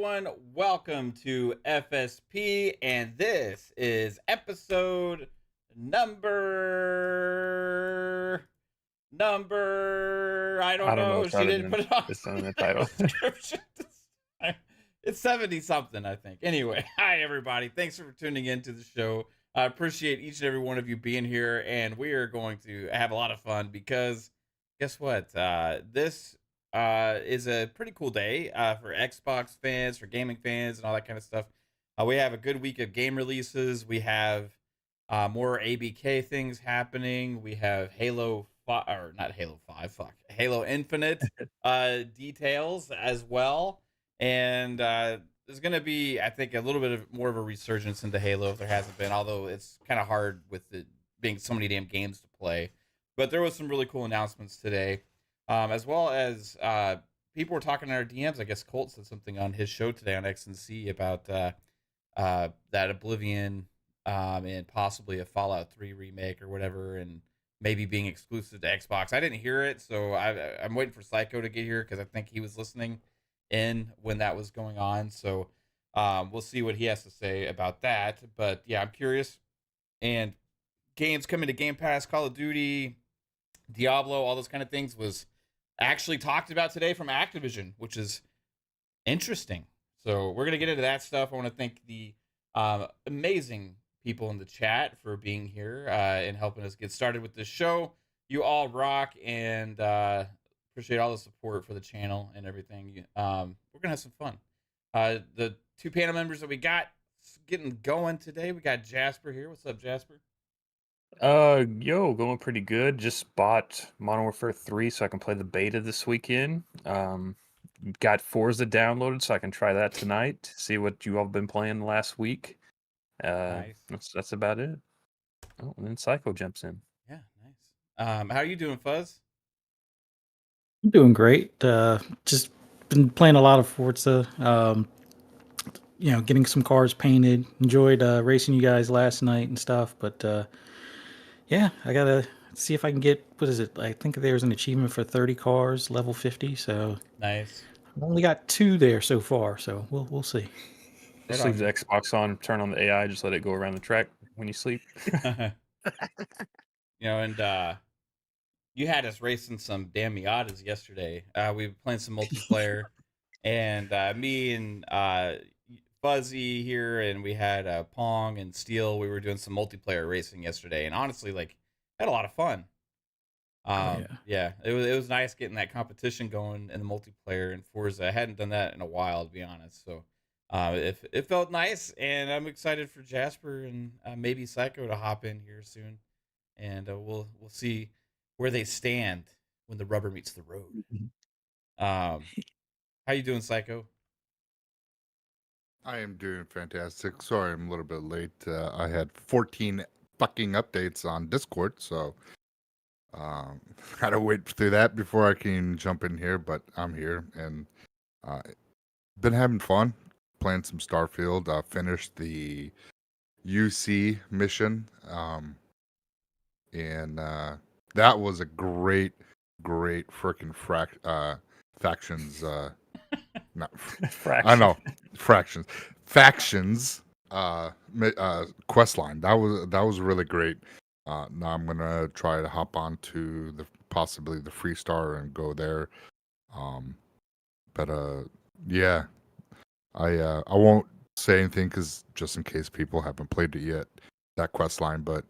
everyone. Welcome to FSP, and this is episode number. I don't know. It's She didn't put it on It's not in the title. description. It's 70 something, I think. Anyway, hi everybody. Thanks for tuning in to the show. I appreciate each and every one of you being here, and we are going to have a lot of fun because guess what? This is a pretty cool day for Xbox fans, for gaming fans, and all that kind of stuff. We have a good week of game releases. We have more ABK things happening. We have Halo 5, or not Halo 5, Halo Infinite details as well. And there's going to be, I think, a little bit of more of a resurgence into Halo if there hasn't been, although it's kind of hard with it being so many damn games to play. But there was some really cool announcements today. As well as people were talking in our DMs. I guess Colt said something on his show today on XNC about that Oblivion and possibly a Fallout 3 remake or whatever, and maybe being exclusive to Xbox. I didn't hear it, so I'm waiting for Psycho to get here because I think he was listening in when that was going on. So we'll see what he has to say about that. But yeah, I'm curious. And games coming to Game Pass, Call of Duty, Diablo, all those kind of things was actually talked about today from Activision, which is interesting. So we're going to get into that stuff. I want to thank the amazing people in the chat for being here and helping us get started with this show. You all rock, and appreciate all the support for the channel and everything. We're going to have some fun. The two panel members that we got getting going today, we got Jasper here. What's up, Jasper? Going pretty good. Just bought Modern Warfare 3 so I can play the beta this weekend. Got Forza downloaded so I can try that tonight. See what you all have been playing last week. Nice. That's about it. Oh, and then Psycho jumps in. Yeah, nice. How are you doing, Fuzz? I'm doing great. Just been playing a lot of Forza. Getting some cars painted. Enjoyed racing you guys last night and stuff. But yeah, I gotta see if I can get, what is it? I think there's an achievement for 30 cars, level 50. So Nice. I've only got 2 there so far. So we'll see. Just leave the Xbox on, turn on the AI, just let it go around the track when you sleep. And you had us racing some damn Miatas yesterday. We were playing some multiplayer, and me and Fuzzy here, and we had Pong and Steel. We were doing some multiplayer racing yesterday, and honestly, had a lot of fun. Yeah, it was nice getting that competition going in the multiplayer in Forza. I hadn't done that in a while, to be honest. So it felt nice, and I'm excited for Jasper and maybe Psycho to hop in here soon, and we'll see where they stand when the rubber meets the road. How you doing, Psycho? I am doing fantastic. Sorry, I'm a little bit late. I had 14 fucking updates on Discord, so gotta wait through that before I can jump in here. But I'm here and been having fun playing some Starfield. Finished the UC mission, and that was a great freaking factions. Not I know factions quest line. That was really great. Now I'm gonna try to hop on to possibly the free star and go there. Yeah, I won't say anything because just in case people haven't played it yet, that quest line. But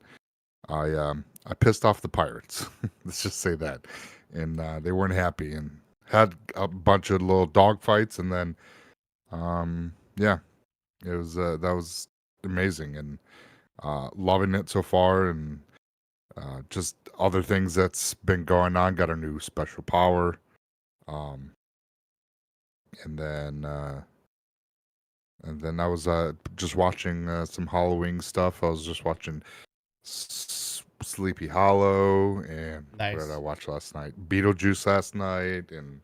I pissed off the pirates. Let's just say that, and they weren't happy and had a bunch of little dog fights, and then yeah, it was that was amazing, and loving it so far, and just other things that's been going on. Got a new special power, and then I was just watching some Halloween stuff. I was just watching Sleepy Hollow, and Nice. what did I watch last night? Beetlejuice last night, and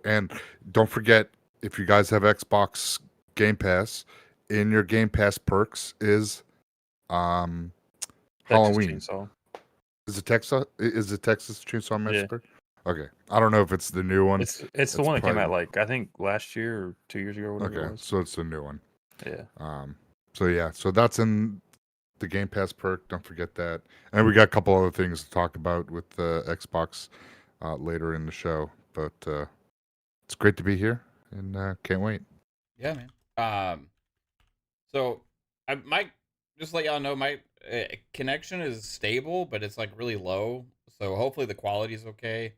and don't forget, if you guys have Xbox Game Pass, in your Game Pass perks is Halloween. Chainsaw. Is it Texas Chainsaw Massacre? Okay, I don't know if it's the new one. It's the It's one that came out probably- like I think last year or 2 years ago, or whatever it Okay, was. so it's the new one. Yeah. So yeah, so that's in the Game Pass perk. Don't forget that. And we got a couple other things to talk about with the Xbox later in the show. But it's great to be here, and can't wait. Yeah, man. So I might just let y'all know my connection is stable, but it's like really low. So hopefully the quality is okay.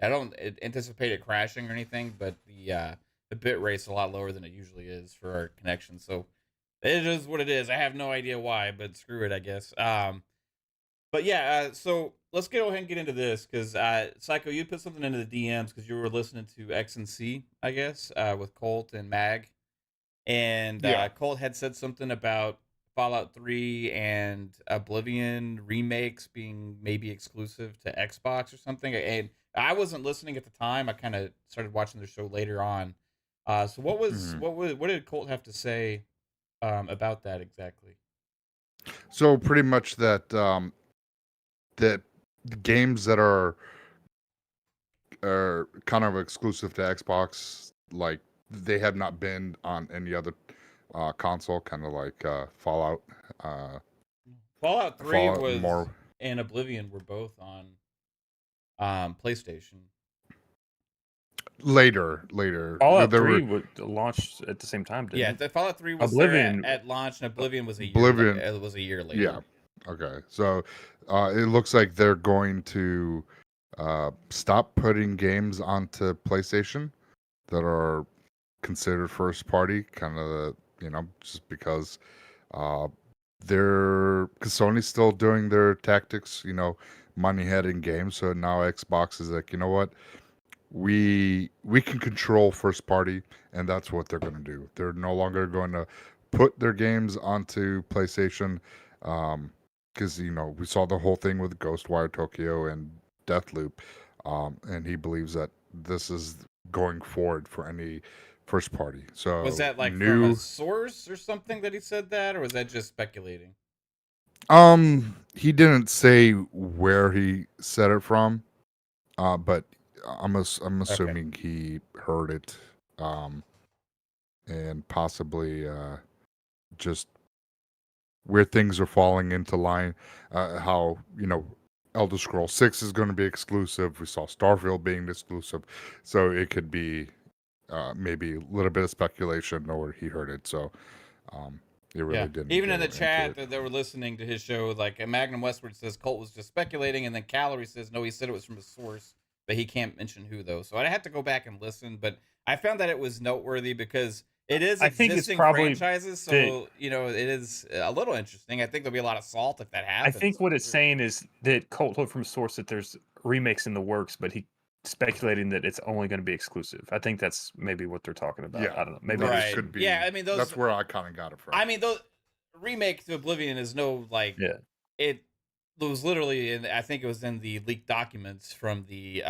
I don't anticipate it crashing or anything, but the bit rate's a lot lower than it usually is for our connection. So it is what it is. I have no idea why, but screw it, I guess. But yeah, so let's go ahead and get into this because Psycho, you put something into the DMs because you were listening to X and C, I guess, with Colt and Mag, and Yeah. Colt had said something about Fallout 3 and Oblivion remakes being maybe exclusive to Xbox or something. And I wasn't listening at the time. I kind of started watching the show later on. So what did Colt have to say about that exactly? So pretty much that that games that are kind of exclusive to Xbox, like they have not been on any other console, kind of like Fallout. Fallout 3 Fallout was more and Oblivion were both on PlayStation. later. Fallout There were 3 would launched at the same time, didn't Yeah, it? the Fallout 3 was Oblivion- there at launch, and Oblivion was a year. Oblivion- It was a year later. Yeah. Okay. So it looks like they're going to stop putting games onto PlayStation that are considered first party, kind of, just because because Sony's still doing their tactics, money heading games. So now Xbox is like, you know what? We can control first party, and that's what they're going to do. They're no longer going to put their games onto PlayStation. Because we saw the whole thing with Ghostwire Tokyo and Deathloop, and he believes that this is going forward for any first party. So Was that like from a source or something that he said that, or was that just speculating? He didn't say where he said it from, but I'm assuming he heard it, and possibly just where things are falling into line, how Elder Scrolls 6 is going to be exclusive. We saw Starfield being exclusive, so it could be maybe a little bit of speculation, or he heard it. So it really didn't. Even in go the chat into it. that they were listening to his show, like Magnum Westward says Colt was just speculating, and then Calorie says no, he said it was from a source, but he can't mention who though. So I had to go back and listen, but I found that it was noteworthy because it is I think it's existing probably franchises, so the- it is a little interesting. I think there'll be a lot of salt if that I happens. think what it's saying is that Colt heard from a source that there's remakes in the works, but he speculating that it's only going to be exclusive. I think that's maybe what they're talking about. Yeah. I don't know. Maybe That Right. could be. Yeah, I mean, those- That's where I kind of got it from. I mean, the remake to Oblivion is no like Yeah. it was literally in, I think it was in the leaked documents from the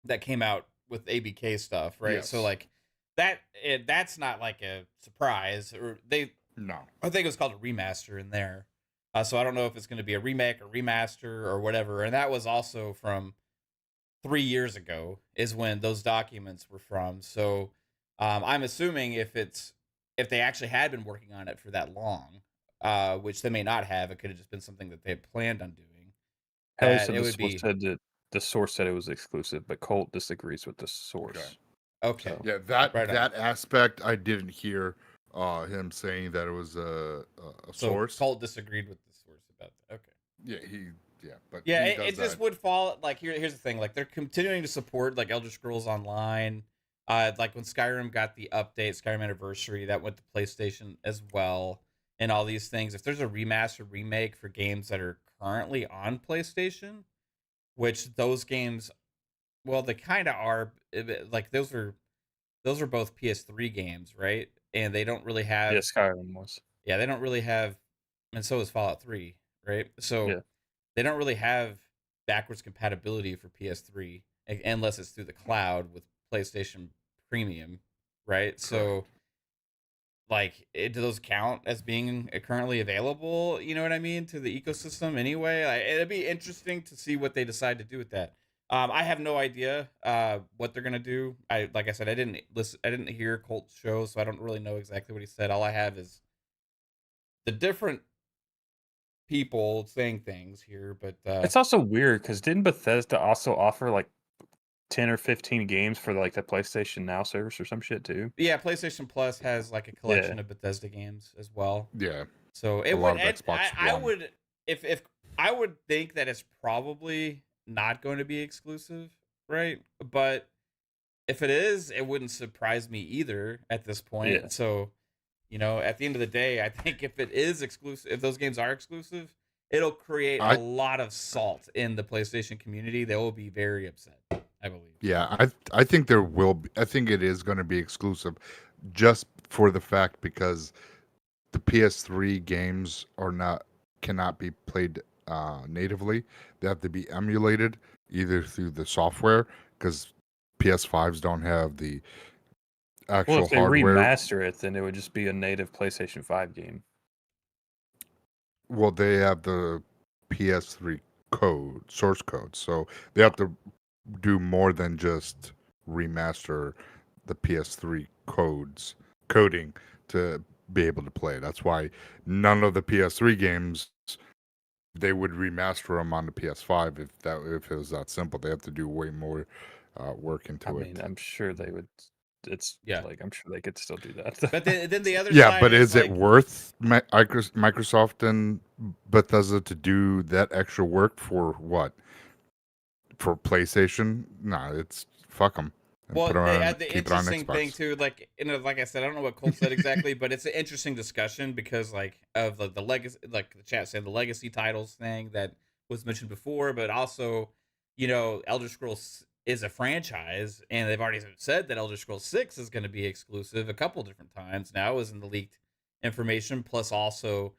that came out with ABK stuff, right? Yes. So like that's not like a surprise, or No. I think it was called a remaster in there. So I don't know if it's going to be a remake or remaster or whatever. And that was also from 3 years ago is when those documents were from. So I'm assuming if they actually had been working on it for that long, which they may not have, it could have just been something that they had planned on doing. Haley that said it the would source be said that the source said it was exclusive, but Colt disagrees with the source. okay. So- Yeah, that Right on. that aspect I didn't hear him saying that it was a So source. Colt disagreed with the source about that. Okay. But Yeah, he it does just that. would fall like here's the thing, like they're continuing to support like Elder Scrolls Online. Like when Skyrim got the update, Skyrim Anniversary, that went to PlayStation as well, and all these things. If there's a remaster remake for games that are currently on PlayStation, which those games, well, they kind of are, like those are both PS3 games, right? And they don't really have Yeah, Skyrim was. yeah, they don't really have, and so is Fallout 3, right? So Yeah. they don't really have backwards compatibility for PS3 unless it's through the cloud with PlayStation Premium, right? So, like, do those count as being currently available? You know what I mean, to the ecosystem anyway. It'd be interesting to see what they decide to do with that. I have no idea what they're gonna do. Like I said, I didn't listen. I didn't hear Colt's show, so I don't really know exactly what he said. All I have is the different people saying things here. But It's also weird because didn't Bethesda also offer like 10 or 15 games for like the PlayStation Now service or some shit too? yeah, PlayStation Plus has like a collection of Bethesda games as well. Yeah, So a it lot would. of Xbox I One. would if I would think that it's probably not going to be exclusive, right? But if it is, it wouldn't surprise me either at this point. Yeah. So, at the end of the day, I think if it is exclusive, if those games are exclusive, it'll create a lot of salt in the PlayStation community. They will be very upset, I believe. Yeah, I think there will be. I think it is going to be exclusive, just for the fact because the PS3 games cannot be played natively. They have to be emulated either through the software because PS5s don't have the Well, actual if they hardware. remaster it, then it would just be a native PlayStation 5 game. Well, they have the PS3 source code, so they have to do more than just remaster the PS3 coding to be able to play. That's why none of the PS3 games they would remaster them on the PS5 if it was that simple. They have to do way more work into I it. mean, I'm sure they would. It's like I'm sure they could still do that. But then the other Yeah, side but is like, it worth Microsoft and Bethesda to do that extra work for what? For PlayStation? Nah, it's fuck them. Well, the keep it on interesting thing Xbox. too, like like I said, I don't know what Colt said exactly, but it's an interesting discussion because like of the legacy, like the chat said, the legacy titles thing that was mentioned before, but also, Elder Scrolls is a franchise, and they've already said that Elder Scrolls 6 is going to be exclusive a couple different times. Now it was in the leaked information, plus also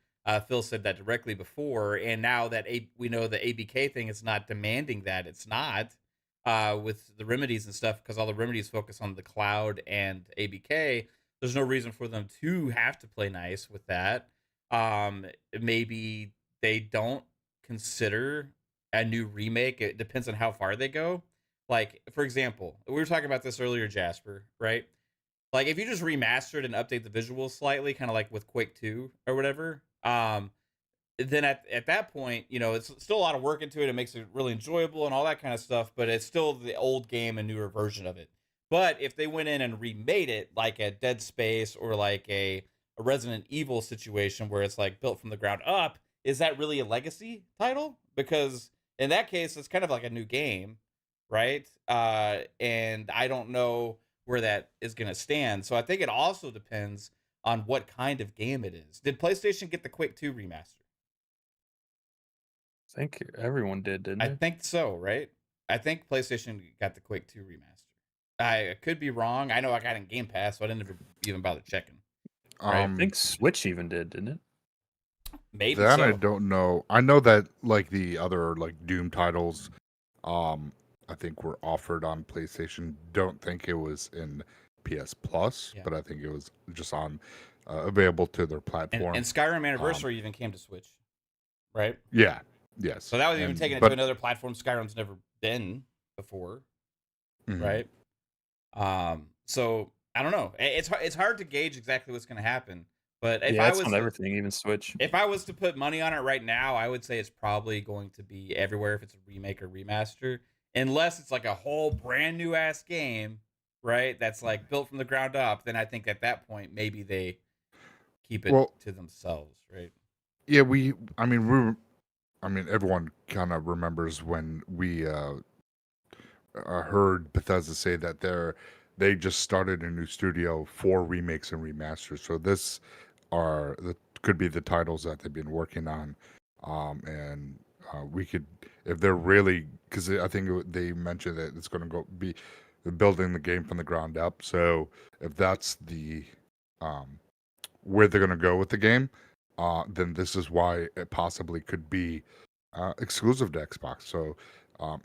Phil said that directly before, and now that we know the ABK thing is not demanding that it's not. With the remedies and stuff, because all the remedies focus on the cloud and ABK. There's no reason for them to have to play nice with that. Maybe they don't consider a new remake. It depends on how far they go. Like, for example, we were talking about this earlier, Jasper, right? Like, if you just remastered and update the visuals slightly, kind of like with Quake 2 or whatever, then at that point, it's still a lot of work into it. It makes it really enjoyable and all that kind of stuff, but it's still the old game, a newer version of it. But if they went in and remade it like a Dead Space or like a Resident Evil situation where it's like built from the ground up, is that really a legacy title? Because in that case, it's kind of like a new game, right? And I don't know where that is going to stand. So I think it also depends on what kind of game it is. Did PlayStation get the Quake 2 remaster? I think everyone did, didn't I they? think so, right? I think PlayStation got the Quake 2 remaster. I could be wrong. I know I got it in Game Pass, so I didn't even bother checking. Right? I think Switch even did, didn't it? Maybe that so. I don't know. I know that like the other like Doom titles, I think were offered on PlayStation. Don't think it was in PS Plus, but I think it was just on available to their platform. And Skyrim Anniversary even came to Switch, right? Yeah. Yes. So that was even taken it to another platform Skyrim's never been before, right? So I don't know. It's hard to gauge exactly what's going to happen. But if I was on everything, even Switch. If I was to put money on it right now, I would say it's probably going to be everywhere if it's a remake or remaster, unless it's like a whole brand new ass game, right? That's like built from the ground up. Then I think at that point maybe they keep it to themselves, right? Yeah, everyone kind of remembers when we heard Bethesda say that they just started a new studio for remakes and remasters. So could be the titles that they've been working on, and we could, if they're really, because I think they mentioned that it's going to be building the game from the ground up. So if that's the where they're going to go with the game, then this is why it possibly could be exclusive to Xbox. So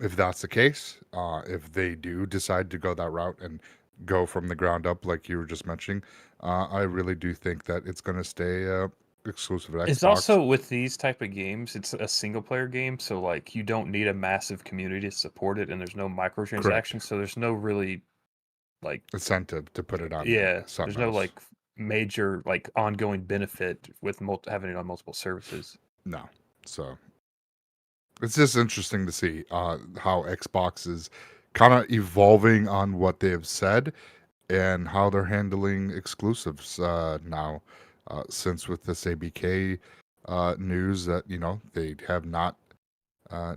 if that's the case, if they do decide to go that route and go from the ground up, like you were just mentioning, I really do think that it's going to stay exclusive to Xbox. It's also with these type of games, it's a single player game, so like you don't need a massive community to support it, and there's no microtransactions, so there's no really like incentive to put it on. there's no else. like major like ongoing benefit with having it on multiple services. No, so it's just interesting to see how Xbox is kind of evolving on what they have said and how they're handling exclusives now. Since with this ABK news that they have not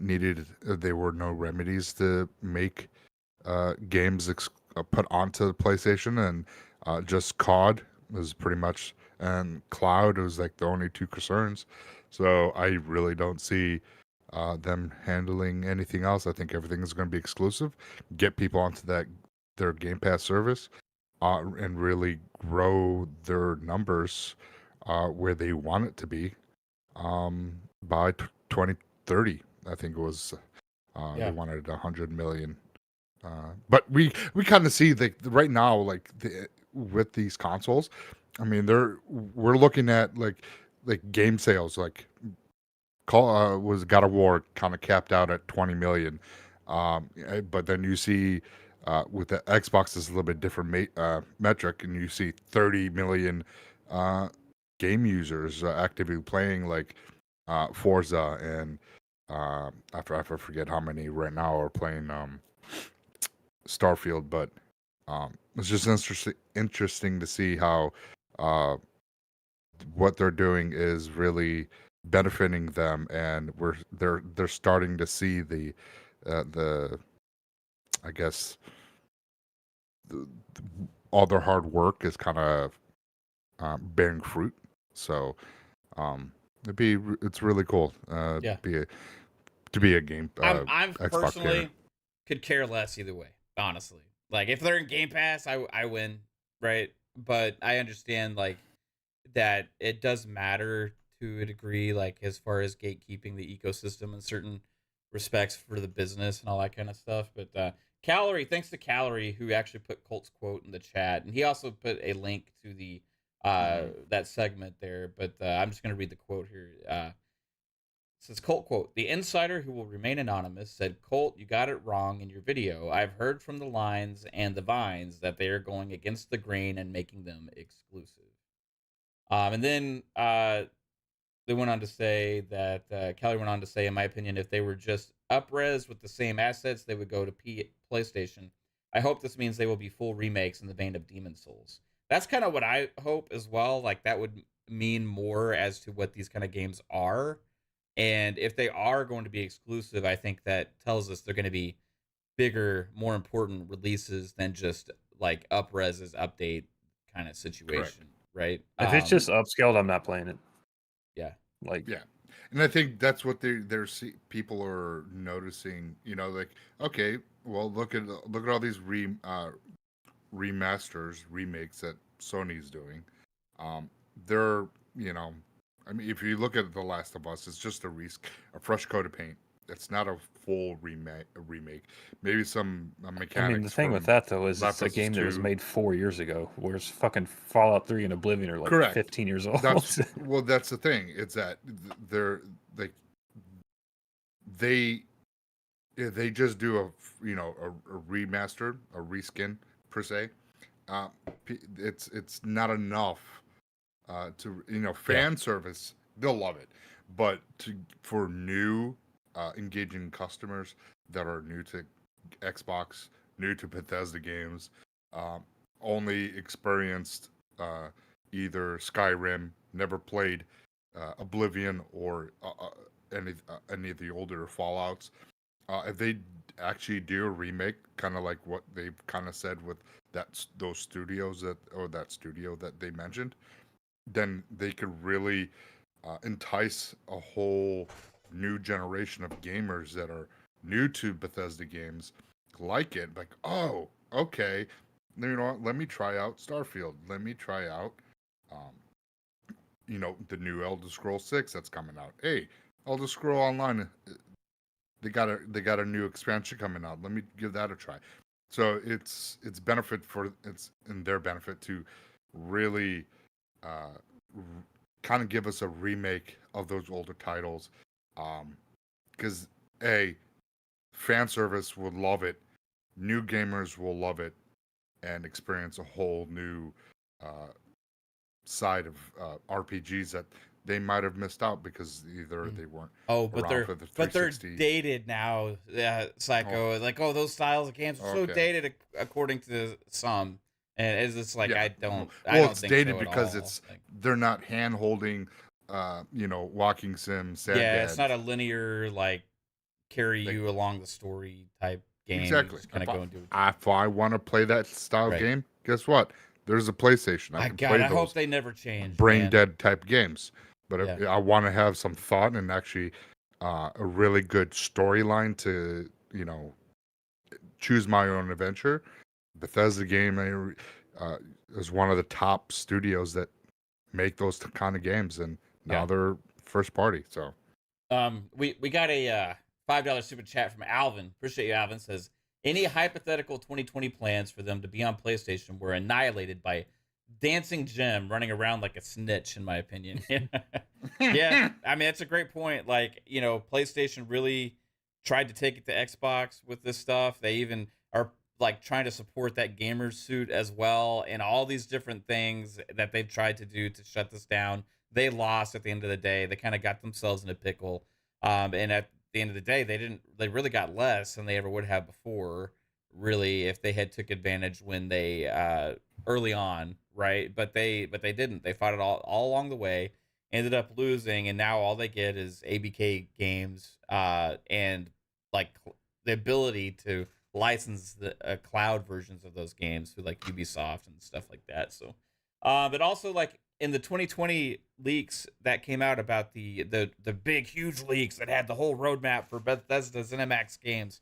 needed, there were no remedies to make games put onto the PlayStation, and just COD was pretty much, and Cloud was like the only two concerns. So I really don't see them handling anything else. I think everything is going to be exclusive, get people onto their Game Pass service, and really grow their numbers where they want it to be by 2030. I think it was they wanted 100 million. But we kind of see that right now, like with these consoles, I mean, we're looking at like game sales, like was God of War kind of capped out at 20 million, but then you see with the Xbox is a little bit different metric, and you see 30 million game users actively playing like Forza, and I forget how many right now are playing Starfield, but it's just interesting to see how what they're doing is really benefiting them, and they're starting to see the I guess all their hard work is kind of bearing fruit. So it's really cool to be a game. I'm Xbox personally gamer. could care less either way, honestly. Like if they're in Game Pass, I win, right? But I understand like that it does matter to a degree, like as far as gatekeeping the ecosystem in certain respects for the business and all that kind of stuff. But Calorie, thanks to Calorie, who actually put Colt's quote in the chat, and he also put a link to the that segment there. But I'm just gonna read the quote here. It says, Colt quote, "The insider who will remain anonymous said, Colt, you got it wrong in your video. I've heard from the lines and the vines that they are going against the grain and making them exclusive." And then they went on to say that Kelly went on to say, in my opinion, if they were just up-res with the same assets, they would go to PlayStation. I hope this means they will be full remakes in the vein of Demon Souls. That's kind of what I hope as well. Like that would mean more as to what these kind of games are. And if they are going to be exclusive, I think that tells us they're going to be bigger, more important releases than just like up-res's update kind of situation, right? If it's just upscaled, I'm not playing it. Yeah. Yeah, and I think that's what people are noticing. Like, okay, well, look at all these remasters, remakes that Sony's doing. They're I mean, if you look at The Last of Us, it's just a fresh coat of paint. It's not a full remake. Maybe some mechanics. I mean, the thing with that though is it's a game that was made 4 years ago, whereas fucking Fallout 3 and Oblivion are like Correct. 15 years old. That's the thing. It's that they're like they just do a remaster, a reskin per se. It's not enough to fan service. They'll love it, but for new engaging customers that are new to Xbox, new to Bethesda games, only experienced either Skyrim, never played Oblivion or any of the older Fallouts. If they actually do a remake, kind of like what they've kind of said with those studios that studio that they mentioned, then they could really entice a whole new generation of gamers that are new to Bethesda games, like it, like, oh, okay, you know what, let me try out Starfield, let me try out the new Elder Scrolls 6 that's coming out. Hey, Elder Scrolls Online, they got a new expansion coming out, let me give that a try. So it's in their benefit to really kind of give us a remake of those older titles, because fan service would love it, new gamers will love it, and experience a whole new side of RPGs that they might have missed out because either they weren't but around for the 360. dated now. Psycho, like those styles of games are so dated according to some, and it's just like I don't. It's think dated so because they're not hand holding, walking sim. It's not a linear like carry you along the story type game. Exactly. Kind of go and do it. If I want to play that style game, guess what? There's a PlayStation. I hope they never change. Brain dead type games, but I want to have some thought and actually a really good storyline to choose my own adventure. Bethesda game is one of the top studios that make those kind of games, and now they're first party. So, we got a $5 super chat from Alvin. Appreciate you, Alvin. Says, any hypothetical 2020 plans for them to be on PlayStation were annihilated by Dancing Jim running around like a snitch, in my opinion. Yeah, I mean, that's a great point. Like, PlayStation really tried to take it to Xbox with this stuff. They even are like trying to support that gamer suit as well, and all these different things that they've tried to do to shut this down. They lost at the end of the day. They kind of got themselves in a pickle. And at the end of the day, they really got less than they ever would have before, really, if they had took advantage when they early on, right? But they didn't. They fought it all along the way, ended up losing, and now all they get is ABK games and like the ability to license the cloud versions of those games through like Ubisoft and stuff like that. So but also, like, in the 2020 leaks that came out about the big huge leaks that had the whole roadmap for Bethesda's ZeniMax games,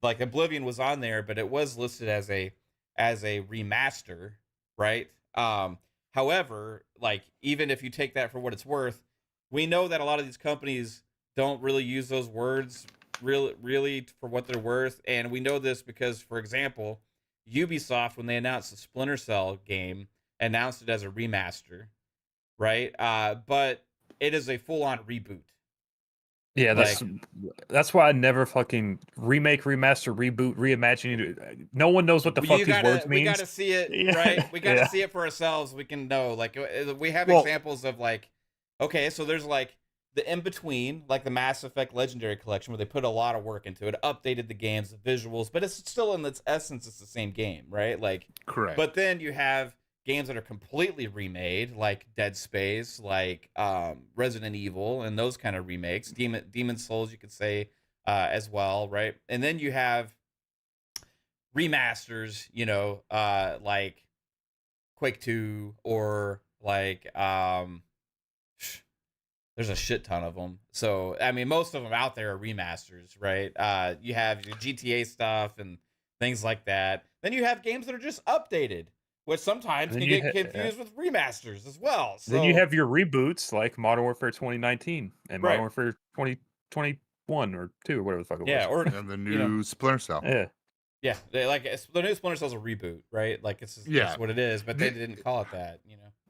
like Oblivion was on there, but it was listed as a remaster, right? However, like, even if you take that for what it's worth, we know that a lot of these companies don't really use those words really for what they're worth, and we know this because, for example, Ubisoft, when they announced the Splinter Cell game, announced it as a remaster, right? But it is a full-on reboot. Yeah, that's why I never fucking remake, remaster, reboot, reimagine. No one knows what the fuck these words mean. We gotta see it, right? We gotta see it for ourselves. We can know. Like, we have examples of, like, okay, so there's like the in-between, like the Mass Effect Legendary Collection, where they put a lot of work into it, updated the games, the visuals, but it's still, in its essence, it's the same game, right? Like, correct. But then you have games that are completely remade, like Dead Space, like Resident Evil, and those kind of remakes. Demon Souls, you could say, as well, right? And then you have remasters, like Quake 2, or like there's a shit ton of them. So, I mean, most of them out there are remasters, right? You have your GTA stuff and things like that. Then you have games that are just updated, which sometimes can get confused with remasters as well. So, then you have your reboots like Modern Warfare 2019 and Modern Warfare 2021 or 2 or whatever the fuck it was. Yeah, and the new Splinter Cell. Yeah, the new Splinter Cell's a reboot, right? Like, it's what it is, but they didn't call it that,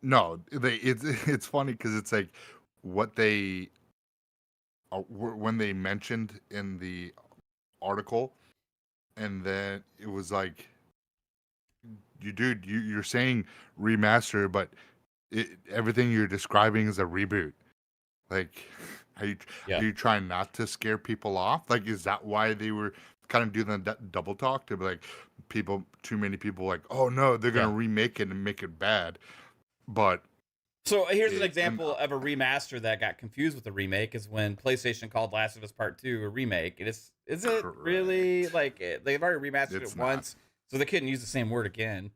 No, it's funny because it's like what they when they mentioned in the article, and then it was like, you're saying remaster, but everything you're describing is a reboot. Like, are you trying not to scare people off? Like, is that why they were kind of doing that double talk to be like, too many people like, oh no, they're gonna remake it and make it bad. But so here's an example of a remaster that got confused with a remake, is when PlayStation called Last of Us Part 2 a remake. Is it really, like, they've already remastered it once, so they couldn't use the same word again.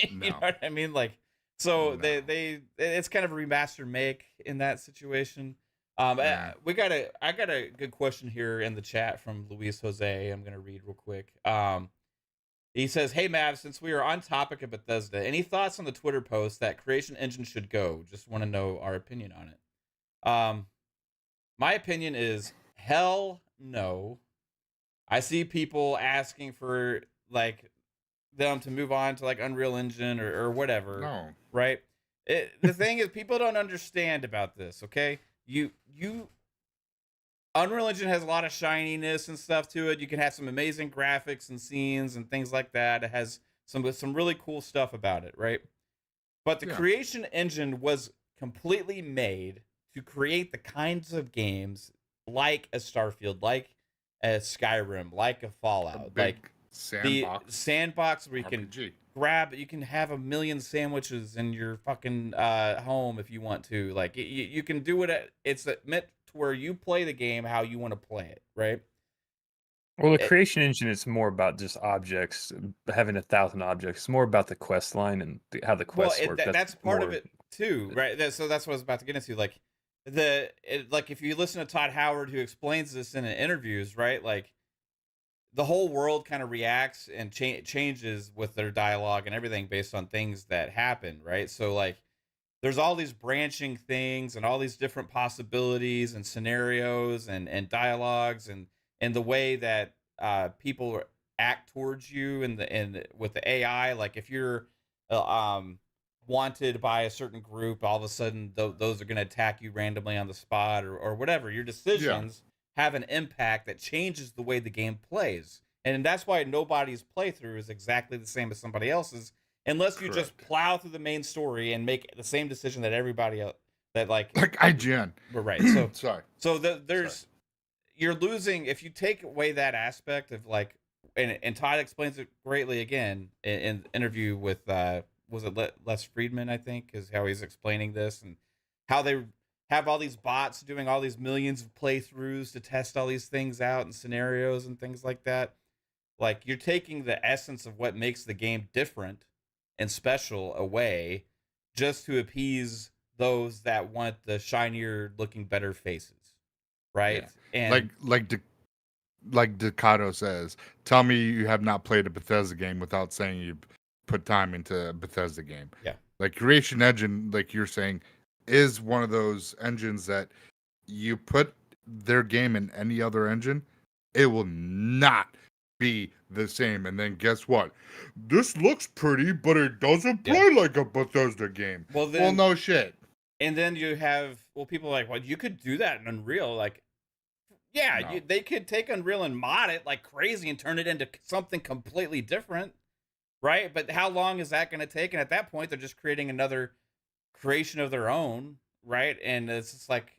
You know what I mean? Like, so it's kind of a remaster make in that situation. I got a good question here in the chat from Luis Jose. I'm gonna read real quick. He says, "Hey Mav, since we are on topic of Bethesda, any thoughts on the Twitter post that Creation Engine should go? Just want to know our opinion on it." My opinion is hell no. I see people asking for, like, them to move on to like Unreal Engine or whatever. No. Right? The thing is, people don't understand about this. Okay, you Unreal Engine has a lot of shininess and stuff to it. You can have some amazing graphics and scenes and things like that. It has some really cool stuff about it, right? But the creation engine was completely made to create the kinds of games like a Starfield, like a Skyrim, like a Fallout, like sandbox. the sandbox where you can RPG. you can have a million sandwiches in your fucking home if you want to. Like you can do it. It's meant to where you play the game how you want to play it, right? Well, the creation engine is more about just objects, having 1,000 objects. It's more about the quest line and how the quests work. That's part of it too, right? So that's what I was about to get into. Like like if you listen to Todd Howard, who explains this in interviews, right? Like the whole world kind of reacts and changes with their dialogue and everything based on things that happen, right? So like there's all these branching things and all these different possibilities and scenarios and dialogues and the way that people act towards you and with the AI. Like if you're wanted by a certain group, all of a sudden those are going to attack you randomly on the spot or whatever. Your decisions have an impact that changes the way the game plays, and that's why nobody's playthrough is exactly the same as somebody else's, unless you just plow through the main story and make the same decision that everybody else that like IGN. Right. So sorry. So you're losing if you take away that aspect of like, and Todd explains it greatly again in interview with was it Les Friedman, I think, is how he's explaining this and how they have all these bots doing all these millions of playthroughs to test all these things out and scenarios and things like that. Like you're taking the essence of what makes the game different and special away just to appease those that want the shinier looking better faces, right? Yeah. And like Decado says, tell me you have not played a Bethesda game without saying you put time into a Bethesda game. Yeah. Like Creation Engine, like you're saying, is one of those engines that you put their game in any other engine, it will not be the same. And then guess what? This looks pretty, but it doesn't play like a Bethesda game. Well, no shit. And then you have people are like, well, you could do that in Unreal, like. Yeah, No. they could take Unreal and mod it like crazy and turn it into something completely different, right? But how long is that going to take? And at that point, they're just creating another creation of their own, right? And it's just like,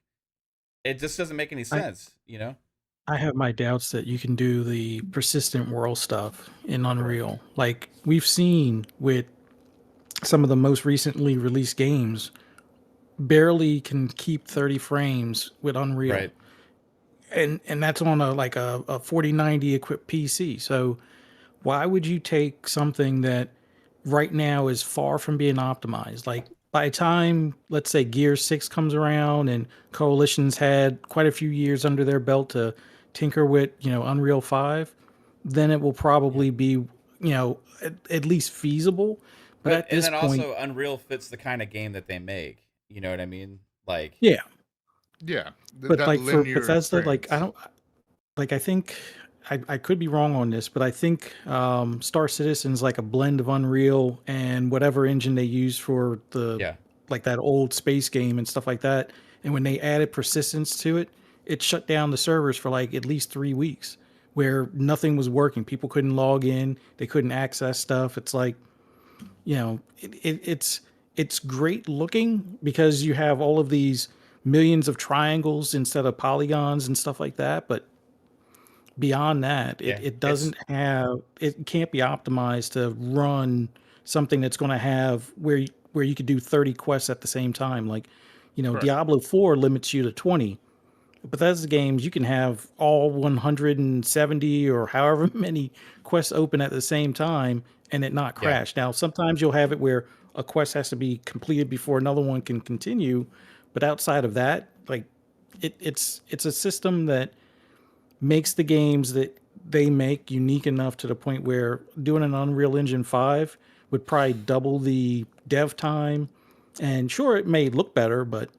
it just doesn't make any sense, you know? I have my doubts that you can do the persistent world stuff in Unreal. Like we've seen with some of the most recently released games, barely can keep 30 frames with Unreal. Right. And that's on a 4090 equipped PC. So why would you take something that right now is far from being optimized? Like by the time, let's say Gear 6 comes around and Coalition's had quite a few years under their belt to tinker with, Unreal 5, then it will probably be, at least feasible. But at this point, also Unreal fits the kind of game that they make. You know what I mean? Like, yeah. Yeah, But like for Bethesda, like I think I could be wrong on this, but I think Star Citizen's like a blend of Unreal and whatever engine they use for like that old space game and stuff like that. And when they added persistence to it, it shut down the servers for like at least 3 weeks where nothing was working. People couldn't log in, they couldn't access stuff. It's like, it's great looking because you have all of these millions of triangles instead of polygons and stuff like that, but beyond that, it doesn't it can't be optimized to run something that's going to have where you could do 30 quests at the same time. Like, Diablo 4 limits you to 20. Bethesda games, you can have all 170 or however many quests open at the same time and it not crash. Now, sometimes you'll have it where a quest has to be completed before another one can continue. But outside of that, like it's a system that makes the games that they make unique enough to the point where doing an Unreal Engine 5 would probably double the dev time. And sure, it may look better, but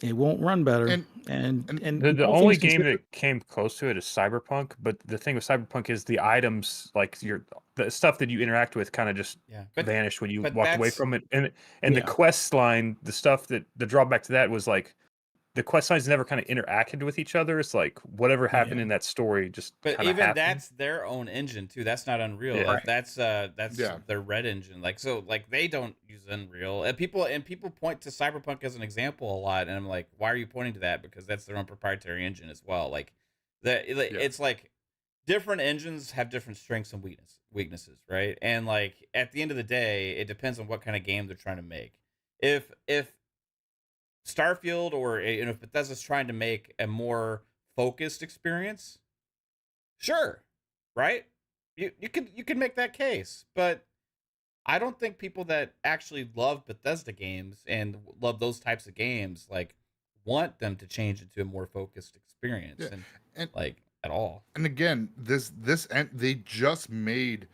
it won't run better. And The all only things game considered, that came close to it is Cyberpunk, but the thing with Cyberpunk is the items, like the stuff that you interact with, kind of just vanished when you walked away from it. And the Yeah. quest line, the drawback to that was like the quest lines never kind of interacted with each other. It's like whatever happened in that story just But kind of even happened. that's their own engine too. That's not Unreal. Yeah. That's their Red engine. Like, so like they don't use Unreal. And people point to Cyberpunk as an example a lot, and I'm like, why are you pointing to that? Because that's their own proprietary engine as well. Like it's like different engines have different strengths and weaknesses, right? And like at the end of the day, it depends on what kind of game they're trying to make. If Starfield or if Bethesda's trying to make a more focused experience, sure, right? You could make that case, but I don't think people that actually love Bethesda games and love those types of games like want them to change into a more focused experience and like at all. And again, they just made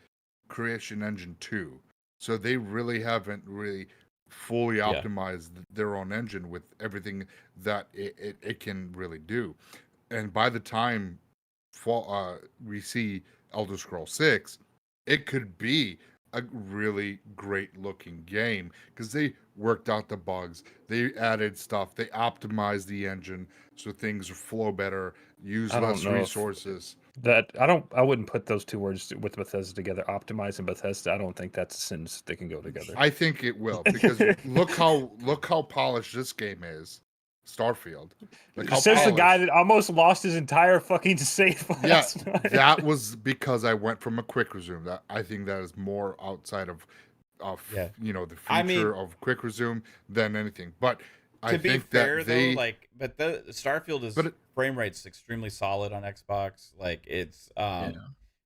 Creation Engine 2, so they really haven't fully optimized their own engine with everything that it can really do. And by the time we see Elder Scrolls 6, it could be a really great looking game because they worked out the bugs, they added stuff, they optimized the engine so things flow better, use less resources. I wouldn't put those two words with Bethesda together. Optimize and Bethesda. I don't think that's a sentence they can go together. I think it will, because look how polished this game is. Starfield. Says the guy that almost lost his entire fucking save last night. That was because I went from a quick resume. That I think that is more outside of the future of quick resume than anything. But to be fair, though, but the Starfield is frame rate's extremely solid on Xbox. Like it's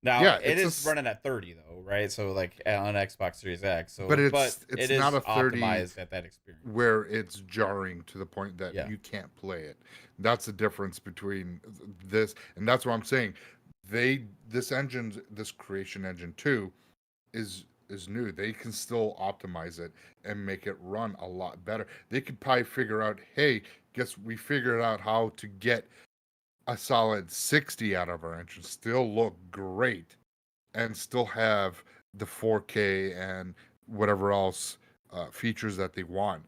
now it is running at 30 though, right? So like on Xbox Series X. So but it's it is not a 30 optimized at that experience where it's jarring to the point that you can't play it. That's the difference between this, and that's what I'm saying. This Creation Engine 2 is new. They can still optimize it and make it run a lot better. They could probably figure out, hey, guess we figured out how to get a solid 60 out of our engine, still look great, and still have the 4K and whatever else features that they want,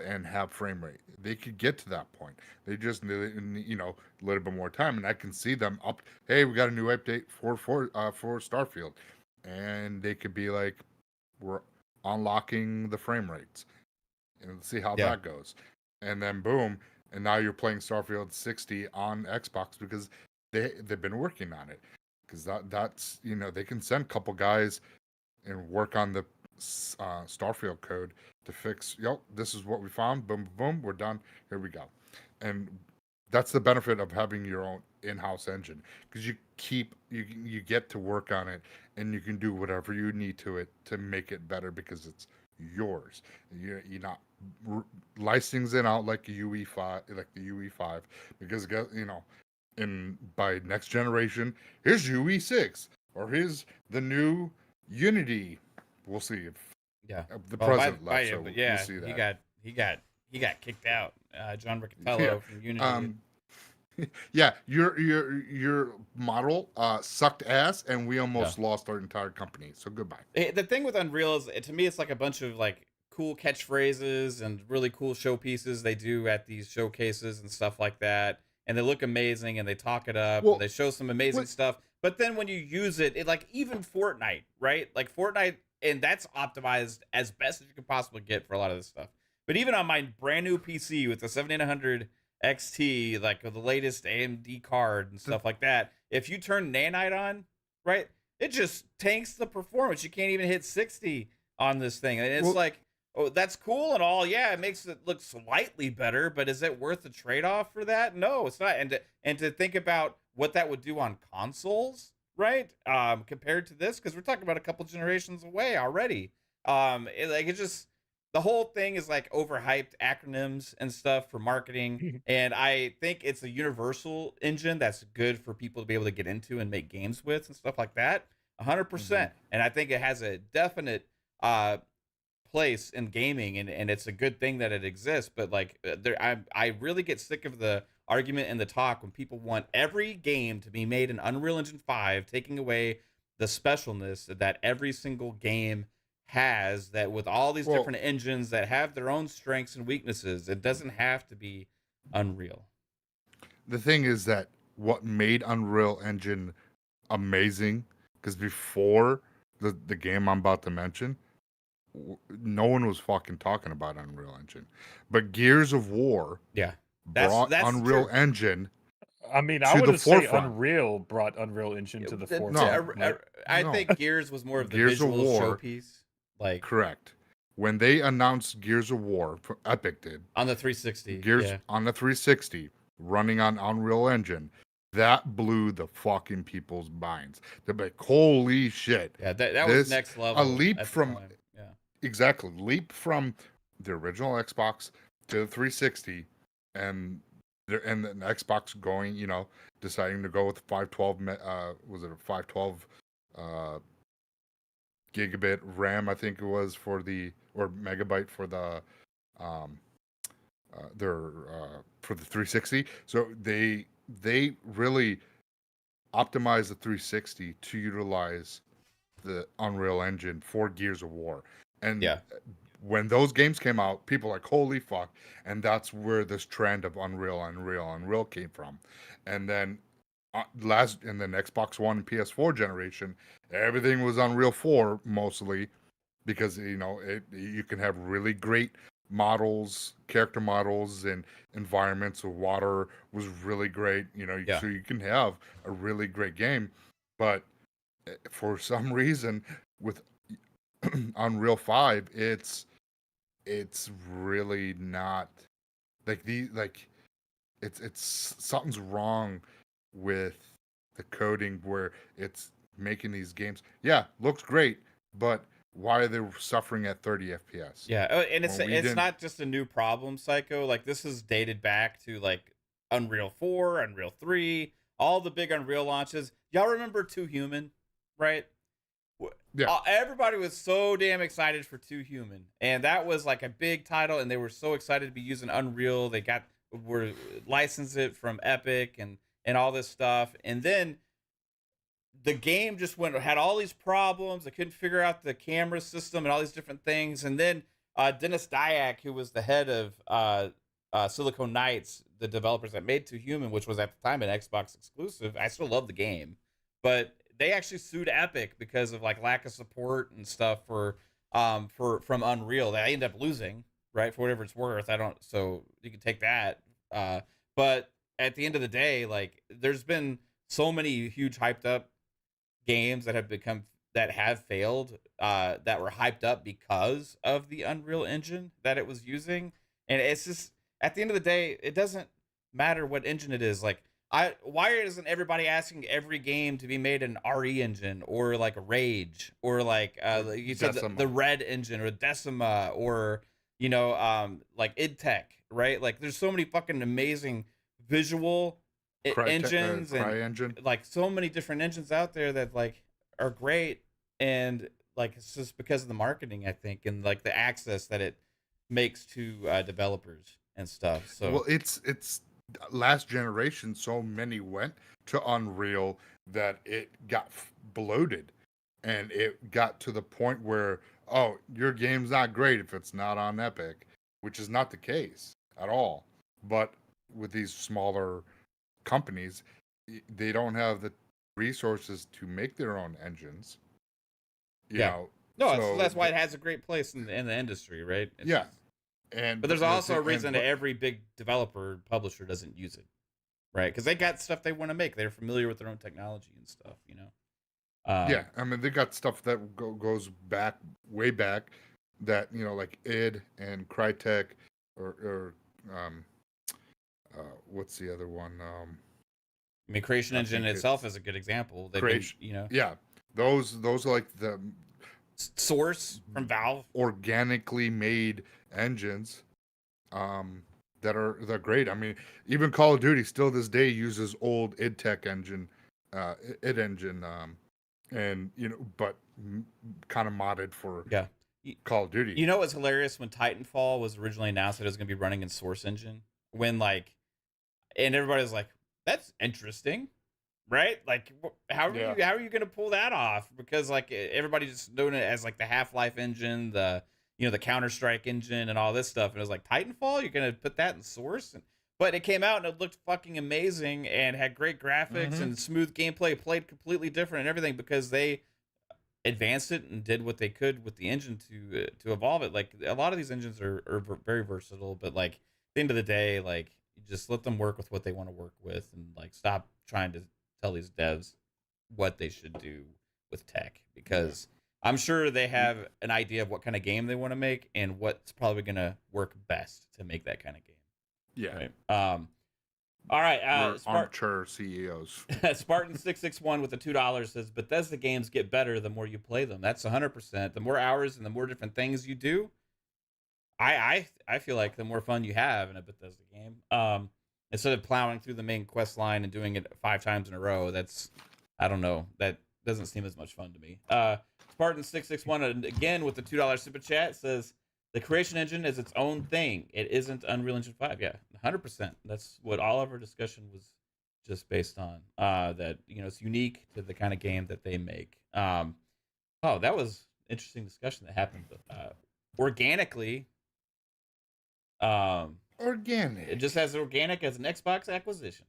and have frame rate. They could get to that point. They just need, a little bit more time, and I can see them up. Hey, we got a new update for Starfield. And they could be like, we're unlocking the frame rates and see how that goes. And then boom, and now you're playing Starfield 60 on Xbox because they've been working on it. Because that's they can send a couple guys and work on the Starfield code to fix. This is what we found. Boom, boom, we're done. Here we go. And that's the benefit of having your own in-house engine, because you get to work on it, and you can do whatever you need to it to make it better because it's yours. You're not licensing it out like a UE5, like the UE5, because by next generation, here's UE6 or here's the new Unity. We'll see if the president left. So we'll see that. He got kicked out. John Riccatello from Unity. Your model sucked ass, and we almost lost our entire company. So goodbye. The thing with Unreal is, to me, it's like a bunch of like cool catchphrases and really cool showpieces they do at these showcases and stuff like that, and they look amazing and they talk it up and they show some amazing stuff. But then when you use it, like even Fortnite, right? Like Fortnite, and that's optimized as best as you can possibly get for a lot of this stuff. But even on my brand new PC with the 7900 XT, like with the latest AMD card and stuff like that, if you turn Nanite on, right, it just tanks the performance. You can't even hit 60 on this thing. And it's like, oh, that's cool and all. Yeah, it makes it look slightly better, but is it worth the trade-off for that? No, it's not. And to think about what that would do on consoles, right, compared to this, because we're talking about a couple generations away already. The whole thing is like overhyped acronyms and stuff for marketing. And I think it's a universal engine that's good for people to be able to get into and make games with and stuff like that. 100%. And I think it has a definite place in gaming, and it's a good thing that it exists. But like I really get sick of the argument in the talk when people want every game to be made in Unreal Engine 5, taking away the specialness that every single game has, that with all these different engines that have their own strengths and weaknesses, it doesn't have to be Unreal. The thing is that what made Unreal Engine amazing, because before the game I'm about to mention, no one was fucking talking about Unreal Engine. But Gears of War brought Unreal Engine I mean, to I would the say forefront. Unreal brought Unreal Engine to the forefront. I No. think Gears was more of the Gears of visual War, showpiece. Like, correct. When they announced Gears of War, Epic did, on the 360. Gears on the 360, running on Unreal Engine, that blew the fucking people's minds. They're like, holy shit. Yeah, that was next level. A leap at the from, time. Yeah. exactly, leap from the original Xbox to the 360, and then Xbox going, you know, deciding to go with 512, was it a 512 gigabit RAM, I think it was, or megabyte for the for the 360. So they really optimized the 360 to utilize the Unreal Engine for Gears of War. And when those games came out, people were like, holy fuck. And that's where this trend of Unreal came from. And then Xbox One and PS4 generation, everything was Unreal 4 mostly, because, you know, you can have really great models, character models, and environments. So water was really great, you know, so you can have a really great game. But for some reason with Unreal 5, it's really not it's something's wrong with the coding where it's making these games. Yeah, looks great, but why are they suffering at 30 FPS? Yeah, and it's not just a new problem, Psycho. Like, this is dated back to like Unreal 4, Unreal 3, all the big Unreal launches. Y'all remember Too Human, right? Yeah. Everybody was so damn excited for Too Human, and that was like a big title, and they were so excited to be using Unreal. They were licensed it from Epic and all this stuff, and then the game just had all these problems. They couldn't figure out the camera system and all these different things. And then Dennis Dyack, who was the head of Silicon Knights, the developers that made Too Human, which was at the time an Xbox exclusive. I still love the game, but they actually sued Epic because of like lack of support and stuff from Unreal. They ended up losing, right, for whatever it's worth. So you can take that. But at the end of the day, like, there's been so many huge hyped up games that have failed, that were hyped up because of the Unreal Engine that it was using. And it's just, at the end of the day, it doesn't matter what engine it is. Like, why isn't everybody asking every game to be made in RE engine, or like Rage, or like you said the Red engine, or Decima, or, you know, like id Tech, right? Like, there's so many fucking amazing visual engines and like so many different engines out there that like are great, and like it's just because of the marketing, I think, and like the access that it makes to developers and stuff. So, well, it's last generation, so many went to Unreal that it got bloated, and it got to the point where, oh, your game's not great if it's not on Epic, which is not the case at all. But with these smaller companies, they don't have the resources to make their own engines. You know, so that's why it has a great place in the industry, right? But there's also a reason that every big developer publisher doesn't use it, right? Because they got stuff they want to make. They're familiar with their own technology and stuff, you know. Yeah, I mean, they got stuff that goes way back, that, you know, like id and Crytek, or what's the other one? I mean, Creation Engine itself is a good example. You know, yeah, those are like the Source from Valve, organically made engines, they're great. I mean, even Call of Duty still this day uses old id Tech engine, id engine, and, you know, but kind of modded for Call of Duty. You know what's hilarious? When Titanfall was originally announced that it was going to be running in Source Engine, when like and everybody's like, that's interesting, right? Like, how are you gonna pull that off? Because like everybody just known it as like the Half-Life engine, the the Counter-Strike engine, and all this stuff, and it was like Titanfall. You're gonna put that in Source, but it came out and it looked fucking amazing and had great graphics and smooth gameplay. It played completely different and everything because they advanced it and did what they could with the engine to evolve it. Like a lot of these engines are very versatile, but like at the end of the day, like you just let them work with what they want to work with, and like stop trying to tell these devs what they should do with tech, because I'm sure they have an idea of what kind of game they want to make and what's probably going to work best to make that kind of game. Yeah. Right? All right. Armchair CEOs. Spartan661 with the $2 says Bethesda games get better the more you play them. That's 100%. The more hours and the more different things you do, I feel like the more fun you have in a Bethesda game. Instead of plowing through the main quest line and doing it 5 times in a row, I don't know. That doesn't seem as much fun to me. Spartan661 again with the $2 super chat says the creation engine is its own thing. It isn't Unreal Engine 5. Yeah, 100%. That's what all of our discussion was just based on. That it's unique to the kind of game that they make. That was interesting discussion that happened organically. Organic. It just as organic as an Xbox acquisition.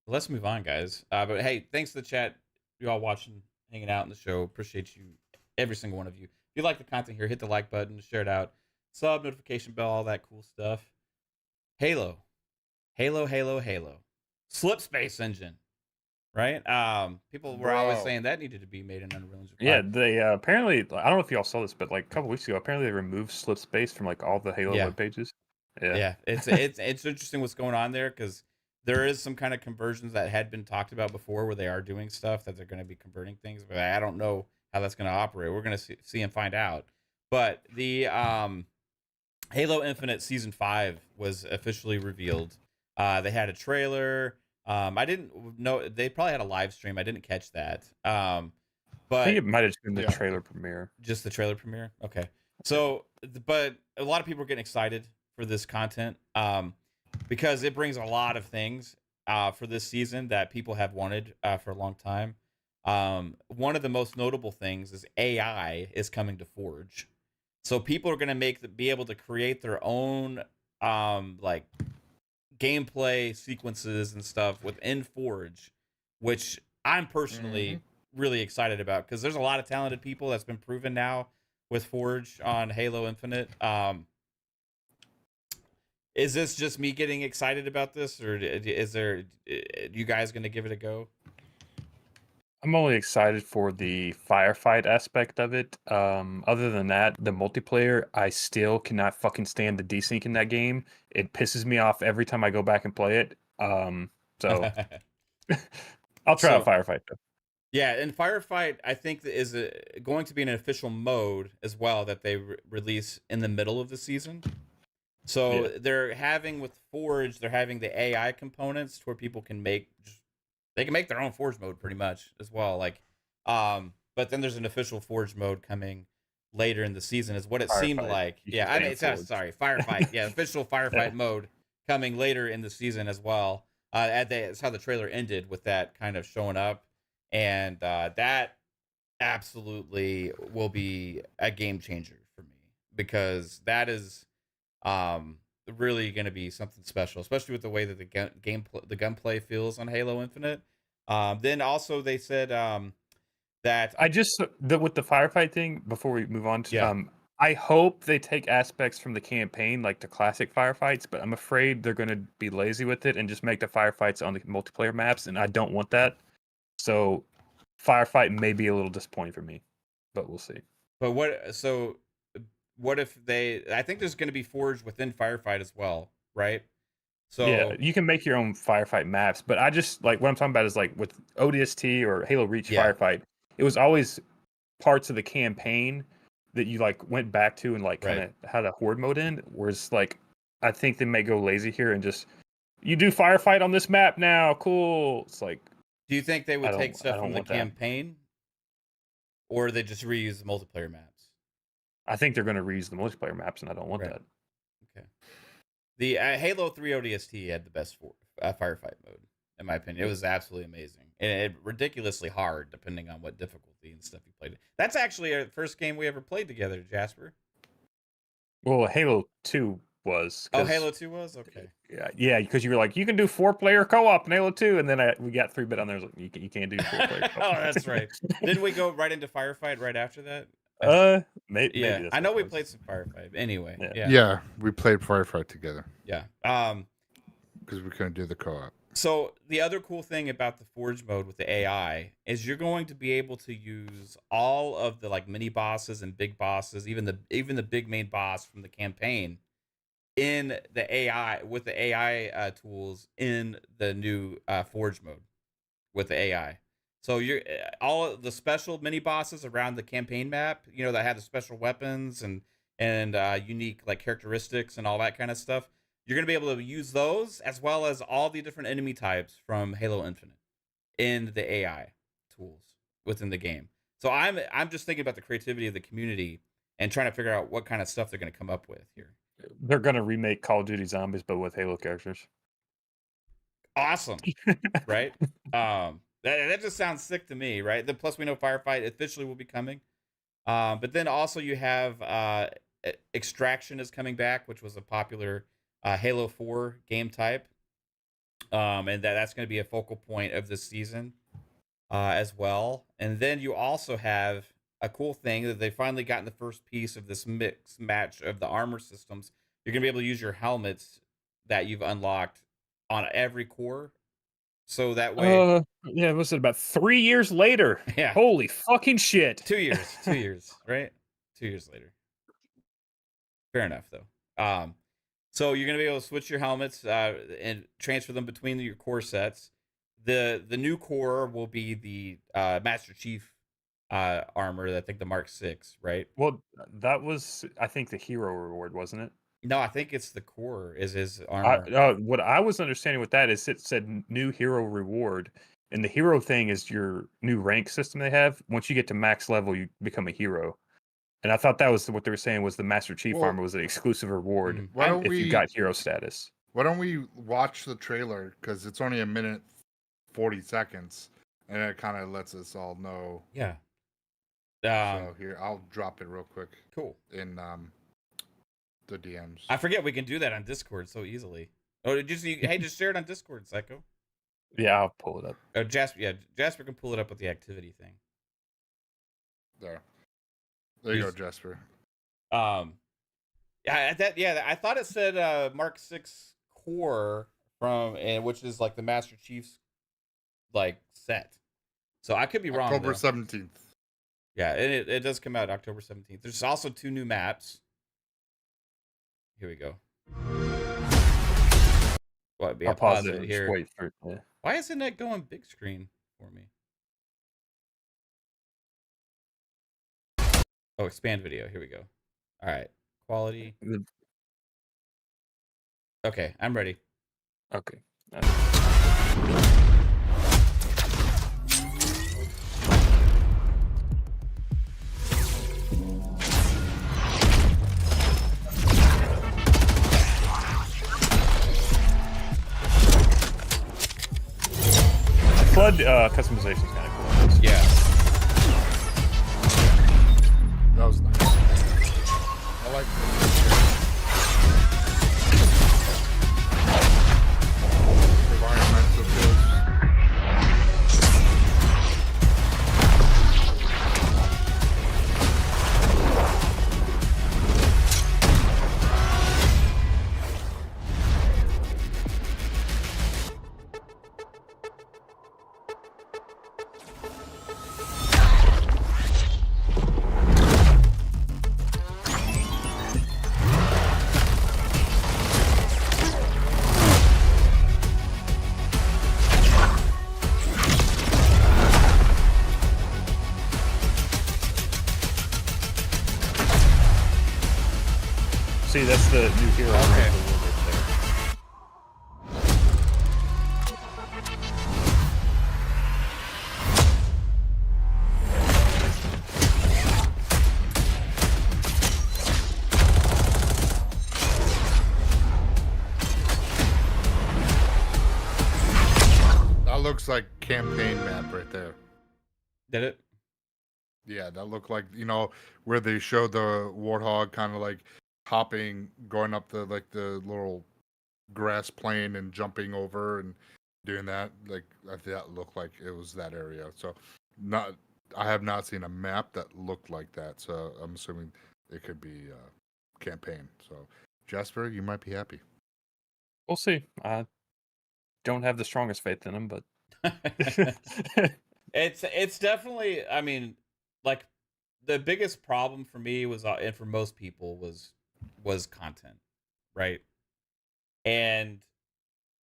Let's move on, guys. But hey, thanks to the chat, you all watching, hanging out in the show. Appreciate you, every single one of you. If you like the content here, hit the like button, share it out, sub, notification bell, all that cool stuff. Halo. Slip space engine, right? People were always saying that needed to be made in Unreal Engine 5. Yeah, they apparently, I don't know if y'all saw this, but like a couple weeks ago, apparently they removed slip space from like all the Halo web pages. Yeah, it's interesting what's going on there, because there is some kind of conversions that had been talked about before where they are doing stuff that they're going to be converting things, but I don't know how that's going to operate. We're going to see and find out. But the Halo Infinite Season 5 was officially revealed. They had a trailer. I didn't know. They probably had a live stream. I didn't catch that. But I think it might have been the trailer premiere. Just the trailer premiere? Okay. So, but a lot of people are getting excited for this content because it brings a lot of things for this season that people have wanted for a long time. One of the most notable things is AI is coming to Forge. So people are going to be able to create their own like gameplay sequences and stuff within Forge, which I'm personally really excited about, because there's a lot of talented people that's been proven now with Forge on Halo Infinite. Is this just me getting excited about this, or are you guys going to give it a go? I'm only excited for the firefight aspect of it. Other than that, the multiplayer, I still cannot fucking stand the desync in that game. It pisses me off every time I go back and play it. So I'll try out firefight though. Yeah, and firefight I think is going to be an official mode as well that they release in the middle of the season. So they're having with Forge, they're having the AI components where people can make their own Forge mode pretty much as well. Like, but then there's an official Forge mode coming later in the season, is what it seemed like. Yeah, I mean, firefight. Yeah, official firefight mode coming later in the season as well. That's how the trailer ended, with that kind of showing up, and that absolutely will be a game changer for me, because that is really going to be something special, especially with the way that the gunplay feels on Halo Infinite. Then also they said that with the firefight thing, before we move on to I hope they take aspects from the campaign, like the classic firefights, but I'm afraid they're going to be lazy with it and just make the firefights on the multiplayer maps, and I don't want that. So firefight may be a little disappointing for me, but we'll see. But what if I think there's going to be Forge within firefight as well, right? So yeah, you can make your own firefight maps, but I just like what I'm talking about is like with ODST or Halo Reach firefight, it was always parts of the campaign that you like went back to and like kind of had a horde mode in. Whereas like I think they may go lazy here and just you do firefight on this map now, cool. It's like, do you think they would take stuff from the campaign, or they just reuse the multiplayer maps? I think they're going to reuse the multiplayer maps, and I don't want that. Okay. The Halo 3 ODST had the best firefight mode, in my opinion. It was absolutely amazing. And ridiculously hard, depending on what difficulty and stuff you played. That's actually our first game we ever played together, Jasper. Well, Halo 2 was. Oh, Halo 2 was? Okay. Yeah, because you were like, you can do 4-player co-op in Halo 2, and then we got 3-bit on there. Like, you can't do 4-player co-op. Oh, that's right. Didn't we go right into firefight right after that? Maybe yeah. I know we played some firefight. Anyway, yeah, we played firefight together. Yeah. Because we couldn't do the co-op. So the other cool thing about the Forge mode with the AI is you're going to be able to use all of the like mini bosses and big bosses, even the big main boss from the campaign, in the AI with the AI tools in the new Forge mode with the AI. So you're all of the special mini bosses around the campaign map, you know, that have the special weapons and unique like characteristics and all that kind of stuff. You're going to be able to use those as well as all the different enemy types from Halo Infinite in the AI tools within the game. So I'm just thinking about the creativity of the community and trying to figure out what kind of stuff they're going to come up with here. They're going to remake Call of Duty Zombies, but with Halo characters. Awesome, right? That just sounds sick to me, right? Then plus we know Firefight officially will be coming, but then also you have Extraction is coming back, which was a popular Halo 4 game type, and that's going to be a focal point of this season as well. And then you also have a cool thing that they finally gotten the first piece of this mix match of the armor systems. You're going to be able to use your helmets that you've unlocked on every core. So that way, yeah, was it about 3 years later? Yeah, holy fucking shit! 2 years, 2 years, right? 2 years later. Fair enough, though. So you're gonna be able to switch your helmets and transfer them between your core sets. The new core will be the Master Chief armor. I think the Mark 6, right? Well, that was I think the hero reward, wasn't it? No, I think it's the core is his armor. What I was understanding with that is it said new hero reward, and the hero thing is your new rank system they have. Once you get to max level, you become a hero. And I thought that was what they were saying was the Master Chief armor was an exclusive reward if you got hero status. Why don't we watch the trailer? Because it's only 1:40 minutes, and it kind of lets us all know. Yeah. So here, I'll drop it real quick. Cool. In the DMs. I forget we can do that on Discord so easily. Oh, hey, just share it on Discord, Psycho. Yeah, I'll pull it up. Jasper can pull it up with the activity thing. There you go, Jasper. I thought it said Mark 6 core which is like the Master Chief's like set. So I could be wrong. October 17th. Yeah, it does come out October 17th. There's also 2 new maps. Here we go. I'll pause it here. Wait for it. Yeah. Why isn't it going big screen for me? Oh, expand video. Here we go. All right. Quality. Okay, I'm ready. Okay. Flood customization is kind of cool. Yeah. That was nice. I like environmental kills. See, that's the new hero. Okay. looks like campaign map right there. Did it? Yeah, that looked like, where they showed the warthog kind of like hopping, going up the little grass plain and jumping over and doing that. Like, I think that looked like it was that area. So I have not seen a map that looked like that. So I'm assuming it could be campaign. So Jasper, you might be happy. We'll see. I don't have the strongest faith in him, but it's definitely, I mean, like, the biggest problem for me was, and for most people, was content, right? And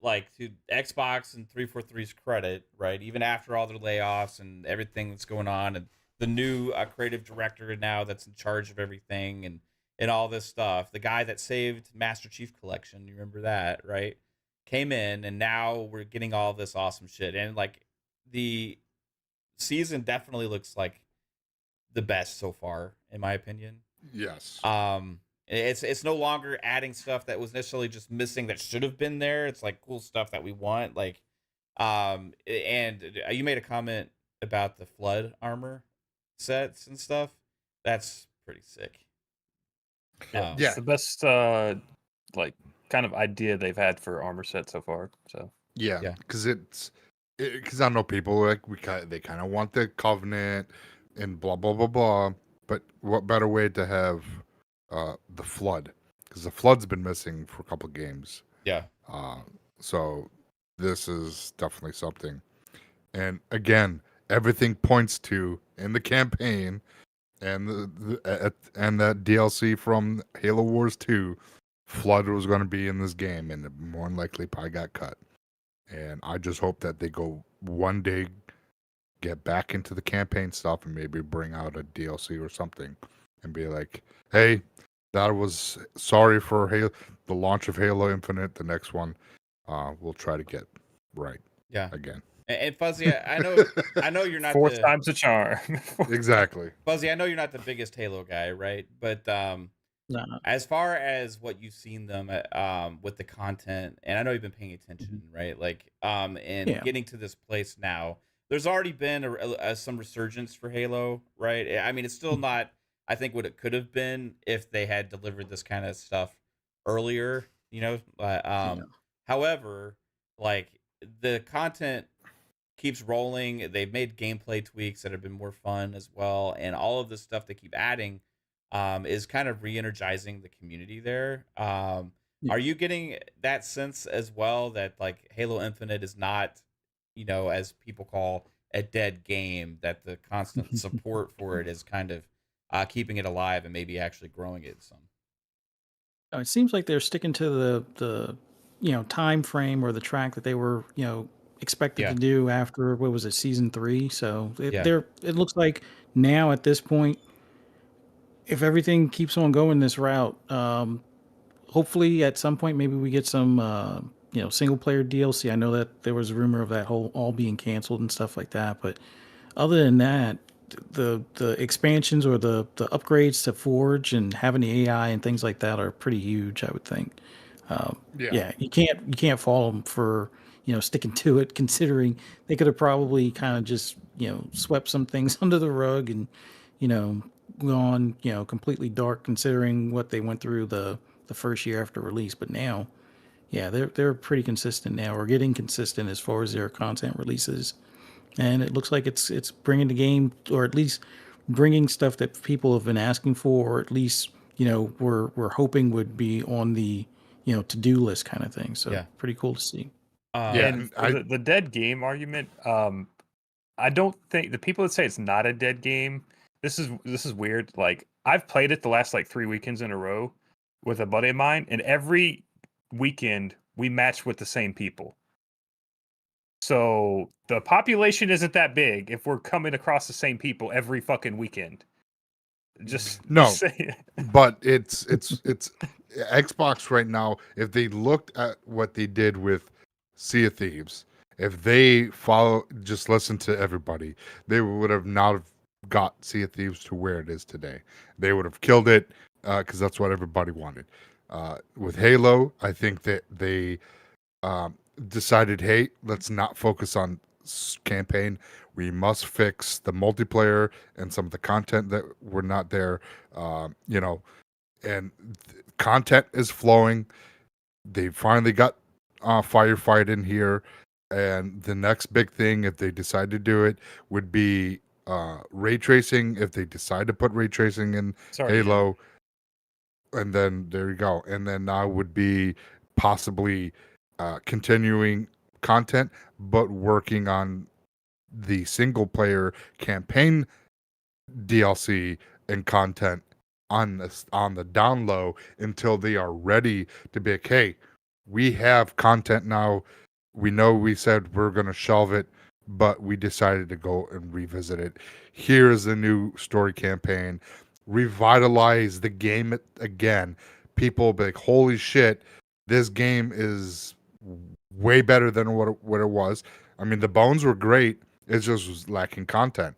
like, to Xbox and 343's credit, right, even after all their layoffs and everything that's going on, and the new creative director now that's in charge of everything, and all this stuff, the guy that saved Master Chief Collection, you remember that, right, came in, and now we're getting all this awesome shit. And like, the season definitely looks like the best so far, in my opinion. Yes. It's no longer adding stuff that was necessarily just missing that should have been there. It's like cool stuff that we want. Like, and you made a comment about the flood armor sets and stuff. That's pretty sick. yeah, it's the best like kind of idea they've had for armor set so far. So yeah, because because I know people like they kind of want the Covenant and blah blah blah blah. But what better way to have the flood? Because the flood's been missing for a couple of games. Yeah. So this is definitely something. And again, everything points to in the campaign and that DLC from Halo Wars 2, flood was going to be in this game, and more than likely probably got cut. And I just hope that they go one day, get back into the campaign stuff, and maybe bring out a DLC or something, and be like, "Hey, that was sorry for the launch of Halo Infinite. The next one, we'll try to get right." Yeah. Again. And Fuzzy, I know you're not fourth time's a charm. Exactly. Fuzzy, I know you're not the biggest Halo guy, right? But No. as far as what you've seen them with the content, and I know you've been paying attention, right? Like, getting to this place now, there's already been some resurgence for Halo, right? I mean, it's still not, I think, what it could have been if they had delivered this kind of stuff earlier, However, like, the content keeps rolling. They've made gameplay tweaks that have been more fun as well, and all of this stuff they keep adding is kind of re-energizing the community there. Are you getting that sense as well, that like Halo Infinite is not, as people call, a dead game, that the constant support for it is kind of keeping it alive and maybe actually growing it some? It seems like they're sticking to the time frame or the track that they were expected to do after, what was it, season 3. So it looks like now at this point, if everything keeps on going this route, hopefully at some point maybe we get some single player DLC. I know that there was a rumor of that all being canceled and stuff like that, but other than that, the expansions or the upgrades to Forge and having the AI and things like that are pretty huge, I would think. You can't fault them for sticking to it, considering they could have probably kind of just swept some things under the rug and gone completely dark, considering what they went through the first year after release. But now, they're pretty consistent now, or getting consistent as far as their content releases, and it looks like it's bringing the game, or at least bringing stuff that people have been asking for, or at least we're hoping would be on the to-do list kind of thing. So pretty cool to see. And the dead game argument, I don't think the people that say it's not a dead game, this is weird. Like, I've played it the last like 3 weekends in a row with a buddy of mine, and every weekend we match with the same people. So the population isn't that big if we're coming across the same people every fucking weekend. Just but it's Xbox right now. If they looked at what they did with Sea of Thieves, if they just listen to everybody, they would have not have got Sea of Thieves to where it is today. They would have killed it because that's what everybody wanted. With Halo, I think that they decided, hey, let's not focus on campaign. We must fix the multiplayer and some of the content that were not there. You know, and content is flowing. They finally got FireFight in here, and the next big thing, if they decide to do it, would be ray tracing. If they decide to put ray tracing in Halo, and then there you go. And then now would be possibly continuing content, but working on the single player campaign DLC and content on the down low until they are ready to be like, hey, we have content now. We know we said we're going to shelve it, but we decided to go and revisit it. Here is the new story campaign. Revitalize the game again. People will be like, holy shit, this game is way better than what it was. I mean, the bones were great. It just was lacking content.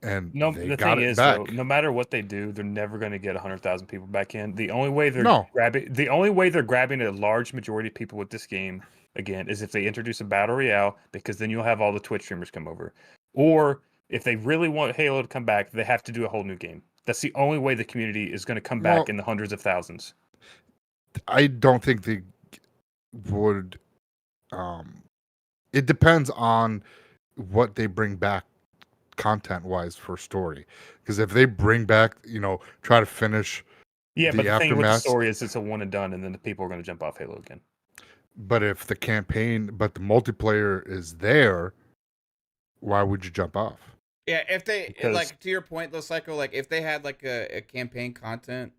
And the thing is, though, no matter what they do, they're never going to get 100,000 people back in. The only way they're grabbing a large majority of people with this game again is if they introduce a battle royale, because then you'll have all the Twitch streamers come over. Or if they really want Halo to come back, they have to do a whole new game. That's the only way the community is going to come back in the hundreds of thousands. I don't think they would. It depends on what they bring back content wise for story, because if they bring back, try to finish but the thing with the story is it's a one and done, and then the people are going to jump off Halo again. But if the multiplayer is there, why would you jump off? Yeah, if they like, to your point though, Psycho, like if they had like a campaign content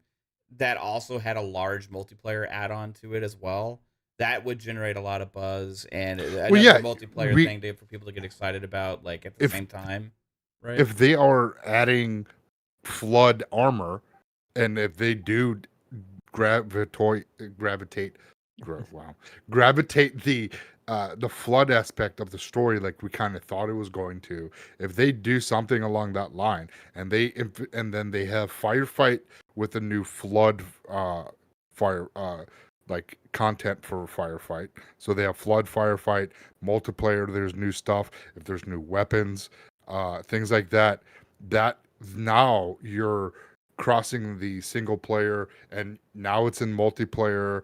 that also had a large multiplayer add-on to it as well, that would generate a lot of buzz and another multiplayer thing for people to get excited about, like at the same time. Right. If they are adding flood armor, and if they do gravitate the flood aspect of the story, like we kind of thought it was going to, if they do something along that line, and then they have FireFight with a new flood like content for FireFight, so they have flood FireFight multiplayer. There's new stuff. If there's new weapons. Things like that now you're crossing the single player, and now it's in multiplayer.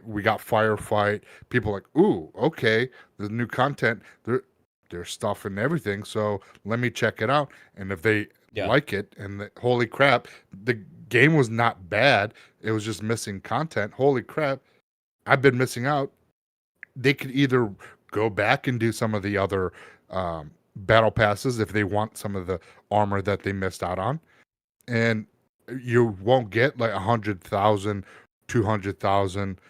We got FireFight. People are like, ooh, okay, the new content, there's stuff and everything, so let me check it out. And if they like it, and holy crap, the game was not bad, it was just missing content, holy crap, I've been missing out. They could either go back and do some of the other battle passes if they want some of the armor that they missed out on, and you won't get like 100,000, 200,000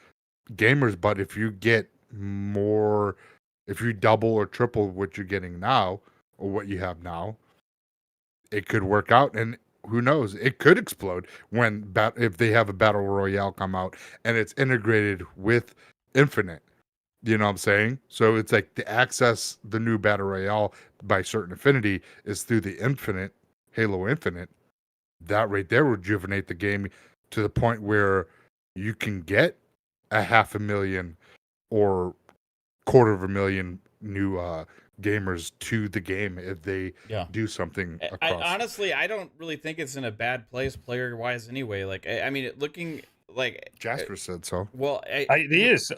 gamers. But if you get more, if you double or triple what you're getting now or what you have now, it could work out. And who knows, it could explode if they have a battle royale come out and it's integrated with Infinite. You know what I'm saying? So it's like to access the new battle royale by certain affinity is through the Halo Infinite. That right there would rejuvenate the game to the point where you can get 500,000 or 250,000 new gamers to the game if they do something across. Honestly, I don't really think it's in a bad place player wise anyway. Like, I mean, looking like Jasper said so. Well, it is.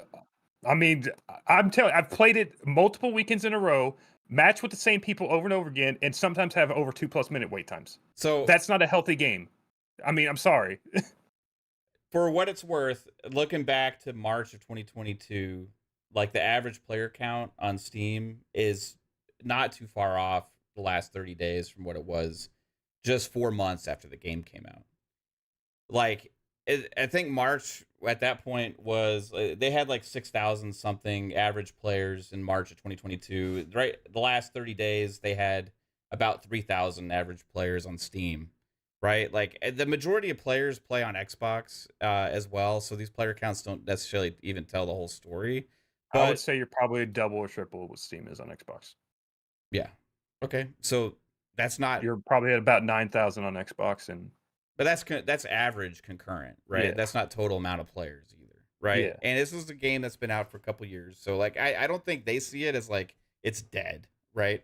I mean, I'm telling you, I've played it multiple weekends in a row, match with the same people over and over again, and sometimes have over 2+ minute wait times. So that's not a healthy game. I mean, I'm sorry. For what it's worth, looking back to March of 2022, like the average player count on Steam is not too far off the last 30 days from what it was just 4 months after the game came out. Like, I think March at that point was they had like 6,000 something average players in March of 2022. Right, the last 30 days they had about 3,000 average players on Steam. Right, like the majority of players play on Xbox as well, so these player counts don't necessarily even tell the whole story. But I would say you're probably double or triple what Steam is on Xbox. Yeah. Okay, so that's not. You're probably at about 9,000 on Xbox and. But that's average concurrent, right? Yeah. That's not total amount of players either, right? Yeah. And this is a game that's been out for a couple years, so like I don't think they see it as like it's dead, right?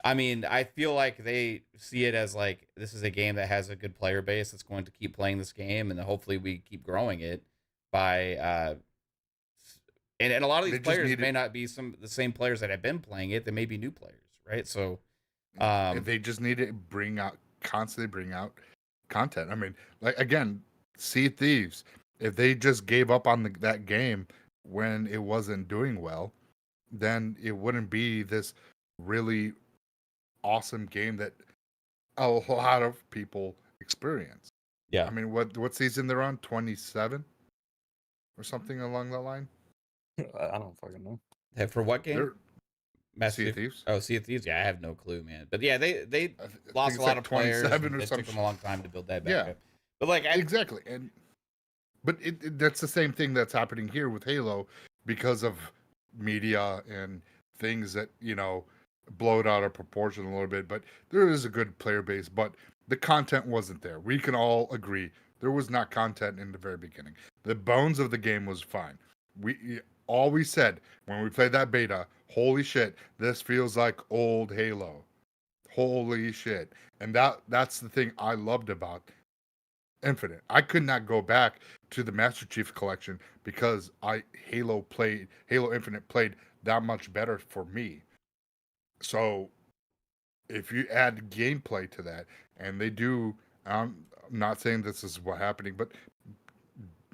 I mean, I feel like they see it as like this is a game that has a good player base that's going to keep playing this game, and hopefully we keep growing it by and a lot of these players may not be some the same players that have been playing it. They may be new players, right? So they just need to constantly bring out content. I mean, like again, Sea of Thieves. If they just gave up on that game when it wasn't doing well, then it wouldn't be this really awesome game that a lot of people experience. Yeah. I mean, what season they're on? 27 or something along that line. I don't fucking know. Hey, for what game? Sea of Thieves. Oh, Sea of Thieves. Yeah, I have no clue, man. But yeah, they lost a lot of players. It took them a long time to build that back up. But like exactly, but that's the same thing that's happening here with Halo because of media and things that blow it out of proportion a little bit. But there is a good player base, but the content wasn't there. We can all agree there was not content in the very beginning. The bones of the game was fine. We said when we played that beta, holy shit, this feels like old Halo. Holy shit. And that's the thing I loved about Infinite. I could not go back to the Master Chief Collection because Halo Infinite played that much better for me. So if you add gameplay to that, and they do, I'm not saying this is what's happening, but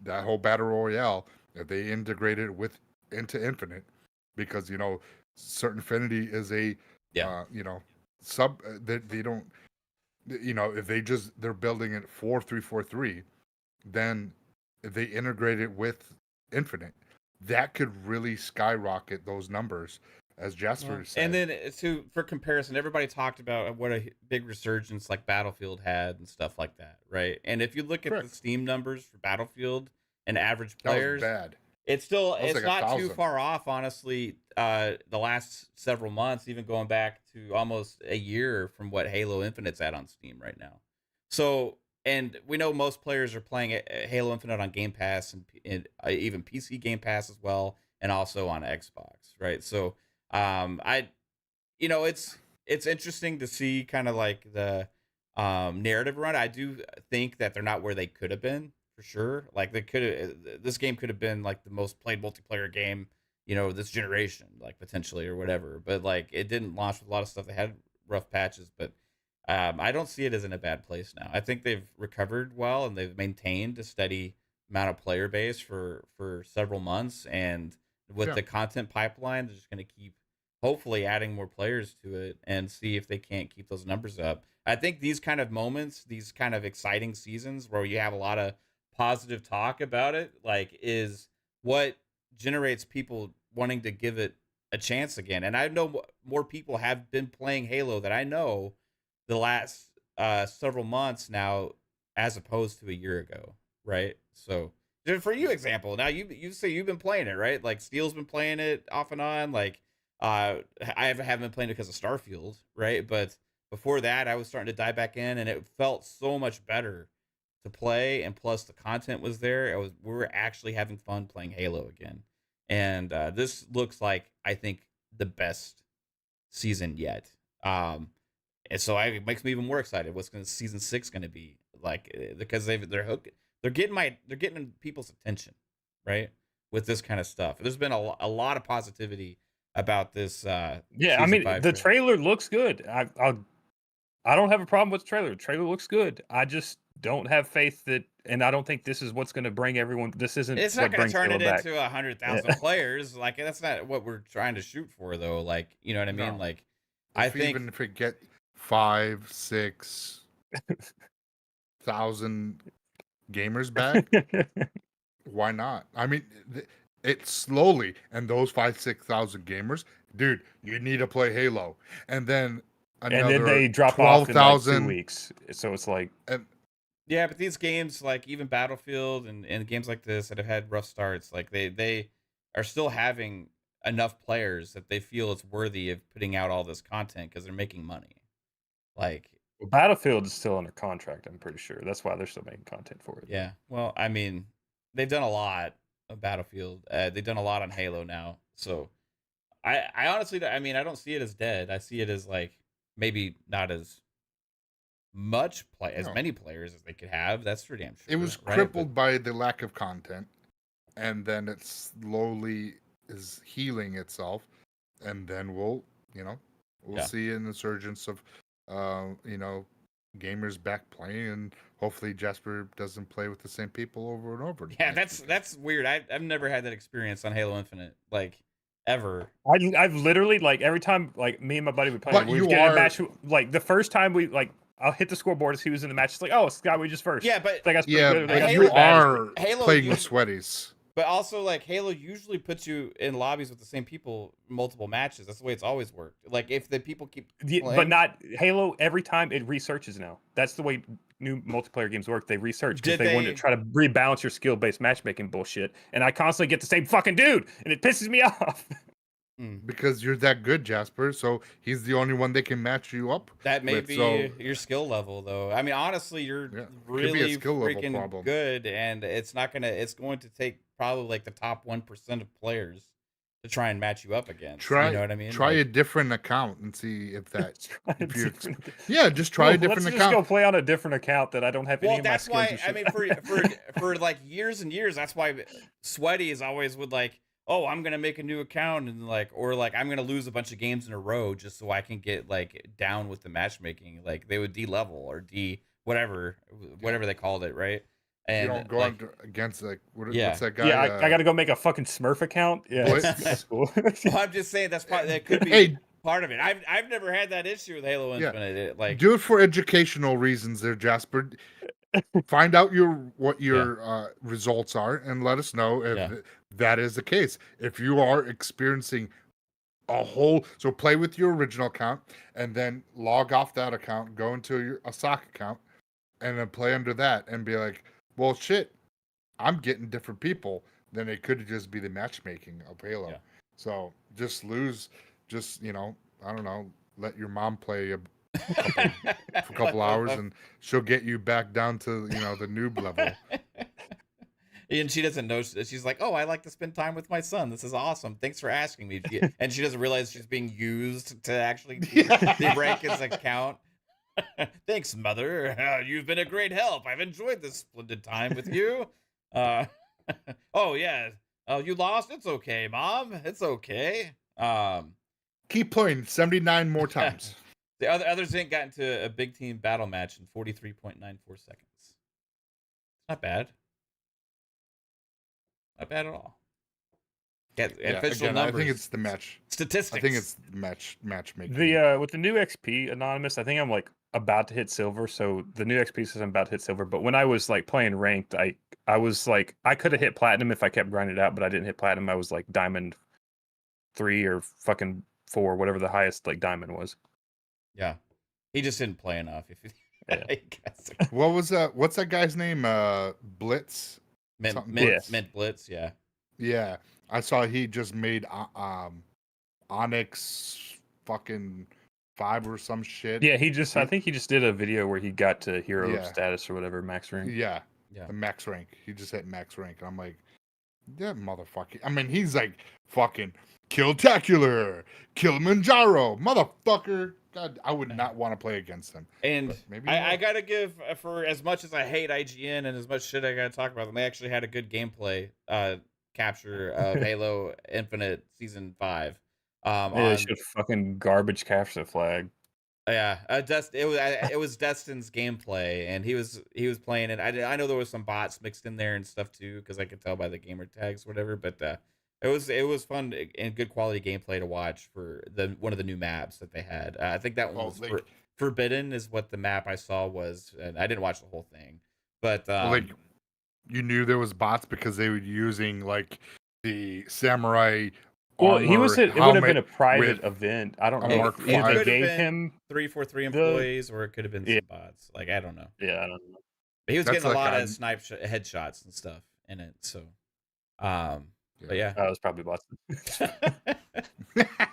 that whole battle royale, if they integrate it into Infinite, because Certain Affinity is a sub that they don't, if they're building it 4-3-4-3, then if they integrate it with Infinite, that could really skyrocket those numbers, as Jasper said. And then for comparison, everybody talked about what a big resurgence like Battlefield had and stuff like that, right? And if you look at the Steam numbers for Battlefield and average players, that was bad. It's like not too far off, honestly. The last several months, even going back to almost a year from what Halo Infinite's at on Steam right now. So, and we know most players are playing Halo Infinite on Game Pass and even PC Game Pass as well, and also on Xbox, right? So, it's interesting to see kind of like the narrative run. I do think that they're not where they could have been. For sure, like this game could have been like the most played multiplayer game, this generation, like potentially or whatever. But like it didn't launch with a lot of stuff. They had rough patches, but I don't see it as in a bad place now. I think they've recovered well and they've maintained a steady amount of player base for several months. And with the content pipeline, they're just going to keep hopefully adding more players to it and see if they can't keep those numbers up. I think these kind of moments, these kind of exciting seasons where you have a lot of positive talk about it, like, is what generates people wanting to give it a chance again. And I know more people have been playing Halo that I know the last several months now, as opposed to a year ago, right? So, for you, example, now you say you've been playing it, right? Like Steele's been playing it off and on. Like I haven't been playing it because of Starfield, right? But before that, I was starting to dive back in, and it felt so much better to play, and plus the content was there. We were actually having fun playing Halo again, and this looks like, I think, the best season yet. And so it makes me even more excited. What's season 6 going to be like? Because they're getting people's attention, right? With this kind of stuff, there's been a lot of positivity about this. I mean, the trailer looks good. I don't have a problem with the trailer. The trailer looks good. I just don't have faith that, and I don't think this is what's going to bring everyone. This isn't. It's not going to turn it into 100,000 players. Like, that's not what we're trying to shoot for, though. Like, you know what I mean? No. Like, I think even if it get 5,000-6,000 gamers back, why not? I mean, it's slowly, and those 5,000-6,000 gamers, dude, you need to play Halo, and then they drop 12,000 off in like 2 weeks. So it's like, yeah, but these games, like even Battlefield and games like this that have had rough starts, like they are still having enough players that they feel it's worthy of putting out all this content because they're making money. Like, Battlefield is still under contract, I'm pretty sure. That's why they're still making content for it. Yeah. Well, I mean, they've done a lot of Battlefield. They've done a lot on Halo now. So I honestly, I mean, I don't see it as dead. I see it as like maybe not as as No. many players as they could have. That's for damn sure. It was right? crippled by the lack of content, and then it slowly is healing itself, and then we'll see an insurgence of gamers back playing, and hopefully Jasper doesn't play with the same people over and over. Yeah, that's weird. I've never had that experience on Halo Infinite, like ever. I've literally like every time like me and my buddy would play, we would get in a match. Like the first time we like, I'll hit the scoreboard as he was in the match. It's like, oh, Scott, we just first. Yeah, but like, but you are Halo playing with sweaties. But also, like, Halo usually puts you in lobbies with the same people multiple matches. That's the way it's always worked. Like, if the people keep playing... But not Halo, every time it researches now. That's the way new multiplayer games work. They research because they want to try to rebalance your skill-based matchmaking bullshit. And I constantly get the same fucking dude, and it pisses me off. Because you're that good, Jasper, so he's the only one they can match you up. That may be your skill level, though. I mean, honestly, you're really freaking good, and it's going to take probably like the top 1% of players to try and match you up against. You know what I mean? Try a different account and see if that. Just try a different account. Just go play on a different account that I don't have any of my skills. Well, that's why. I mean, for like years and years, that's why Sweaty is always would like, oh, I'm gonna make a new account and like, or like I'm gonna lose a bunch of games in a row just so I can get like down with the matchmaking. Like they would D-level or D whatever they called it, right? And you don't go against like what's that guy? Yeah, I got to go make a fucking Smurf account. Yeah, that's cool. Well, I'm just saying that could be part of it. I've never had that issue with Halo Infinite. Like, do it for educational reasons, there, Jasper. Find out what your results are and let us know if that is the case. If you are experiencing so play with your original account and then log off that account, go into a sock account, and then play under that and be like, well, shit, I'm getting different people. Then it could just be the matchmaking of Halo. Yeah. So just I don't know, let your mom play for a couple hours and she'll get you back down to, the noob level. And she doesn't know. She's like, oh, I like to spend time with my son. This is awesome. Thanks for asking me. And she doesn't realize she's being used to actually de-rank his account. Thanks, Mother. You've been a great help. I've enjoyed this splendid time with you. Oh, yeah. Oh, you lost? It's okay, Mom. It's okay. Keep playing 79 more times. The others ain't gotten to a big team battle match in 43.94 seconds. Not bad. Not bad at all. Official numbers. I think it's the match statistics. I think it's matchmaking. With the new XP Anonymous, I think I'm like about to hit silver. So the new XP says I'm about to hit silver. But when I was like playing ranked, I was like, I could have hit platinum if I kept grinding it out, but I didn't hit platinum. I was like diamond 3 or fucking 4, whatever the highest like diamond was. Yeah, he just didn't play enough. What was that? What's that guy's name? Blitz. Mint Blitz. Yeah. Yeah, I saw he just made Onyx fucking 5 or some shit. Yeah, I think he just did a video where he got to hero status or whatever, max rank. Yeah, the max rank. He just hit max rank. And I'm like, that motherfucker. I mean, he's like fucking Killtacular, Kilimanjaro, motherfucker. God, I would not want to play against him. And maybe I gotta give, for as much as I hate IGN and as much shit I gotta talk about them, they actually had a good gameplay capture of Halo Infinite Season 5. They should fucking garbage capture the flag. Yeah, it was Destin's gameplay, and he was playing it. I know there was some bots mixed in there and stuff too, because I could tell by the gamer tags, or whatever. But it was fun and good quality gameplay to watch for one of the new maps that they had. I think that one was Forbidden is what the map I saw was, and I didn't watch the whole thing, but you knew there was bots because they were using like the samurai. Well, it would have been a private event. I don't know if they gave him 343 employees, or it could have been some bots. Like, I don't know. Yeah, I don't know. But he was getting a lot of snipe headshots and stuff in it. So, but yeah, that was probably bots.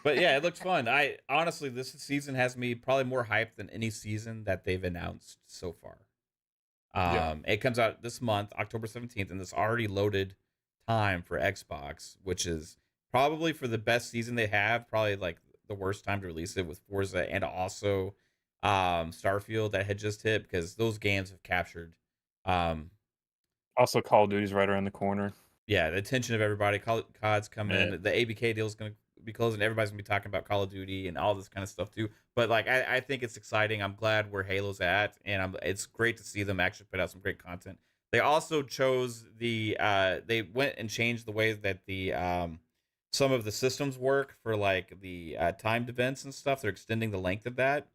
But yeah, it looked fun. Honestly, this season has me probably more hyped than any season that they've announced so far. It comes out this month, October 17th, and this already loaded time for Xbox, which is probably for the best season they have, probably like the worst time to release it with Forza and also Starfield that had just hit, because those games have captured Also, Call of Duty's right around the corner. the attention of everybody. COD's coming. Yeah. The ABK deal is going to be closing. Everybody's going to be talking about Call of Duty and all this kind of stuff too. But like, I think it's exciting. I'm glad where Halo's at, and it's great to see them actually put out some great content. They also chose they went and changed the way that the some of the systems work for like the timed events and stuff. They're extending the length of that,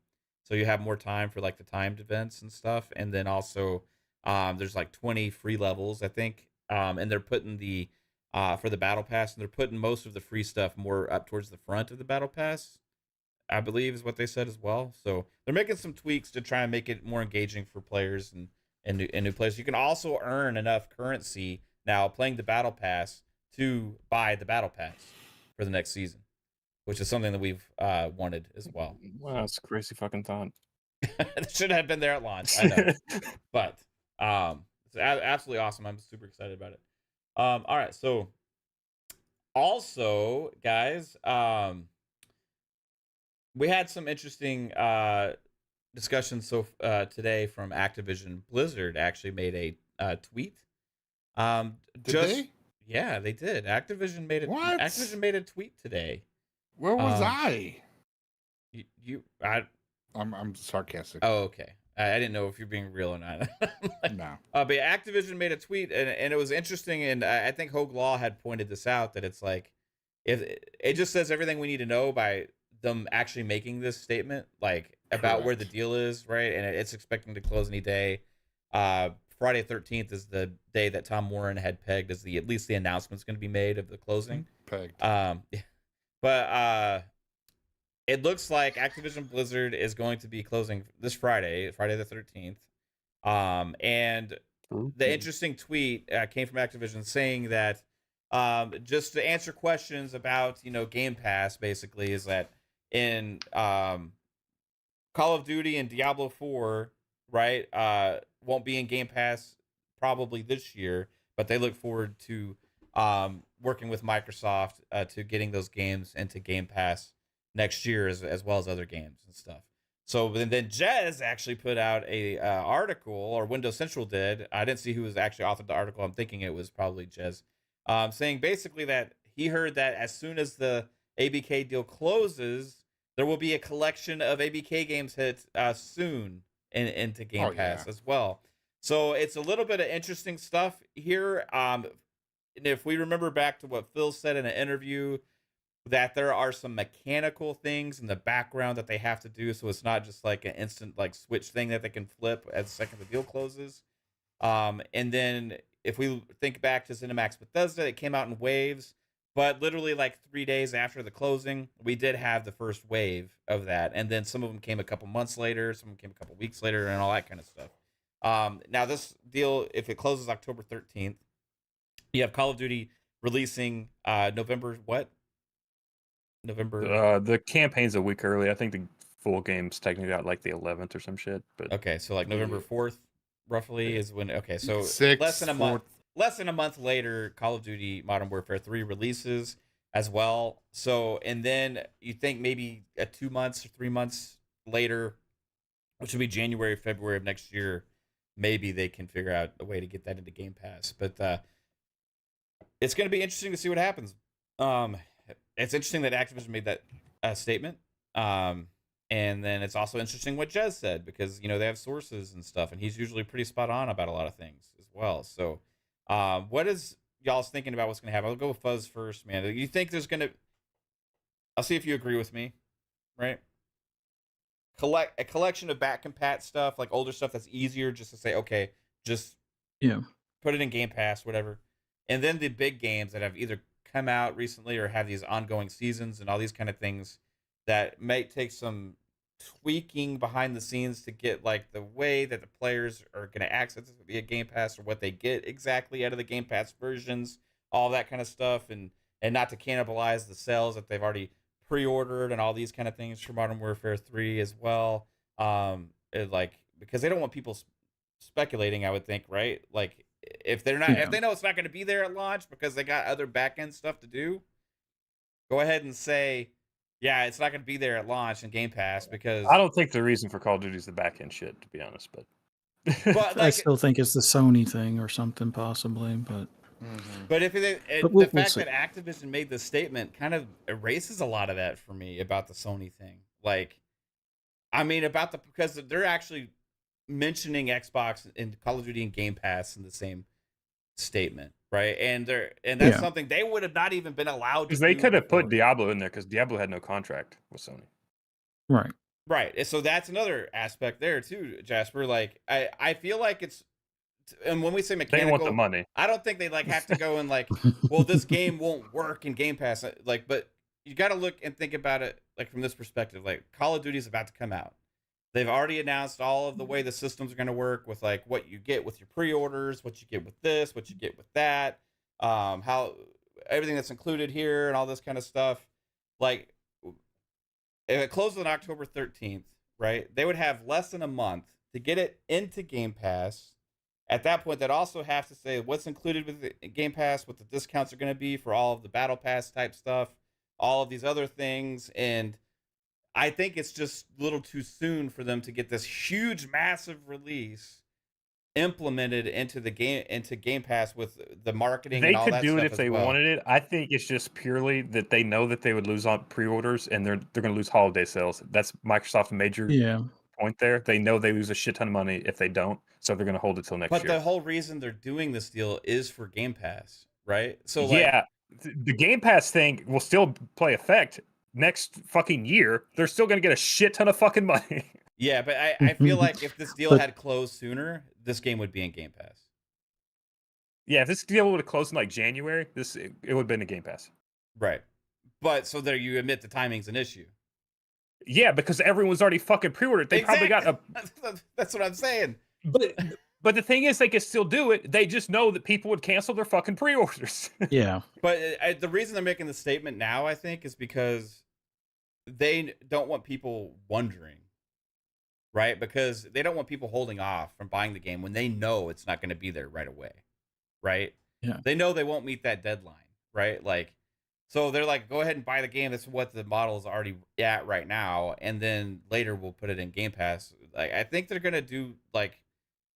so you have more time for like the timed events and stuff. And then also, there's like 20 free levels, I think, and they're putting the for the battle pass, and they're putting most of the free stuff more up towards the front of the battle pass, I believe is what they said as well. So they're making some tweaks to try and make it more engaging for players and new players. You can also earn enough currency now playing the battle pass to buy the battle pass for the next season, which is something that we've wanted as well. Wow, that's a crazy fucking thought. It should have been there at launch, I know. But it's absolutely awesome. I'm super excited about it. All right, so also, guys, we had some interesting discussions today from Activision. Blizzard actually made a tweet. Did they? Yeah, they did. Activision made What? Activision made a tweet today. Where was Um, I? I'm sarcastic. Oh, okay. I didn't know if you're being real or not. No. But Activision made a tweet, and it was interesting, and I think Hogue Law had pointed this out, that it's like, if it just says everything we need to know by them actually making this statement, like about where the Correct. deal is, right? And it's expecting to close any day. Friday 13th is the day that Tom Warren had pegged as at least the announcement's going to be made of the closing. Pegged. But it looks like Activision Blizzard is going to be closing this Friday the 13th. And the interesting tweet came from Activision saying that just to answer questions about, Game Pass, basically, is that in Call of Duty and Diablo IV, right, won't be in Game Pass probably this year, but they look forward to working with Microsoft to getting those games into Game Pass next year, as well as other games and stuff. So then Jez actually put out a article, or Windows Central did. I didn't see who was actually authored the article. I'm thinking it was probably Jez, saying basically that he heard that as soon as the ABK deal closes, there will be a collection of ABK games hit soon into Game Pass as well. So it's a little bit of interesting stuff here. And if we remember back to what Phil said in an interview, that there are some mechanical things in the background that they have to do, so it's not just like an instant like switch thing that they can flip as the second the deal closes. And then if we think back to Cinemax Bethesda, it came out in waves, but literally like 3 days after the closing, we did have the first wave of that, and then some of them came a couple months later, some of them came a couple weeks later, and all that kind of stuff. Now this deal, if it closes October 13th, you have Call of Duty releasing November what? November. The campaign's a week early. I think the full game's technically out like the 11th or some shit. But okay, so like November 4th, roughly is when. Okay, so 6th, less than a month. 4th. Less than a month later, Call of Duty Modern Warfare 3 releases as well. So, and then you think maybe 2 months or 3 months later, which would be January, February of next year, maybe they can figure out a way to get that into Game Pass. But it's going to be interesting to see what happens. It's interesting that Activision made that statement. And then it's also interesting what Jez said, because, they have sources and stuff, and he's usually pretty spot on about a lot of things as well. So what is y'all's thinking about what's going to happen? I'll go with Fuzz first, man. You think there's going to... I'll see if you agree with me, right? A collection of back compat stuff, like older stuff that's easier just to say, okay, just put it in Game Pass, whatever. And then the big games that have either come out recently or have these ongoing seasons and all these kind of things that might take some tweaking behind the scenes to get like the way that the players are going to access it via Game Pass, or what they get exactly out of the Game Pass versions, all that kind of stuff, and not to cannibalize the sales that they've already pre-ordered and all these kind of things for Modern Warfare 3 as well. Because they don't want people speculating, I would think, right? Like if they know it's not going to be there at launch because they got other back end stuff to do, go ahead and say, yeah, it's not going to be there at launch in Game Pass because. I don't think the reason for Call of Duty is the back end shit, to be honest. But I still think it's the Sony thing or something possibly, but but if but the we'll fact see. that Activision made this statement kind of erases a lot of that for me about the Sony thing. Like, I mean, because they're actually mentioning Xbox and Call of Duty and Game Pass in the same statement, right? And that's something they would have not even been allowed to. Because they could have before. put Diablo in there because Diablo had no contract with Sony. Right. Right. So that's another aspect there too, Jasper. Like, I feel like it's, and when we say mechanical, they want the money. I don't think they like have to go and like, well, this game won't work in Game Pass. Like, but you got to look and think about it like from this perspective. Like, Call of Duty is about to come out. They've already announced all of the way the systems are going to work with like what you get with your pre-orders, what you get with this, what you get with that, how everything that's included here and all this kind of stuff. Like, if it closes on October 13th, right, they would have less than a month to get it into Game Pass. At that point, they'd also have to say what's included with the Game Pass, what the discounts are going to be for all of the Battle Pass type stuff, all of these other things. And I think it's just a little too soon for them to get this huge, massive release implemented into Game Pass with the marketing. They and all could that do it stuff if they well. wanted it. I think it's just purely that they know that they would lose on pre-orders and they're going to lose holiday sales. That's Microsoft's major point there. They know they lose a shit ton of money if they don't, so they're going to hold it till next year. But the whole reason they're doing this deal is for Game Pass, right? So yeah, the Game Pass thing will still play effect next fucking year. They're still going to get a shit ton of fucking money. Yeah, but I feel like if this deal had closed sooner, this game would be in Game Pass. Yeah, if this deal would have closed in like January, it would have been a Game Pass. Right. But so there you admit the timing's an issue. Yeah, because everyone's already fucking pre-ordered. They probably got a. That's what I'm saying. But the thing is, they can still do it. They just know that people would cancel their fucking pre-orders. Yeah. But the reason they're making the statement now, I think, is because they don't want people wondering, right? Because they don't want people holding off from buying the game when they know it's not going to be there right away, right? Yeah. They know they won't meet that deadline, right? Like, so they're like, go ahead and buy the game. That's what the model is already at right now, and then later we'll put it in Game Pass. Like, I think they're gonna do like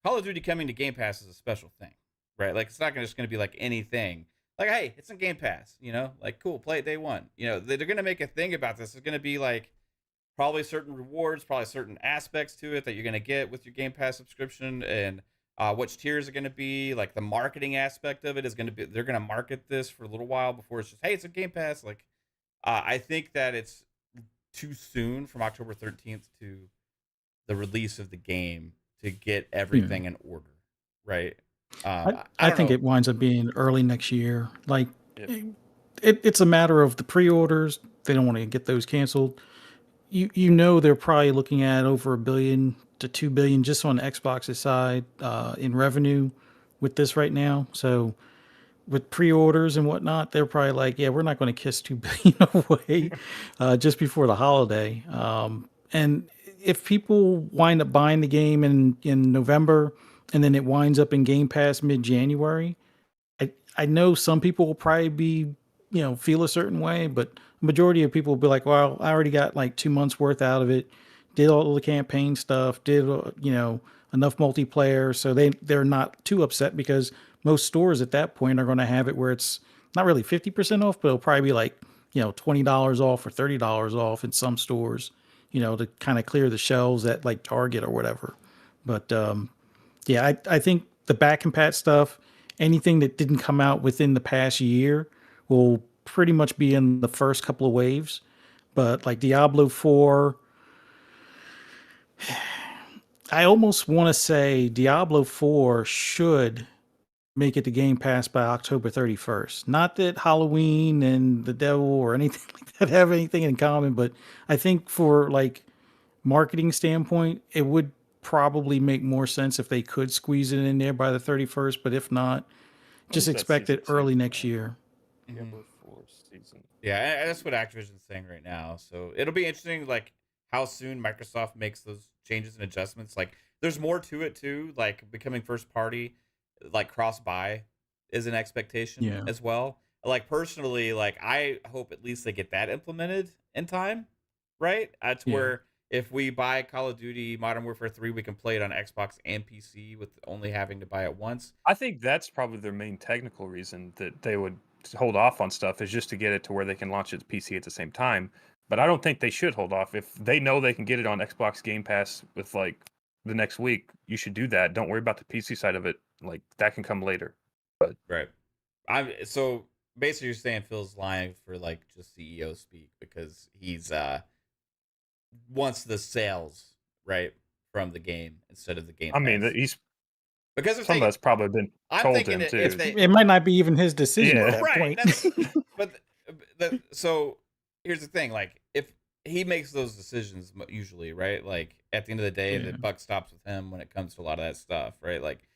Call of Duty coming to Game Pass is a special thing, right? Like, it's not just gonna be like anything. Like, hey, it's in Game Pass, you know, like cool, play it day one. You know, they're gonna make a thing about this. It's gonna be like probably certain rewards, probably certain aspects to it that you're gonna get with your Game Pass subscription, and which tiers are going to be. Like, the marketing aspect of it is going to be, they're going to market this for a little while before it's just, hey, it's a Game Pass. Like, I think that it's too soon from October 13th to the release of the game to get everything in order, right? I think it winds up being early next year. Like, it's a matter of the pre-orders. They don't want to get those canceled. You know, they're probably looking at over $1 billion to $2 billion just on Xbox's side in revenue with this right now. So with pre-orders and whatnot, they're probably like, yeah, we're not going to kiss $2 billion away just before the holiday. And if people wind up buying the game in November and then it winds up in Game Pass mid-January, I know some people will probably be, feel a certain way, but majority of people will be like, well, I already got like 2 months worth out of it, did all the campaign stuff, did, enough multiplayer. So they're not too upset because most stores at that point are going to have it where it's not really 50% off, but it'll probably be like, $20 off or $30 off in some stores, to kind of clear the shelves at like Target or whatever. But yeah, I think the back and pat stuff, anything that didn't come out within the past year will pretty much be in the first couple of waves. But like Diablo 4, I almost want to say Diablo 4 should make it to Game Pass by October 31st. Not that Halloween and the devil or anything like that have anything in common, but I think for like marketing standpoint, it would probably make more sense if they could squeeze it in there by the 31st. But if not, just expect it early next year. Diablo 4 season. Yeah, that's what Activision's saying right now. So it'll be interesting, like how soon Microsoft makes those changes and adjustments. Like, there's more to it too. Like, becoming first party, like cross buy, is an expectation as well. like personally, like I hope at least they get that implemented in time, right? That's Yeah. where if we buy Call of Duty Modern Warfare 3, we can play it on Xbox and PC with only having to buy it once. I think that's probably their main technical reason that they would hold off on stuff is just to get it to where they can launch it to PC at the same time. But I don't think they should hold off. If they know they can get it on Xbox Game Pass with like the next week, you should do that. Don't worry about the PC side of it. Like that can come later. But Right. So basically you're saying Phil's lying for like just CEO speak because he's wants the sales, right, from the game instead of the Game I mean, Pass. he's Because some of that's probably been I'm told to thinking him if too. they It might not be even his decision Yeah. at that right, point. but so here's the thing, like if he makes those decisions usually, right? Like at the end of the day, the Yeah. buck stops with him when it comes to a lot of that stuff, right? Like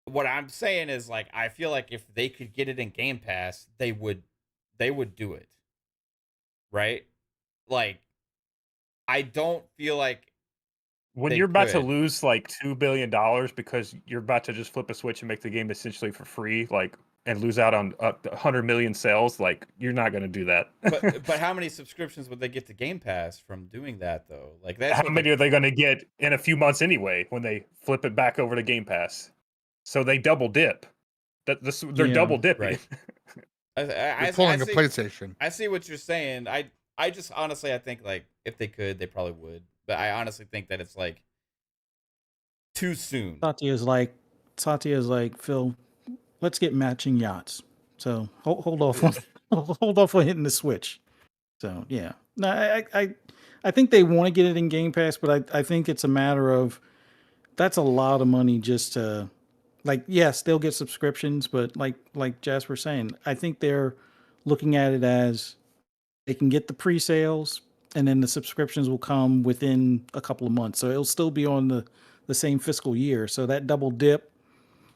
what I'm saying is like I feel like if they could get it in Game Pass, they would do it. Right? Like I don't feel like When they you're about to could. lose like $2 billion because you're about to just flip a switch and make the game essentially for free, like and lose out on 100 million sales, like you're not going to do that. But how many subscriptions would they get to Game Pass from doing that though? Like that's How what many are they going to get in a few months anyway when they flip it back over to Game Pass? So they double dip. They're Yeah. double dipping. Right. I You're pulling a see, PlayStation. I see what you're saying. I just honestly I think like if they could, they probably would. But I honestly think that it's like too soon. Satya's like, Phil, let's get matching yachts. So hold off on hold off on hitting the switch. So yeah, no, I think they want to get it in Game Pass, but I think it's a matter of that's a lot of money just to like yes they'll get subscriptions, but like Jasper's saying, I think they're looking at it as they can get the pre-sales and then the subscriptions will come within a couple of months. So it'll still be on the same fiscal year. So that double dip,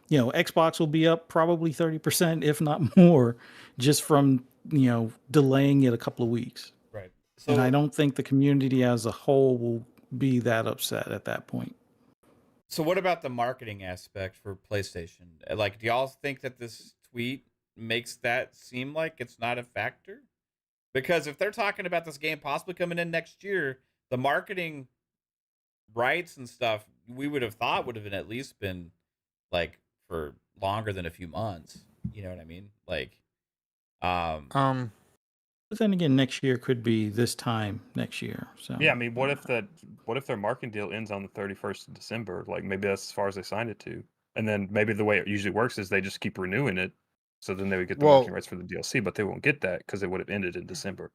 you know, Xbox will be up probably 30%, if not more, just from, you know, delaying it a couple of weeks. Right. And I So don't think the community as a whole will be that upset at that point. so what about the marketing aspect for PlayStation? Like, do y'all think that this tweet makes that seem like it's not a factor? Because if they're talking about this game possibly coming in next year, the marketing rights and stuff we would have thought would have been at least been like for longer than a few months. You know what I mean? Like, But then again, next year could be this time next year. So Yeah, I mean, what if their marketing deal ends on the 31st of December? Like maybe that's as far as they signed it to. And then maybe the way it usually works is they just keep renewing it. So then they would get the marketing rights for the DLC, but they won't get that because it would have ended in December.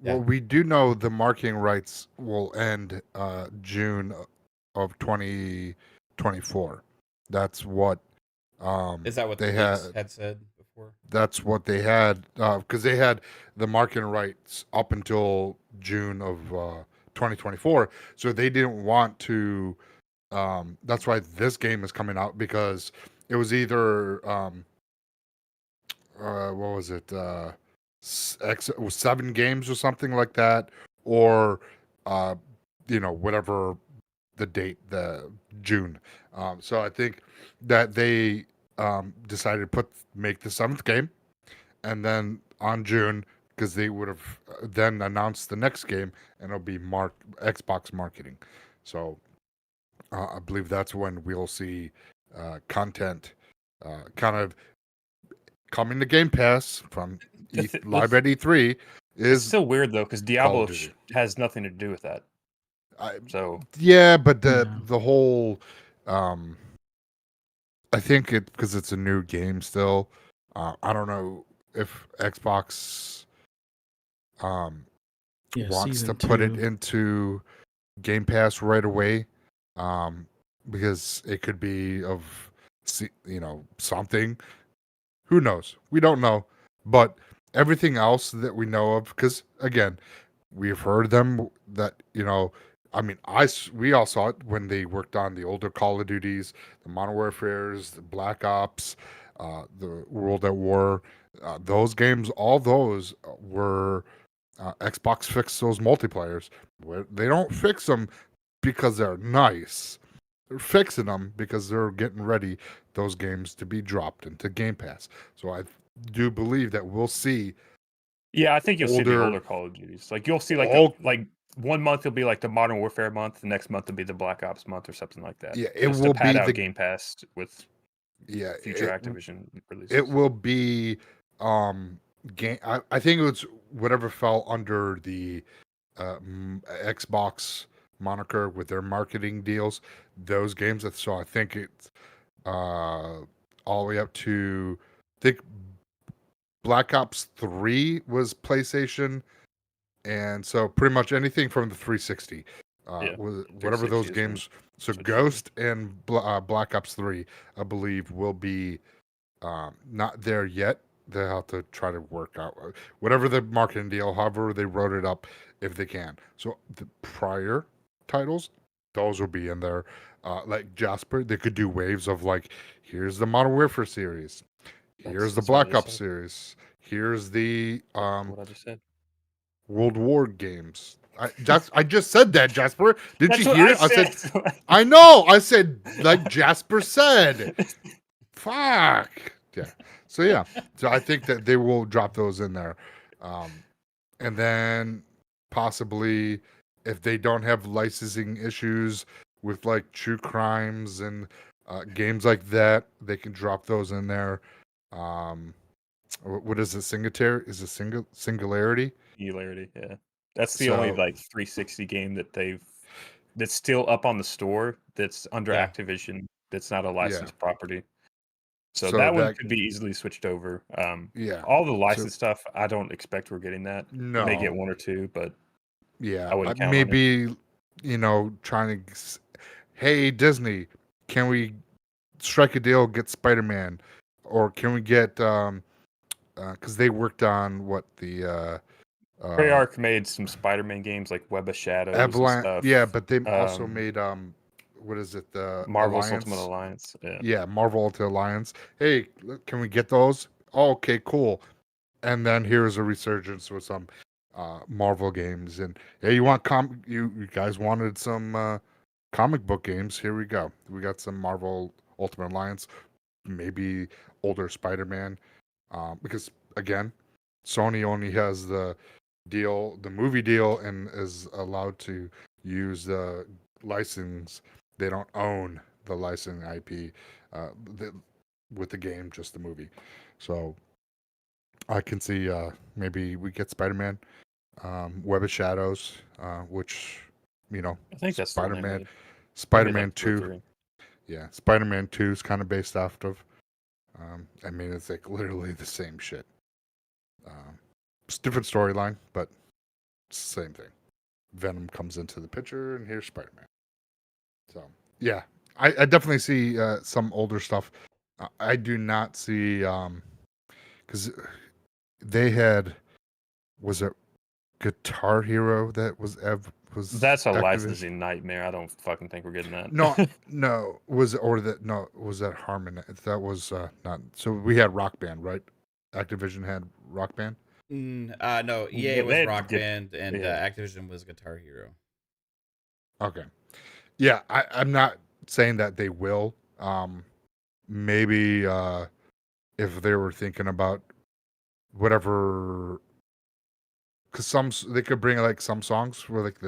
Yeah. Well, we do know the marketing rights will end June of 2024. That's what is that what they the had. leaks had said before? That's what they had because they had the marketing rights up until June of 2024. So they didn't want to. That's why this game is coming out because it was either what was it? It was 7 games or something like that, or whatever the date, the June. So I think that they decided to make the 7th game, and then on June, because they would have then announced the next game, and it'll be Xbox marketing. So I believe that's when we'll see content kind of coming to Game Pass from live at E3. It's still weird though because Diablo Call of Duty. has nothing to do with that. So yeah, but the whole I think it because it's a new game still. I don't know if Xbox wants to put it into Game Pass right away, because it could be of something. Who knows? We don't know. But everything else that we know of, because again, we've heard them that I mean, we all saw it when they worked on the older Call of Duties, the Modern Warfares, the Black Ops, the World at War. Those games, all those were Xbox fixed those multiplayers. They don't fix them because they're nice. They're fixing them because they're getting ready those games to be dropped into Game Pass. So do believe that we'll see. Yeah, I think you'll see the older Call of Duties. Like you'll see like like 1 month it'll be like the Modern Warfare month, the next month it'll be the Black Ops month or something like that. Yeah, it just will to pad be out the Game Pass with future Activision releases. It will be game. I think it was whatever fell under the Xbox moniker with their marketing deals. Those games. So I think it's all the way up to I think Black Ops 3 was PlayStation, and so pretty much anything from the 360 was whatever those games. So Ghost and Black Ops 3, I believe, will be not there yet. They have to try to work out whatever the marketing deal, however they wrote it up, if they can. So the prior titles, those will be in there. Like Jasper, they could do waves of like, here's the Modern Warfare series, here's the Black Ops series, here's the what I just said. World War games. I just said that, Jasper. Did you hear it? I said, I know. I said like Jasper said. Fuck. Yeah. So yeah. So I think that they will drop those in there. And then possibly if they don't have licensing issues with like true crimes and games like that, they can drop those in there. What is it? Singularity? Is it Singularity? Singularity, yeah. That's the only like 360 game that's still up on the store that's under Activision that's not a licensed property. So that one could be easily switched over. All the licensed stuff, I don't expect we're getting that. No. May get 1 or 2, but yeah, I wouldn't count maybe on it. Trying to, hey Disney, can we strike a deal, get Spider-Man, or can we get because they worked on what the Treyarch made some Spider-Man games like Web of Shadows and stuff. Yeah, but they also made what is it, the Marvel's Alliance? Ultimate Alliance. Yeah, Marvel Ultimate Alliance. Hey, can we get those? Oh, okay, cool. And then here's a resurgence with some Marvel games. And hey, you want you guys wanted some comic book games? Here we go. We got some Marvel Ultimate Alliance, maybe older Spider-Man, because again, Sony only has the movie deal, and is allowed to use the license. They don't own the licensing IP with the game, just the movie. So I can see maybe we get Spider-Man, Web of Shadows, which I think that's Spider-Man 2. Yeah, Spider-Man 2 is kind of based off of. I mean, it's like literally the same shit. It's a different storyline, but it's the same thing. Venom comes into the picture, and here's Spider-Man. So, yeah, I definitely see some older stuff. I do not see, because they had, was it Guitar Hero that was that's a Activision? licensing nightmare. I don't fucking think we're getting that. No, was that Harmon? That was not. So we had Rock Band, right? Activision had Rock Band. No, EA was Rock Band, and Activision was Guitar Hero. Okay, yeah, I'm not saying that they will. Maybe if they were thinking about whatever, because they could bring like some songs where like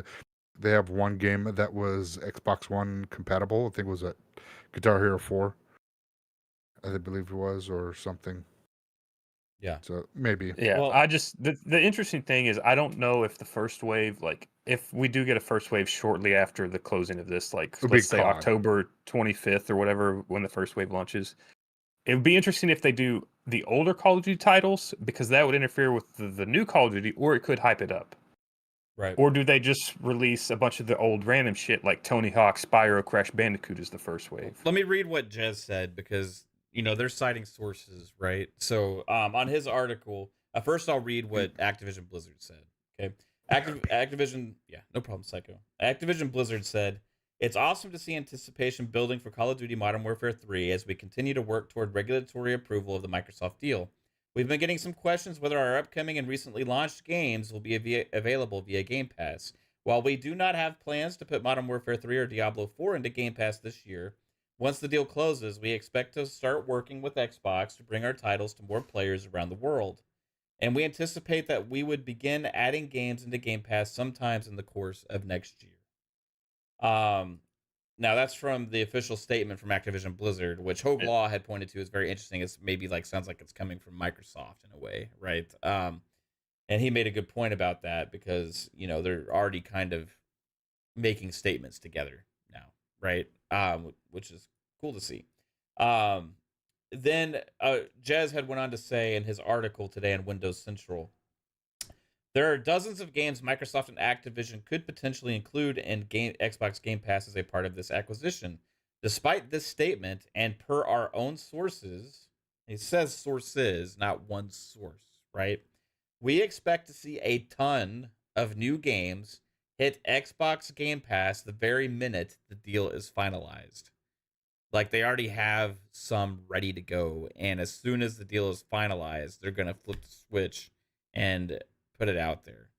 they have one game that was Xbox One compatible. I think it was a Guitar Hero 4. I believe it was, or something. Yeah. So maybe. Yeah. Well, the interesting thing is I don't know if the first wave, like if we do get a first wave shortly after the closing of this, like let's say October 25th or whatever, when the first wave launches, it would be interesting if they do the older Call of Duty titles, because that would interfere with the new Call of Duty, or it could hype it up. Right. Or do they just release a bunch of the old random shit like Tony Hawk, Spyro, Crash Bandicoot as the first wave? Let me read what Jez said, because they're citing sources, right? So on his article, first I'll read what Activision Blizzard said. Okay, Activision, yeah, no problem, Psycho. Activision Blizzard said, "It's awesome to see anticipation building for Call of Duty Modern Warfare 3 as we continue to work toward regulatory approval of the Microsoft deal. We've been getting some questions whether our upcoming and recently launched games will be available via Game Pass. While we do not have plans to put Modern Warfare 3 or Diablo 4 into Game Pass this year, Once the deal closes, we expect to start working with Xbox to bring our titles to more players around the world. And we anticipate that we would begin adding games into Game Pass sometimes in the course of next year. Now that's from the official statement from Activision Blizzard, which Hogue Law had pointed to as very interesting. It's maybe like sounds like it's coming from Microsoft in a way, right? And he made a good point about that because they're already kind of making statements together now, right? Which is cool to see. Then Jez had went on to say in his article today on Windows Central, there are dozens of games Microsoft and Activision could potentially include in Xbox Game Pass as a part of this acquisition. Despite this statement, and per our own sources, he says sources, not one source, right? We expect to see a ton of new games hit Xbox Game Pass the very minute the deal is finalized. Like, they already have some ready to go, and as soon as the deal is finalized, they're going to flip the switch and put it out there.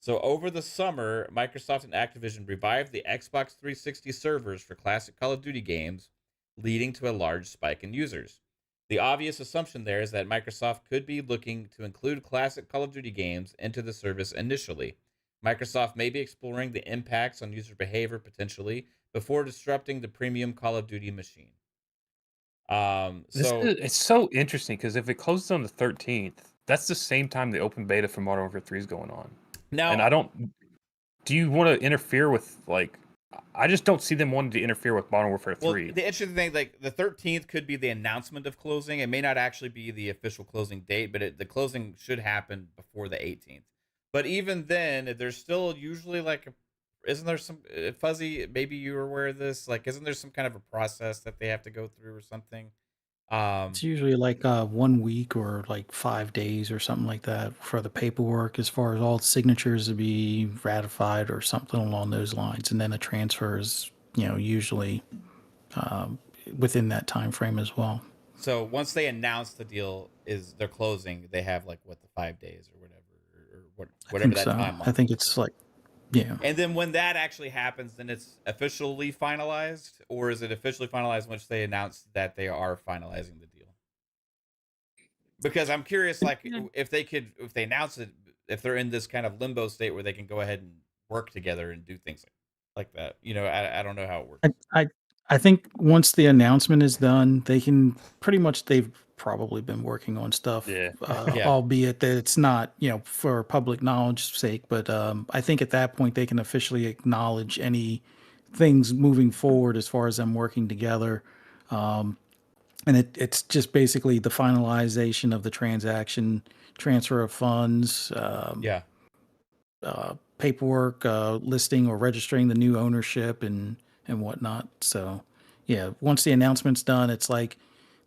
So over the summer, Microsoft and Activision revived the Xbox 360 servers for classic Call of Duty games, leading to a large spike in users. The obvious assumption there is that Microsoft could be looking to include classic Call of Duty games into the service initially. Microsoft may be exploring the impacts on user behavior potentially before disrupting the premium Call of Duty machine. It's so interesting because if it closes on the 13th, that's the same time the open beta for Modern Warfare 3 is going on. Now, and do you want to interfere with, like, I just don't see them wanting to interfere with Modern Warfare 3. Well, the interesting thing, like, the 13th could be the announcement of closing. It may not actually be the official closing date, but the closing should happen before the 18th. But even then, there's still usually like isn't there some Fuzzy, maybe you're aware of this, like isn't there some kind of a process that they have to go through or something? It's usually like 1 week or like 5 days or something like that for the paperwork, as far as all signatures to be ratified or something along those lines, and then the transfer is usually within that time frame as well. So once they announce the deal they're closing, they have like the 5 days or whatever, whatever that time. I think it's like, yeah. And then when that actually happens, then it's officially finalized, or is it officially finalized once they announce that they are finalizing the deal? Because I'm curious, like if they announce it, if they're in this kind of limbo state where they can go ahead and work together and do things like that. I don't know how it works. I think once the announcement is done, they've probably been working on stuff, albeit that it's not, for public knowledge's sake. But I think at that point they can officially acknowledge any things moving forward as far as them working together. And it's just basically the finalization of the transaction, transfer of funds, paperwork, listing or registering the new ownership and whatnot. So, yeah, once the announcement's done, it's like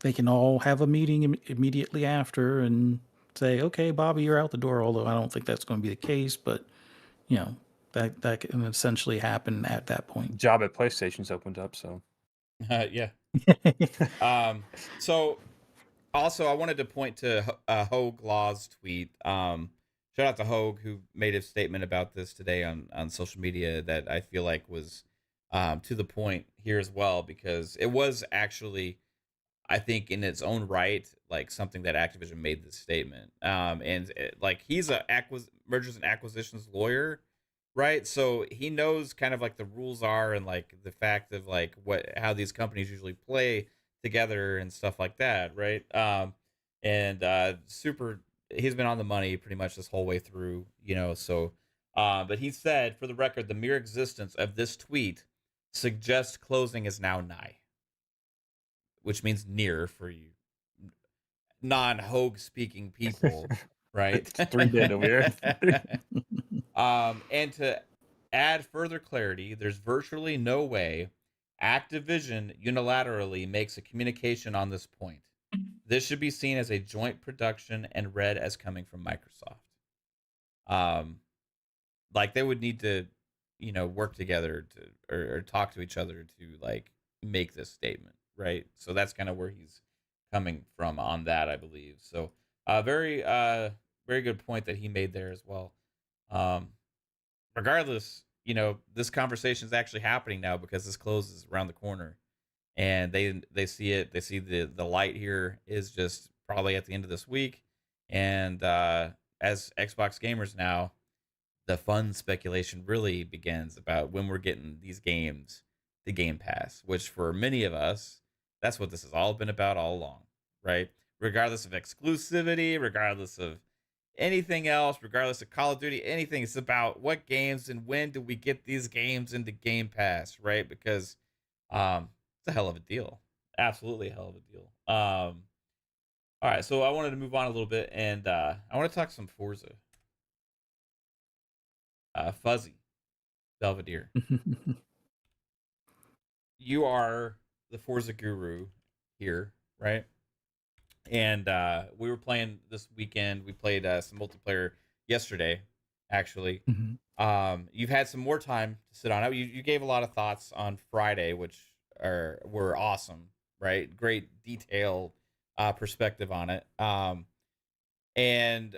they can all have a meeting immediately after and say, okay, Bobby, you're out the door. Although I don't think that's going to be the case, but that can essentially happen at that point. Job at PlayStation's opened up, so yeah. So also I wanted to point to Hogue Law's tweet. Shout out to Hogue, who made a statement about this today on social media that I feel like was to the point here as well, because it was actually, I think, in its own right, like something that Activision made this statement. Like he's a mergers and acquisitions lawyer, right? So he knows kind of like the rules are and like the fact of like how these companies usually play together and stuff like that, right? He's been on the money pretty much this whole way through, so but he said, for the record, the mere existence of this tweet suggests closing is now nigh, which means near for you non-Hogue speaking people, right? It's 3-bit over here. And to add further clarity, there's virtually no way Activision unilaterally makes a communication on this point. This should be seen as a joint production and read as coming from Microsoft. Like they would need to, work together or talk to each other to like make this statement, right? So that's kind of where he's coming from on that, I believe. So, very good point that he made there as well. Regardless, this conversation is actually happening now because this closes around the corner, and they see it. They see the light here is just probably at the end of this week, and as Xbox gamers now, the fun speculation really begins about when we're getting these games to Game Pass, which for many of us, that's what this has all been about all along, right? Regardless of exclusivity, regardless of anything else, regardless of Call of Duty, anything, it's about what games and when do we get these games into Game Pass, right? Because it's a hell of a deal. Absolutely a hell of a deal. All right, so I wanted to move on a little bit, and I want to talk some Forza. Fuzzy, Belvedere. You are the Forza guru here, right? And we were playing this weekend. We played some multiplayer yesterday, actually. You've had some more time to sit on it. You gave a lot of thoughts on Friday, which were awesome, right? Great detailed perspective on it. And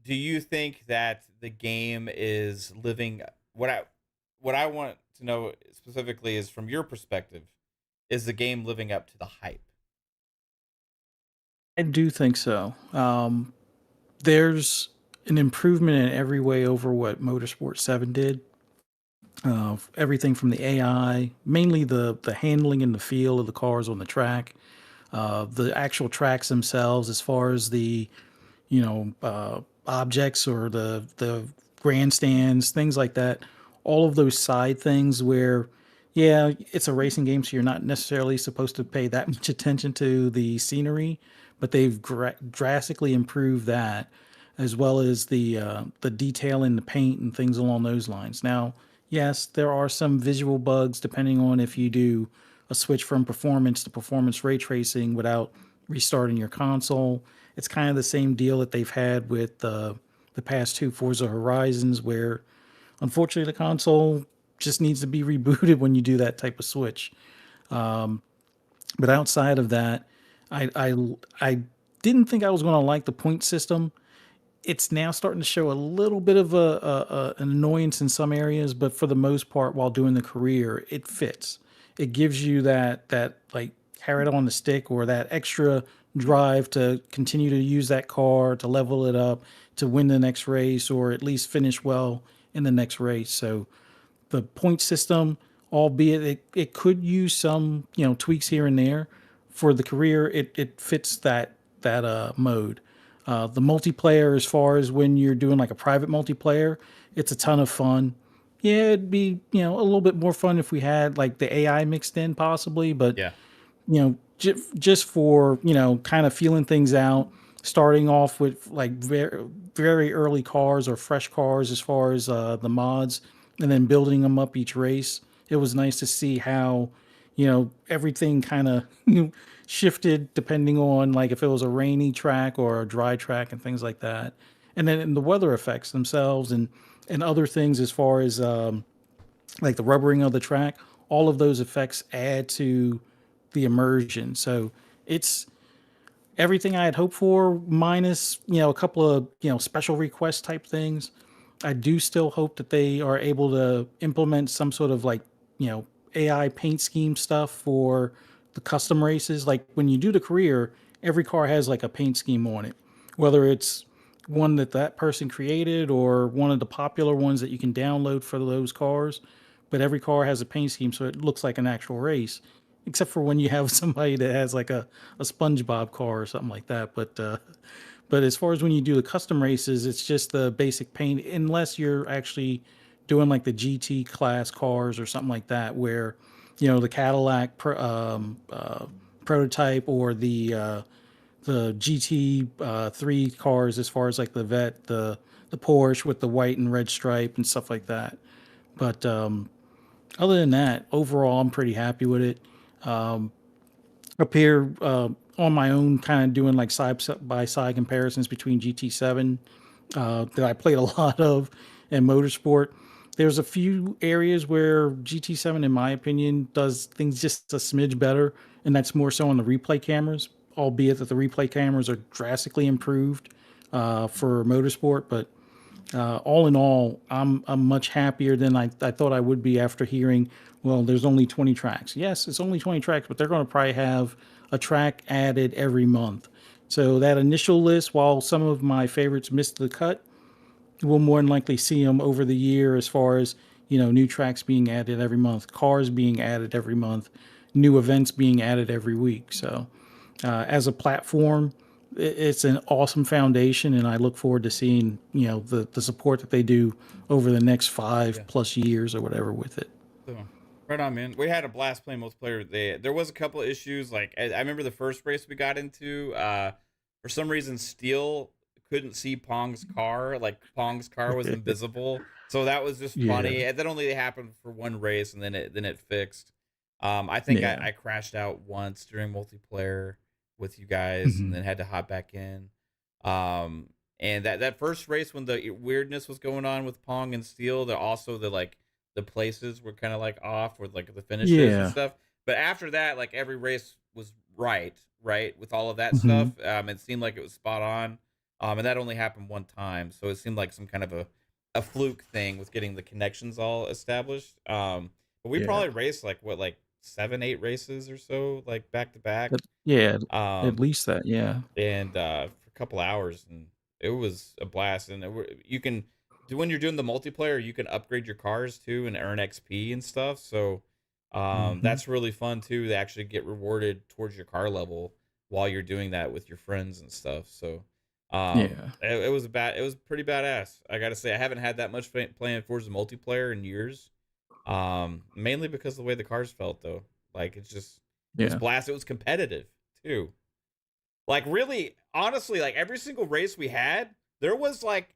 do you think that the game is living what I want to know specifically is from your perspective, is the game living up to the hype? I do think so. There's an improvement in every way over what Motorsport 7 did. Everything from the AI, mainly the handling and the feel of the cars on the track, the actual tracks themselves, as far as the objects or the grandstands, things like that. All of those side things where, yeah, it's a racing game, so you're not necessarily supposed to pay that much attention to the scenery, but they've drastically improved that, as well as the detail in the paint and things along those lines. Now, yes, there are some visual bugs depending on if you do a switch from performance to performance ray tracing without restarting your console. It's kind of the same deal that they've had with the past two Forza Horizons, where unfortunately the console just needs to be rebooted when you do that type of switch. But outside of that, I didn't think I was going to like the point system. It's now starting to show a little bit of an annoyance in some areas, but for the most part, while doing the career, it fits. It gives you that like carrot on the stick, or that extra drive to continue to use that car, to level it up, to win the next race, or at least finish well in the next race. So the point system, albeit it could use some tweaks here and there, for the career, it fits that mode. The multiplayer, as far as when you're doing like a private multiplayer, it's a ton of fun. Yeah, it'd be a little bit more fun if we had like the AI mixed in possibly, but Yeah. Just for kind of feeling things out, starting off with like very very early cars or fresh cars as far as the mods, and then building them up each race. It was nice to see how everything kind of shifted depending on like if it was a rainy track or a dry track and things like that, and then in the weather effects themselves and other things as far as like the rubbering of the track. All of those effects add to the immersion. So it's everything I had hoped for, minus a couple of special request type things. I do still hope that they are able to implement some sort of like AI paint scheme stuff for the custom races. Like when you do the career, every car has like a paint scheme on it, whether it's one that person created or one of the popular ones that you can download for those cars. But every car has a paint scheme, so it looks like an actual race, except for when you have somebody that has like a SpongeBob car or something like that. But as far as when you do the custom races, it's just the basic paint, unless you're actually doing like the GT class cars or something like that, where the Cadillac prototype, or the GT3 cars, as far as like the Vet, the Porsche with the white and red stripe and stuff like that. But other than that, overall, I'm pretty happy with it. Up here on my own, kind of doing like side by side comparisons between GT7 that I played a lot of and Motorsport. There's a few areas where GT7, in my opinion, does things just a smidge better, and that's more so on the replay cameras, albeit that the replay cameras are drastically improved for Motorsport. But all in all, I'm much happier than I thought I would be after hearing, well, there's only 20 tracks. Yes, it's only 20 tracks, but they're going to probably have a track added every month. So that initial list, while some of my favorites missed the cut, we'll more than likely see them over the year as far as, new tracks being added every month, cars being added every month, new events being added every week. So as a platform, it's an awesome foundation, and I look forward to seeing the support that they do over the next 5+ years or whatever with it. So, right on, man. We had a blast playing multiplayer. There was a couple of issues. Like I remember the first race we got into. For some reason, Steel couldn't see Pong's car. Like Pong's car was invisible, so that was just funny. And that only happened for one race, and then it fixed. I think I crashed out once during multiplayer with you guys, and then had to hop back in. And that first race when the weirdness was going on with Pong and Steel, the places were kind of like off with like the finishes and stuff. But after that, like every race was right with all of that stuff. It seemed like it was spot on. And that only happened one time, so it seemed like some kind of a fluke thing with getting the connections all established. But we probably raced like 7-8 races or so, like back to back. At least that, and for a couple hours, and it was a blast. And you can do, when you're doing the multiplayer, you can upgrade your cars too and earn XP and stuff. So that's really fun too, to actually get rewarded towards your car level while you're doing that with your friends and stuff. So it was pretty badass. I gotta say, I haven't had that much playing Forza multiplayer in years. Mainly because of the way the cars felt, though. Like it was blast. It was competitive too. Like really, honestly, like every single race we had, there was like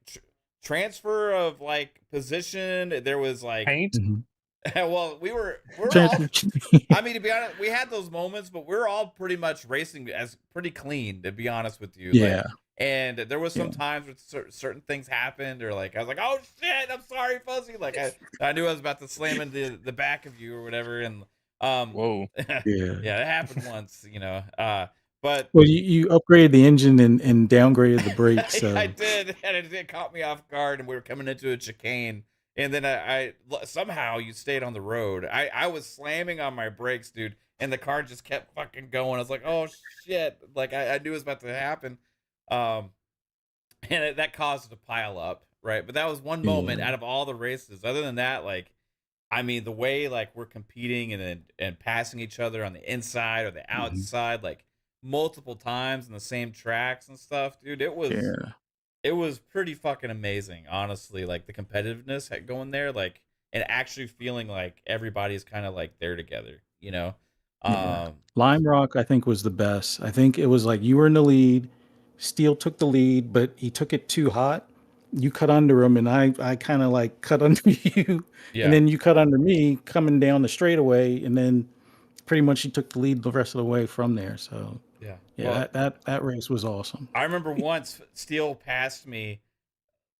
transfer of like position. There was like paint. Well, we're all, I mean, to be honest, we had those moments, but we're all pretty much racing as pretty clean, to be honest with you. Like, and there was some times where certain things happened, or like I was like, "Oh shit, I'm sorry, Fuzzy." Like I knew I was about to slam into the back of you or whatever, and whoa, it happened once, But you upgraded the engine and downgraded the brakes. So. I did, and it caught me off guard, and we were coming into a chicane, and then I somehow you stayed on the road. I was slamming on my brakes, dude, and the car just kept fucking going. I was like, "Oh shit!" Like I knew it was about to happen. And that caused it to pile up, right? But that was one moment out of all the races. Other than that, like, I mean, the way like we're competing and passing each other on the inside or the outside, like multiple times in the same tracks and stuff, dude, it was pretty fucking amazing, honestly. Like the competitiveness going there, like, and actually feeling like everybody's kind of like there together, Lime Rock, I think, was the best. I think it was like you were in the lead. Steel took the lead, but he took it too hot. You cut under him, and I kind of like cut under you, and then you cut under me coming down the straightaway, and then pretty much you took the lead the rest of the way from there. So well, that race was awesome. I remember once Steel passed me,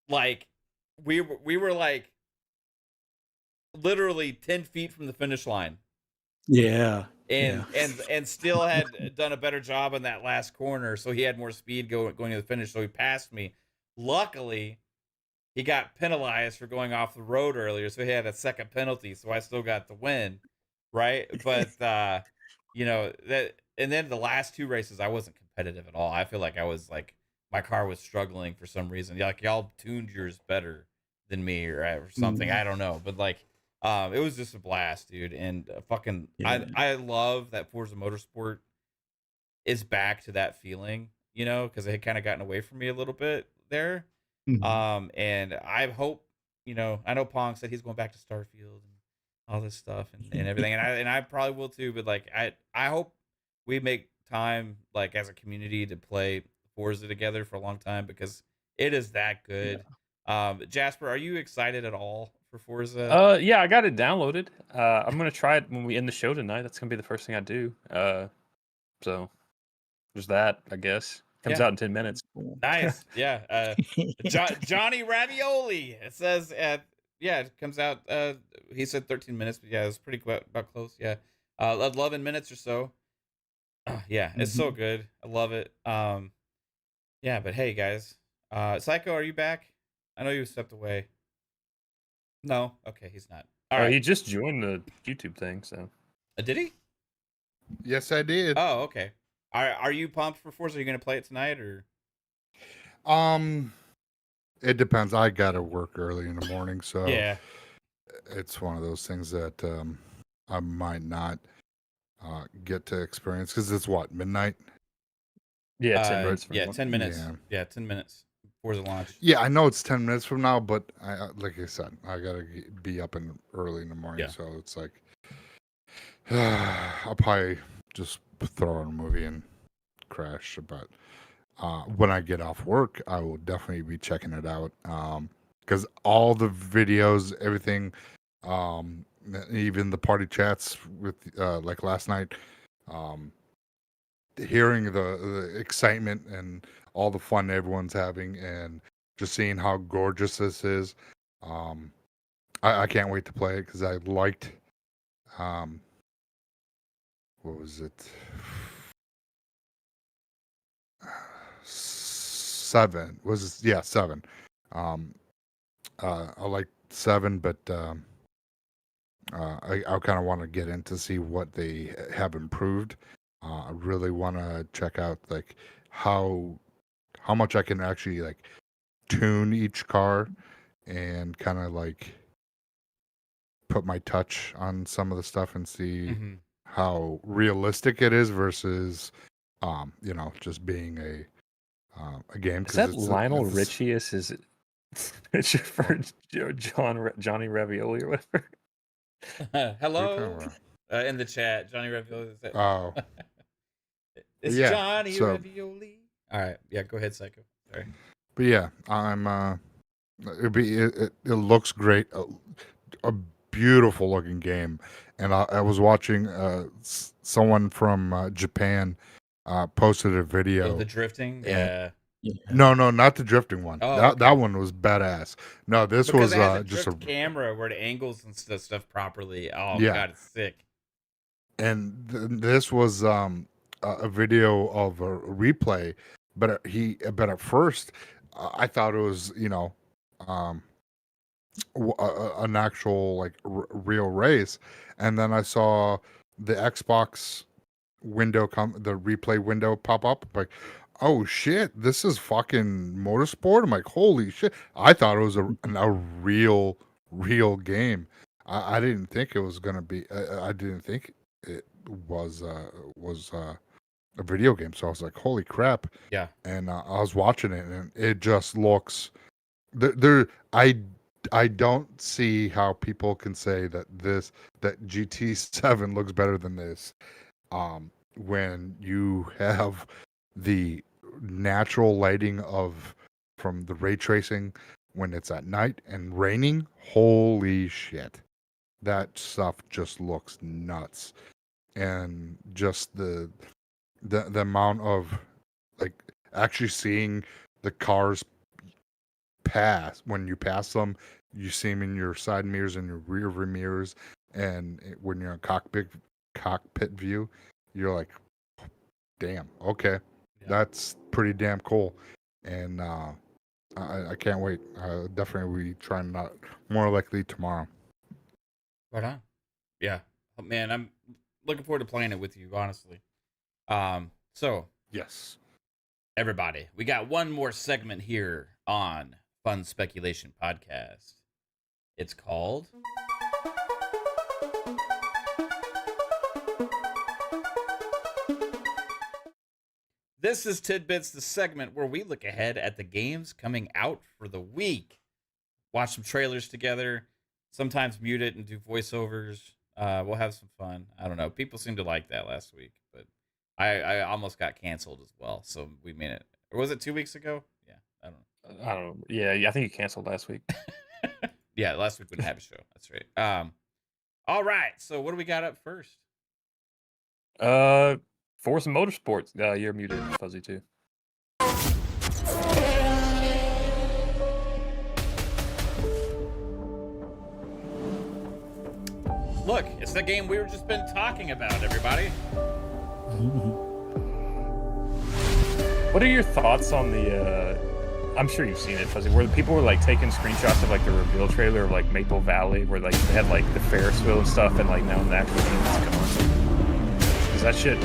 like we were like literally 10 feet from the finish line. And Steel had done a better job on that last corner, so he had more speed going to the finish, so he passed me. Luckily, he got penalized for going off the road earlier, so he had a second penalty, so I still got the win, right? But that, and then the last two races I wasn't competitive at all. I feel like I was like, my car was struggling for some reason. Like y'all tuned yours better than me or something. I don't know, but like it was just a blast, dude. And I love that Forza Motorsport is back to that feeling, because it had kind of gotten away from me a little bit there. And I hope, I know Pong said he's going back to Starfield and all this stuff and everything. And I probably will too, but like, I hope we make time, like as a community, to play Forza together for a long time, because it is that good. Jasper, are you excited at all for Forza? Yeah, I got it downloaded. I'm gonna try it when we end the show tonight. That's gonna be the first thing I do. So there's that, I guess. Comes out in 10 minutes. Nice. Yeah. Johnny Ravioli. It says it comes out he said 13 minutes, but yeah, it's pretty about close. Yeah. 11 minutes or so. Yeah, it's so good. I love it. Yeah, but hey guys. Psycho, are you back? I know you stepped away. No, okay, he's not. All right. He just joined the YouTube thing, so. Did he? Yes, I did. Oh, okay. Are you pumped for Forza? Are you gonna play it tonight or? It depends. I gotta work early in the morning, so Yeah. it's one of those things that I might not get to experience because it's what, midnight? Yeah, 10 minutes. From Yeah, now. 10 minutes. Yeah. Yeah, 10 minutes before the launch. Yeah, I know it's 10 minutes from now, but like I said, I gotta be up early in the morning, Yeah. so it's like I'll probably just throw on a movie and crash. But when I get off work, I will definitely be checking it out because all the videos, everything, even the party chats with like last night, hearing the excitement and all the fun everyone's having and just seeing how gorgeous this is. I can't wait to play it because I liked what was it? 7 was it? Yeah, 7. I like 7, but I kind of want to get in to see what they have improved. I really want to check out like how much I can actually like tune each car and kind of like put my touch on some of the stuff and see how realistic it is versus just being a game. Is that Lionel Richie? Is it Richard for Johnny Ravioli or whatever? Hello, in the chat, Johnny Ravioli. Oh, it's yeah, Johnny Ravioli. All right, yeah, go ahead, Psycho. Sorry, but yeah, I'm. It looks great, a beautiful looking game, and I was watching someone from Japan posted a video. Oh, the drifting, yeah. No, not the drifting one. Oh, that one was badass. No, this because was it has just a camera where it angles and stuff properly. Oh Yeah. god, it's sick. And this was a video of a replay, but at first I thought it was an actual like real race, and then I saw the Xbox window the replay window pop up, like, oh shit, this is fucking motorsport. I'm like, holy shit. I thought it was a real game. I didn't think it was gonna be I didn't think it was a video game, so I was like, holy crap. Yeah. And I was watching it and it just looks I don't see how people can say that GT7 looks better than this when you have the natural lighting from the ray tracing when it's at night and raining. Holy shit, that stuff just looks nuts. And just the amount of like actually seeing the cars pass, when you pass them, you see them in your side mirrors and your rear mirrors, and when you're in cockpit view, you're like, damn, okay, that's pretty damn cool. And I can't wait. Definitely we trying not more likely tomorrow. Right on. Yeah, oh, man, I'm looking forward to playing it with you, honestly. So Yes, everybody, we got one more segment here on Fun Speculation Podcast. It's called This is Tidbits, the segment where we look ahead at the games coming out for the week. Watch some trailers together, sometimes mute it and do voiceovers. We'll have some fun. I don't know. People seemed to like that last week, but I almost got canceled as well. So we made it. Or was it 2 weeks ago? Yeah, I don't know. Yeah, I think you canceled last week. Yeah, last week we didn't have a show. That's right. All right. So what do we got up first? Forza Motorsport. You're muted, Fuzzy, too. Look, it's the game we were just been talking about, everybody. What are your thoughts on the I'm sure you've seen it, Fuzzy, where people were like taking screenshots of like the reveal trailer of like Maple Valley, where like they had like the Ferris wheel and stuff, and like now the actual game is gone. Does that shit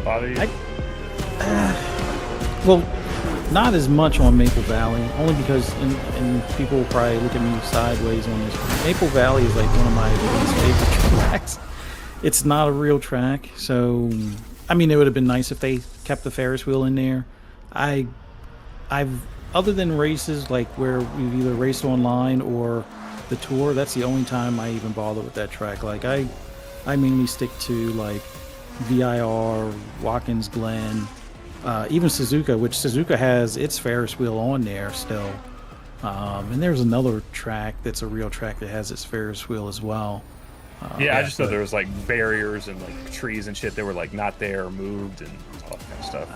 bother you? Well, not as much on Maple Valley, only because, and people will probably look at me sideways on this. Maple Valley is like one of my least favorite tracks. It's not a real track, so I mean, it would have been nice if they kept the Ferris wheel in there. I've other than races like where we've either raced online or the tour, that's the only time I even bother with that track. Like I mainly stick to like VIR, Watkins Glen, even Suzuka, which Suzuka has its Ferris wheel on there still. And there's another track that's a real track that has its Ferris wheel as well. Yeah, I just thought there was like barriers and like trees and shit that were like not there or moved and all that kind of stuff.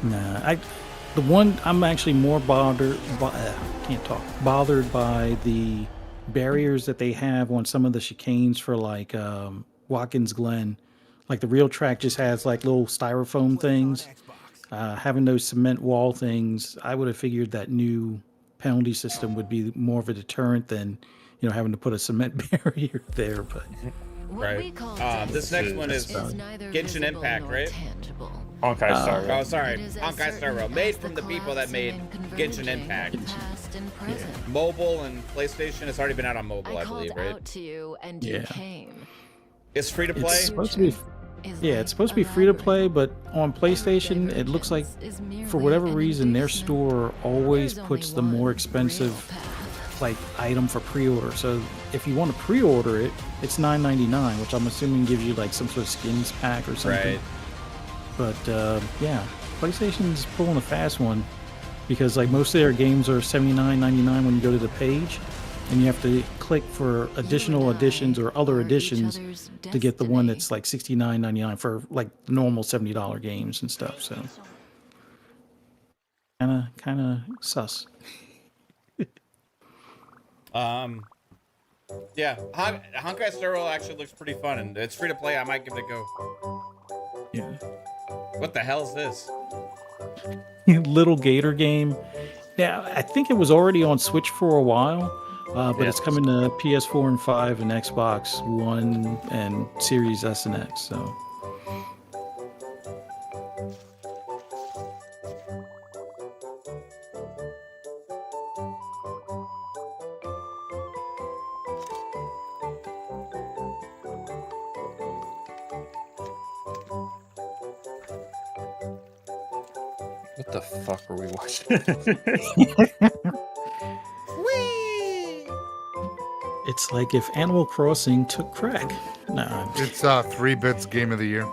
Nah, the one I'm actually more bothered by the barriers that they have on some of the chicanes for like Watkins Glen. Like the real track just has like little styrofoam things. Having those cement wall things, I would have figured that new penalty system would be more of a deterrent than, you know, having to put a cement barrier there. But right. This next one is Genshin Impact, right? Honkai Star Rail. Oh, sorry. Honkai Star Rail. Made from the people that made Genshin Impact. Yeah. Mobile and PlayStation. It's already been out on mobile, I believe, right? Yeah. It's free to play? It's supposed to be, yeah, it's supposed to be free to play, but on PlayStation, it looks like, for whatever reason, their store always puts the more expensive like item for pre-order. So if you want to pre-order it, it's $9.99, which I'm assuming gives you like some sort of skins pack or something. Right. But yeah, PlayStation's pulling a fast one because like most of their games are $79.99 when you go to the page, and you have to click for additional editions or other editions to get the one that's like $69.99 for like the normal $70 games and stuff. So kind of sus. Yeah, Honkai Star Rail actually looks pretty fun, and it's free to play. I might give it a go. Yeah. What the hell is this? Little Gator game. Yeah, I think it was already on Switch for a while, but it's coming to PS4 and 5 and Xbox One and Series S and X. So. What the fuck are we watching? Whee! It's like if Animal Crossing took crack. Nah. It's 3-Bits Game of the Year.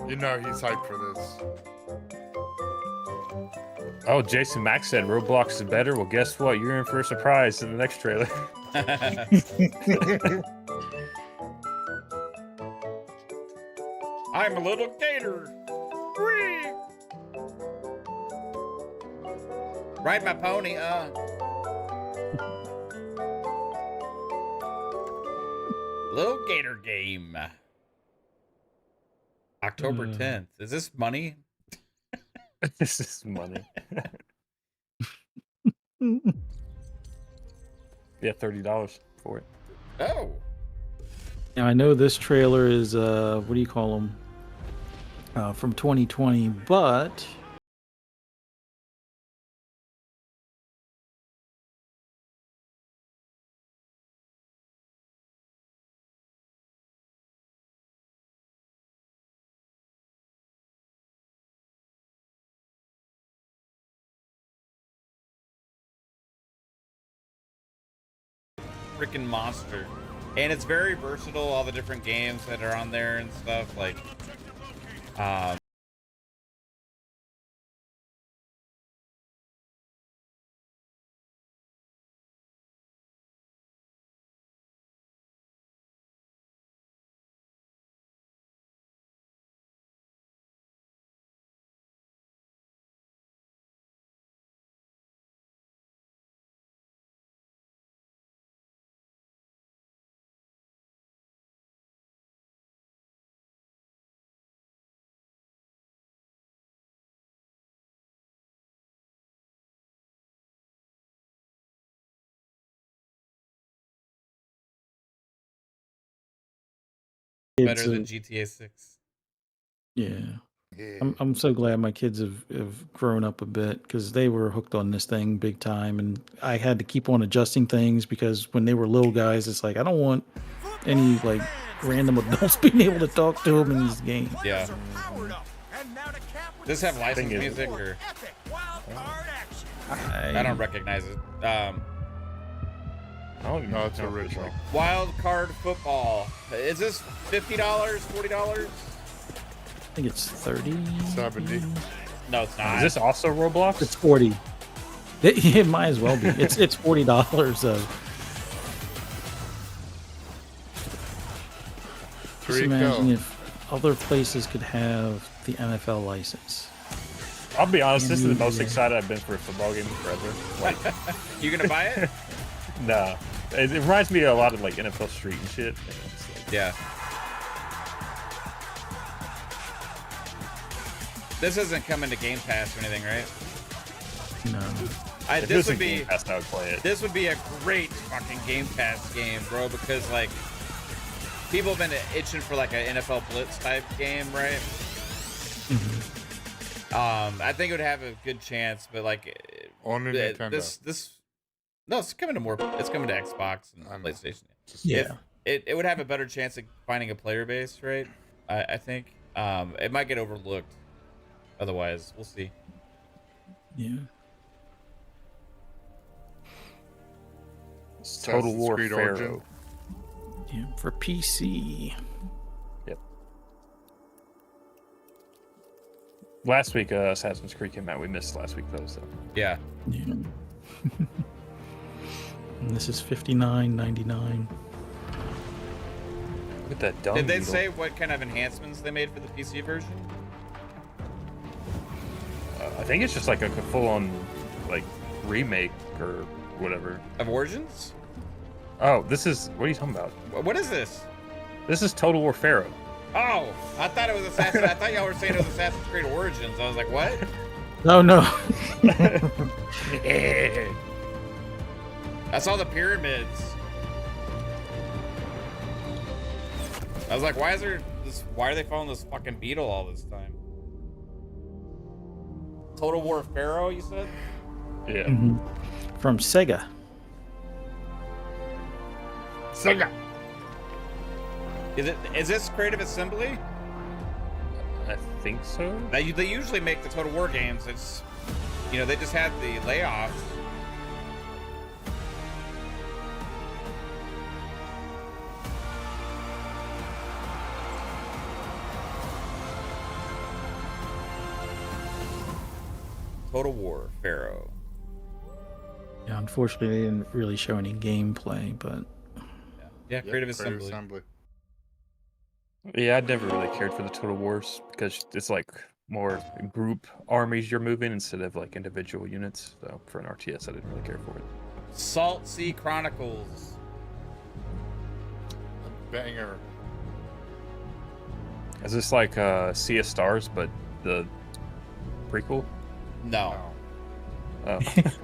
You know he's hyped for this. Oh, Jason Max said Roblox is better. Well, guess what? You're in for a surprise in the next trailer. I'm a little gator. Whee! Ride my pony, Little Gator game. October 10th. Is this money? This is money. Yeah, $30 for it. Oh. Now I know this trailer is what do you call them? From 2020, but freaking monster. And it's very versatile, all the different games that are on there and stuff. Like, better than GTA 6. Yeah. Yeah. I'm so glad my kids have grown up a bit because they were hooked on this thing big time, and I had to keep on adjusting things because when they were little guys, it's like I don't want any like random adults being able to talk to them in this game. Yeah. Does this have licensed music or? I don't recognize it. I don't even No, it's know. original. Wild Card Football. Is this $50, $40? I think it's 30. 70. No, it's not. Is this also Roblox? It's 40. It might as well be. It's $40 though. Just imagine if other places could have the NFL license. I'll be honest, this is the most excited I've been for a football game forever. Like, You gonna buy it? nah. It reminds me a lot of like NFL Street and shit. And it's like, Yeah. This isn't coming to Game Pass or anything, right? No. if This was would in be Game Pass, I would play it. this would be a great fucking Game Pass game, bro, because like people have been itching for like an NFL Blitz type game, right? I think it would have a good chance, but like On a Nintendo. this no, it's coming to Xbox and PlayStation. Yeah. It would have a better chance of finding a player base, right? I think it might get overlooked. Otherwise, we'll see. Yeah. Total War Creed Pharaoh. Origin. Yeah. For PC. Yep. Last week, Assassin's Creed came out. We missed last week though. So Yeah. Yeah. And this is $59.99. look at that dung Did they beetle. say what kind of enhancements they made for the PC version? I think it's just like a full-on like remake or whatever. Of Origins? Oh, this is what are you talking about? What is this? This is Total War Pharaoh. Oh, I thought it was Assassin's. I thought y'all were saying it was Assassin's Creed Origins. I was like, what? No. I saw the pyramids. I was like, why is there this? Why are they following this fucking beetle all this time? Total War Pharaoh, you said? Yeah. From Sega. Sega. Is this Creative Assembly? I think so. They usually make the Total War games. It's, they just had the layoffs. Total War Pharaoh. Yeah, unfortunately, they didn't really show any gameplay, but Yeah, Creative Assembly. Yeah, I never really cared for the Total Wars because it's like more group armies you're moving instead of like individual units. So for an RTS, I didn't really care for it. Salt Sea Chronicles. Banger. Is this like Sea of Stars, but the prequel? No. Oh.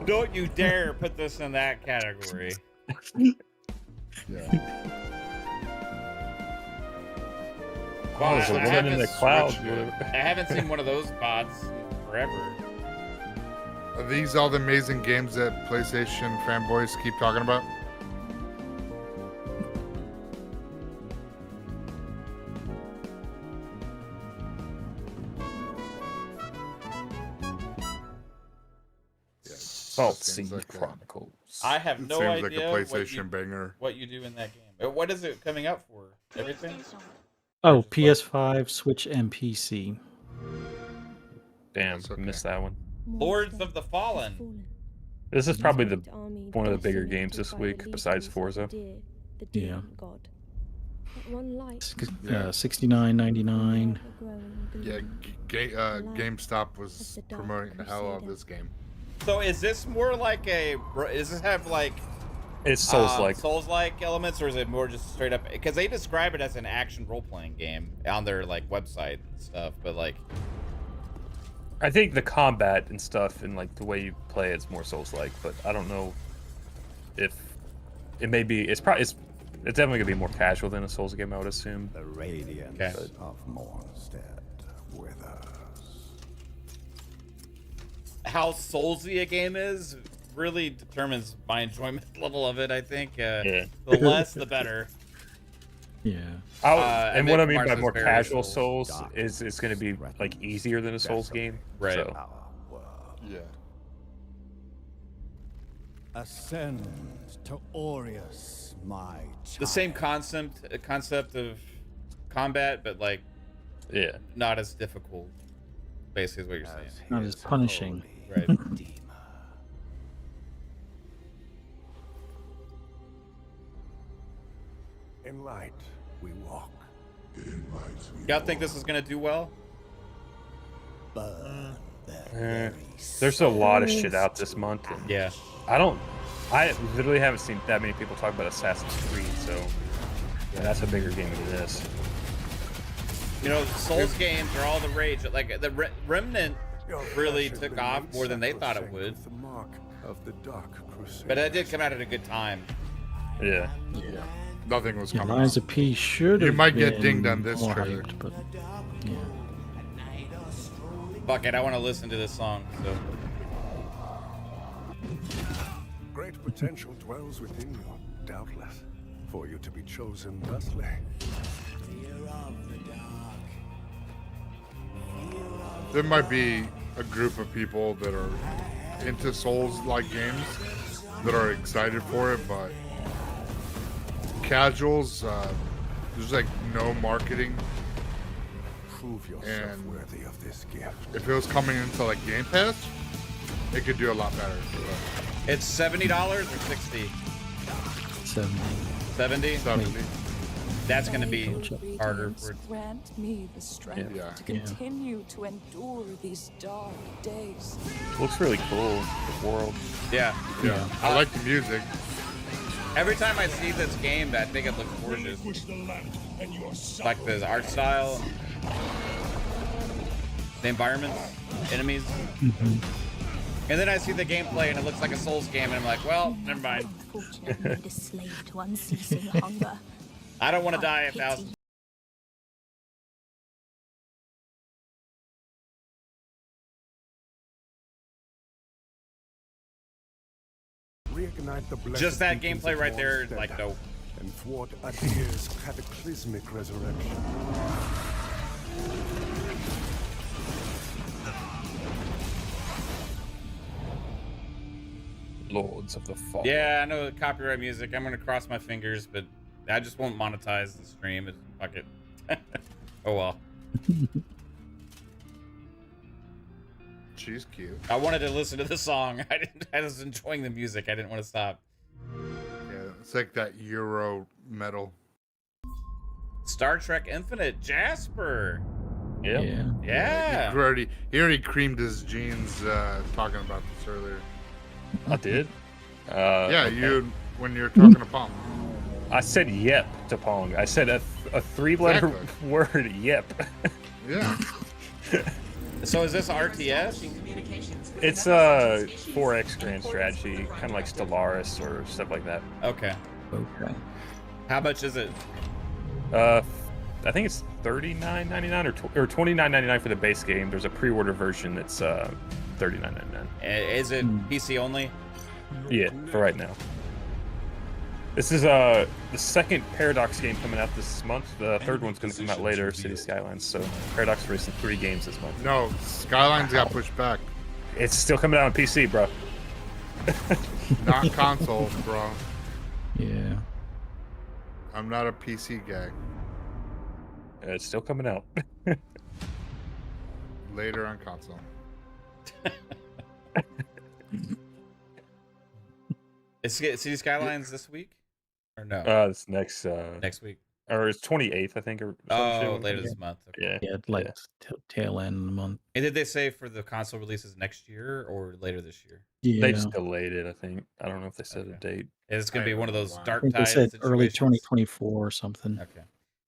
Don't you dare put this in that category. Yeah. Oh, there's a woman in the cloud. I haven't seen one of those bots in forever. Are these all the amazing games that PlayStation fanboys keep talking about? Salt Sea seems like Chronicles. I have It no seems like idea a PlayStation banger. what you do in that game. What is it coming up for? Everything? oh, PS5, Switch, and PC. Damn, That's okay. missed that one. Lords of the Fallen. This is probably one of the bigger games this week besides Forza. Yeah. Yeah. $69.99. Yeah, GameStop was promoting the hell out of this game. So is this more like does this have like It's Souls-like. Souls-like elements, or is it more just straight up? Because they describe it as an action role-playing game on their like website and stuff, but like, I think the combat and stuff and like the way you play it's more Souls-like, but I don't know if it may be. It's It's definitely gonna be more casual than a Souls game, I would assume. The radiance Okay. of Mornstead with us. How Soulsy a game is really determines my enjoyment level of it, I think. The less, the better. Yeah. And what I mean by Martha's more Berry casual Souls. Souls is it's going to be like easier than a Souls game. Right. So. Our world. Yeah. Ascend to Aureus, my child. The same concept of combat, but like Yeah. not as difficult. Basically, is what you're saying. Not as punishing. Right. Redeemer. In light we walk. Y'all think this is gonna do well? Burn their Eh, very There's a lot of shit out this month. And Yeah. I literally haven't seen that many people talk about Assassin's Creed, so yeah, that's a bigger game than this. You know, Souls games are all the rage. Like the Remnant Your really flesh has took been off made more than they thought it sacrosanct would. with The mark of the Dark Crusade. But it did come out at a good time. Yeah. Yeah. Nothing was Yeah, coming. Lies of P should have You might get been dinged on this more trailer. hyped, but yeah. Fuck it, I want to listen to this song. So Great potential dwells within you, doubtless, for you to be chosen thusly. There might be a group of people that are into Souls-like games that are excited for it, but casuals, there's like no marketing. Prove yourself And- worthy of this gift. If it was coming into like Game Pass, it could do a lot better. it's $70 or 60? 70. 70? 70. That's gonna be harder Radiance, for it. grant me the strength Yeah. to continue to endure these dark days. Looks really cool, the world. Yeah. Yeah, I like the music. Every time I see this game, I think it looks gorgeous. Like the art style, the environments, enemies. And then I see the gameplay and it looks like a Souls game, and I'm like, well, never mind. Unfortunately made a slave to unceasing hunger. I don't want to die a Pity. thousand. Reignite the blessed Just that beacons gameplay of right there, Mornstead like, dope. And thwart Adir's cataclysmic resurrection. Lords of the Fall. Yeah, I know the copyright music. I'm gonna cross my fingers, but I just won't monetize the stream. Fuck it. Oh well. She's cute. I wanted to listen to the song. I was enjoying the music. I didn't want to stop. Yeah, it's like that Euro metal. Star Trek Infinite, Jasper. Yep. Yeah. Yeah. He already creamed his jeans talking about this earlier. I did. Yeah, Okay. you when you're talking to Pong. I said yep to Pong. I said a three-letter Exactly. word, yep. Yeah. So is this RTS? It's a 4X grand strategy, kind of like Stellaris or stuff like that. Okay. Okay. How much is it? I think it's $39.99 or $29.99 for the base game. There's a pre-order version that's $39.99. Is it PC only? Yeah, for right now. This is the second Paradox game coming out this month. The third one's going to come out later, City Skylines. So Paradox releasing 3 games this month. No, Skylines got pushed back. It's still coming out on PC, bro. Not consoles, bro. Yeah. I'm not a PC guy. It's still coming out. Later on console. Is City Skylines this week? Or no? It's next Next week. or it's 28th, I think. Or some Oh, shit. later this month. Okay. Yeah. Yeah, like tail end of the month. And did they say for the console releases next year or later this year? Yeah. They just delayed it, I think. I don't know if they said a Okay. date. Is it going to be one of those I dark think they tide said early situations? 2024 or something. Okay.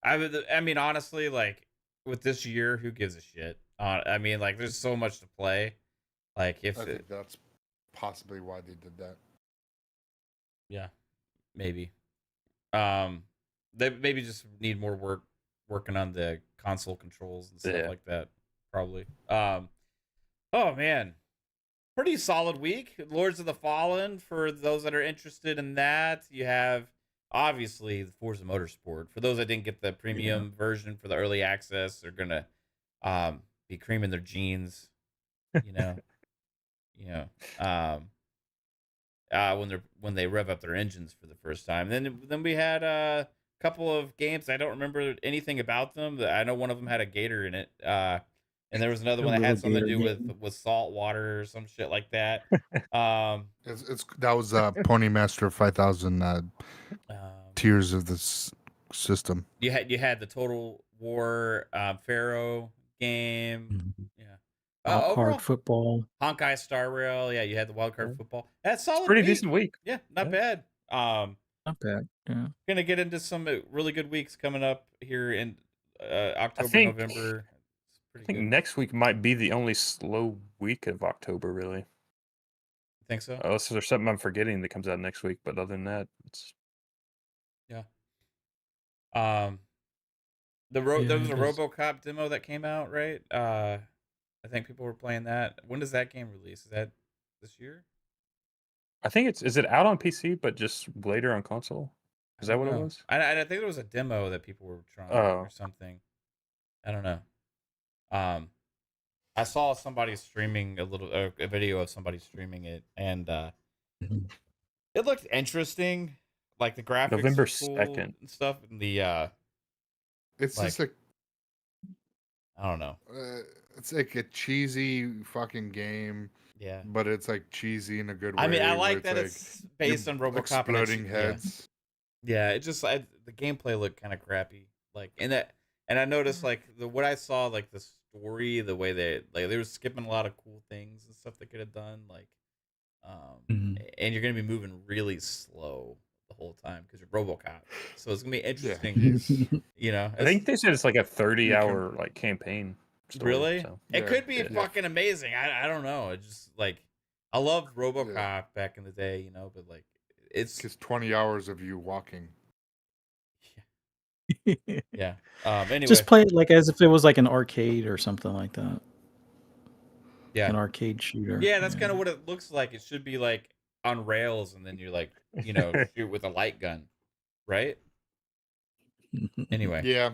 I mean, honestly, like with this year, who gives a shit? I mean, like, there's so much to play. Like, if I it, think that's possibly why they did that. yeah, maybe. They maybe just need more working on the console controls and stuff like that, probably. Oh man, pretty solid week. Lords of the Fallen, for those that are interested in that. You have obviously the Forza Motorsport. For those that didn't get the premium version for the early access, they're gonna be creaming their jeans, you know, when they rev up their engines for the first time. Then we had a couple of games. I don't remember anything about them. I know one of them had a gator in it. And there was another one that had something to do with salt water or some shit like that. That was Pony Master 5000 Tears of the System. You had the Total War Pharaoh game. Yeah. Wildcard football. Honkai Star Rail. Yeah, you had the wildcard football. That's solid. Pretty decent week. Yeah, not bad. Not bad. Yeah. Gonna get into some really good weeks coming up here in October, November. I think next week might be the only slow week of October, really. Think so? Unless there's something I'm forgetting that comes out next week, but other than that, it's there was a RoboCop demo that came out, right? I think people were playing that. When does that game release? Is that this year? I think is it out on PC, but just later on console? Is that what it was? I think there was a demo that people were trying or something. I don't know. I saw somebody streaming a video of somebody streaming it, and it looked interesting. Like the graphics, November cool 2nd and stuff. And the it's just like I don't know. It's like a cheesy fucking game. Yeah, but it's like cheesy in a good way. I mean, I like that it's based on RoboCop exploding heads. Yeah, it just the gameplay looked kind of crappy. Like and I noticed like what I saw, like the story, the way they were skipping a lot of cool things and stuff they could have done. Like, and you're gonna be moving really slow the whole time because you're RoboCop. So it's gonna be interesting. Yeah, I think they said it's like a 30-hour like campaign. Story, really? So. It could be fucking amazing. I don't know. It just like I loved RoboCop back in the day, but like it's 20 hours of you walking. Yeah. Anyway, just play it like as if it was like an arcade or something like that. Yeah, an arcade shooter. Yeah, that's kind of what it looks like. It should be like on rails, and then you're like, shoot with a light gun, right? Anyway. Yeah.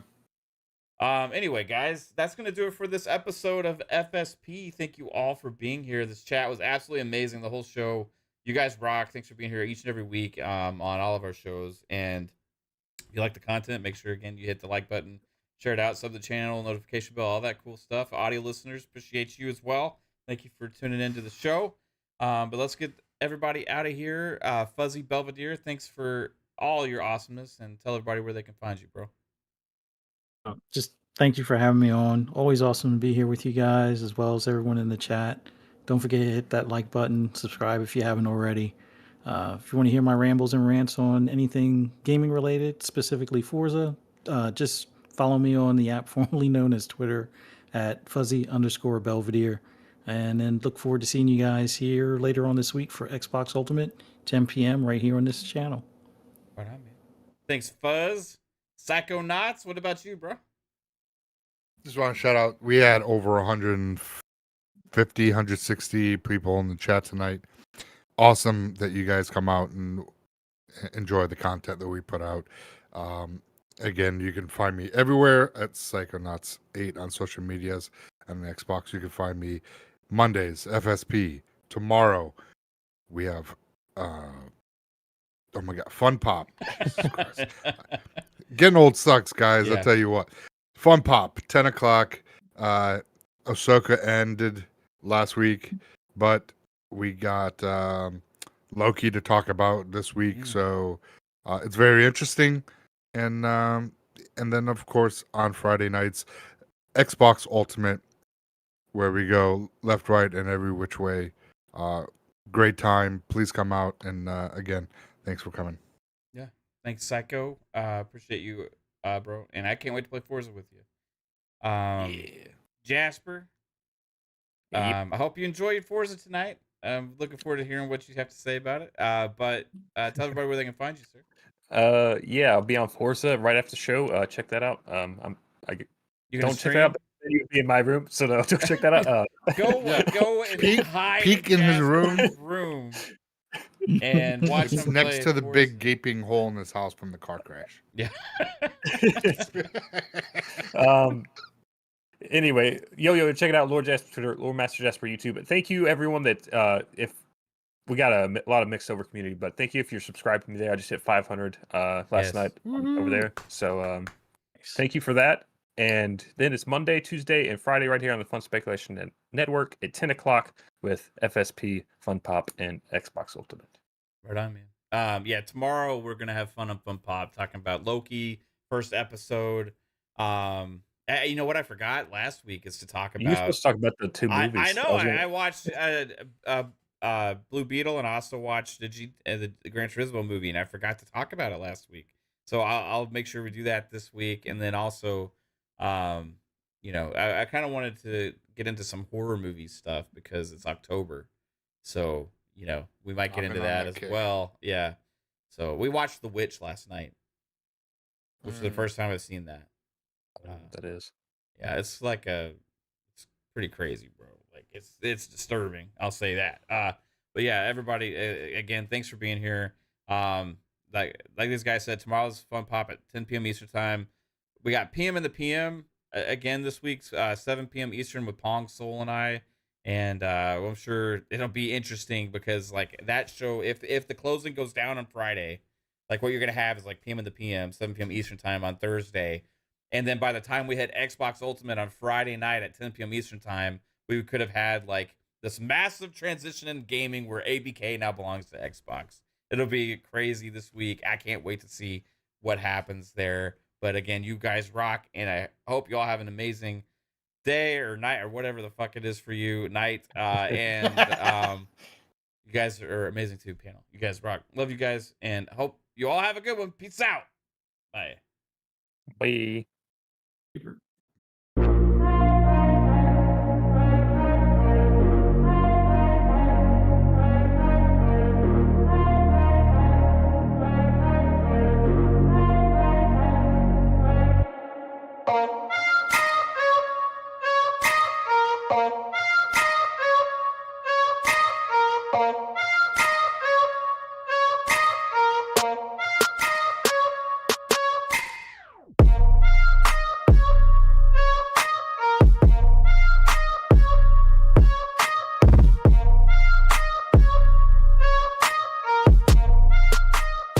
Anyway, guys, that's going to do it for this episode of FSP. Thank you all for being here. This chat was absolutely amazing. The whole show. You guys rock. Thanks for being here each and every week on all of our shows. And if you like the content, make sure, again, you hit the like button, share it out, sub the channel, notification bell, all that cool stuff. Audio listeners, appreciate you as well. Thank you for tuning into the show. But let's get everybody out of here. Fuzzy Belvedere, thanks for all your awesomeness, and tell everybody where they can find you, bro. Just thank you for having me on. Always awesome to be here with you guys, as well as everyone in the chat. Don't forget to hit that like button, subscribe if you haven't already. If you want to hear my rambles and rants on anything gaming related, specifically Forza, just follow me on the app formerly known as Twitter at fuzzy_Belvedere. And then look forward to seeing you guys here later on this week for Xbox Ultimate, 10 p.m. right here on this channel. Right on, man. Thanks, Fuzz. Psychonauts, what about you, bro? Just want to shout out, we had over 150, 160 people in the chat tonight. Awesome that you guys come out and enjoy the content that we put out. Again, you can find me everywhere at Psychonauts8 on social medias and the Xbox. You can find me Mondays, FSP. Tomorrow, we have, oh my God, Fun Pop. Jesus Christ. Getting old sucks, guys. Yeah. I'll tell you what. Fun Pop, 10 o'clock. Ahsoka ended last week, but we got Loki to talk about this week, so it's very interesting. And then, of course, on Friday nights, Xbox Ultimate, where we go left, right, and every which way. Great time. Please come out. And again, thanks for coming. Yeah. Thanks, Psycho. Appreciate you, bro. And I can't wait to play Forza with you. Jasper. I hope you enjoyed Forza tonight. I'm looking forward to hearing what you have to say about it. But tell everybody where they can find you, sir. Yeah, I'll be on Forza right after the show. Check that out. You Don't check that out. You'll be in my room, so don't check that out. Go and hide peek in his room and watch It's him next play to the Forza. big gaping hole in his house from the car crash. Yeah. Anyway, check it out. Lord Jasper Twitter, Lord Master Jasper YouTube. Thank you everyone that if we got a lot of mixed over community, but thank you if you're subscribed to me there. I just hit 500 last night over there. So thank you for that. And then it's Monday, Tuesday, and Friday right here on the Fun Speculation Network at 10 o'clock with FSP, Fun Pop, and Xbox Ultimate. Right on, man. Yeah, tomorrow we're gonna have fun on Fun Pop talking about Loki first episode. You know what I forgot last week is to talk about. You're supposed to talk about the two movies. I know. I watched Blue Beetle and also watched the Gran Turismo movie, and I forgot to talk about it last week. So I'll make sure we do that this week, and then also, I kind of wanted to get into some horror movie stuff because it's October, so we might get into that as well. Yeah. So we watched The Witch last night, which is the first time I've seen that. That is. Yeah, it's pretty crazy, bro. Like it's disturbing. I'll say that. But yeah, everybody, again, thanks for being here. Like this guy said, tomorrow's Fun Pop at 10 p.m. Eastern time. We got PM in the PM again this week, 7 p.m. Eastern with Pong Soul and I. And I'm sure it'll be interesting because like that show, if the closing goes down on Friday, like what you're gonna have is like PM in the PM, 7 p.m. Eastern time on Thursday. And then by the time we hit Xbox Ultimate on Friday night at 10 p.m. Eastern time, we could have had like this massive transition in gaming where ABK now belongs to Xbox. It'll be crazy this week. I can't wait to see what happens there. But again, you guys rock, and I hope you all have an amazing day or night or whatever the fuck it is for you, night. And you guys are amazing too, panel. You guys rock. Love you guys, and hope you all have a good one. Peace out. Bye. Bye.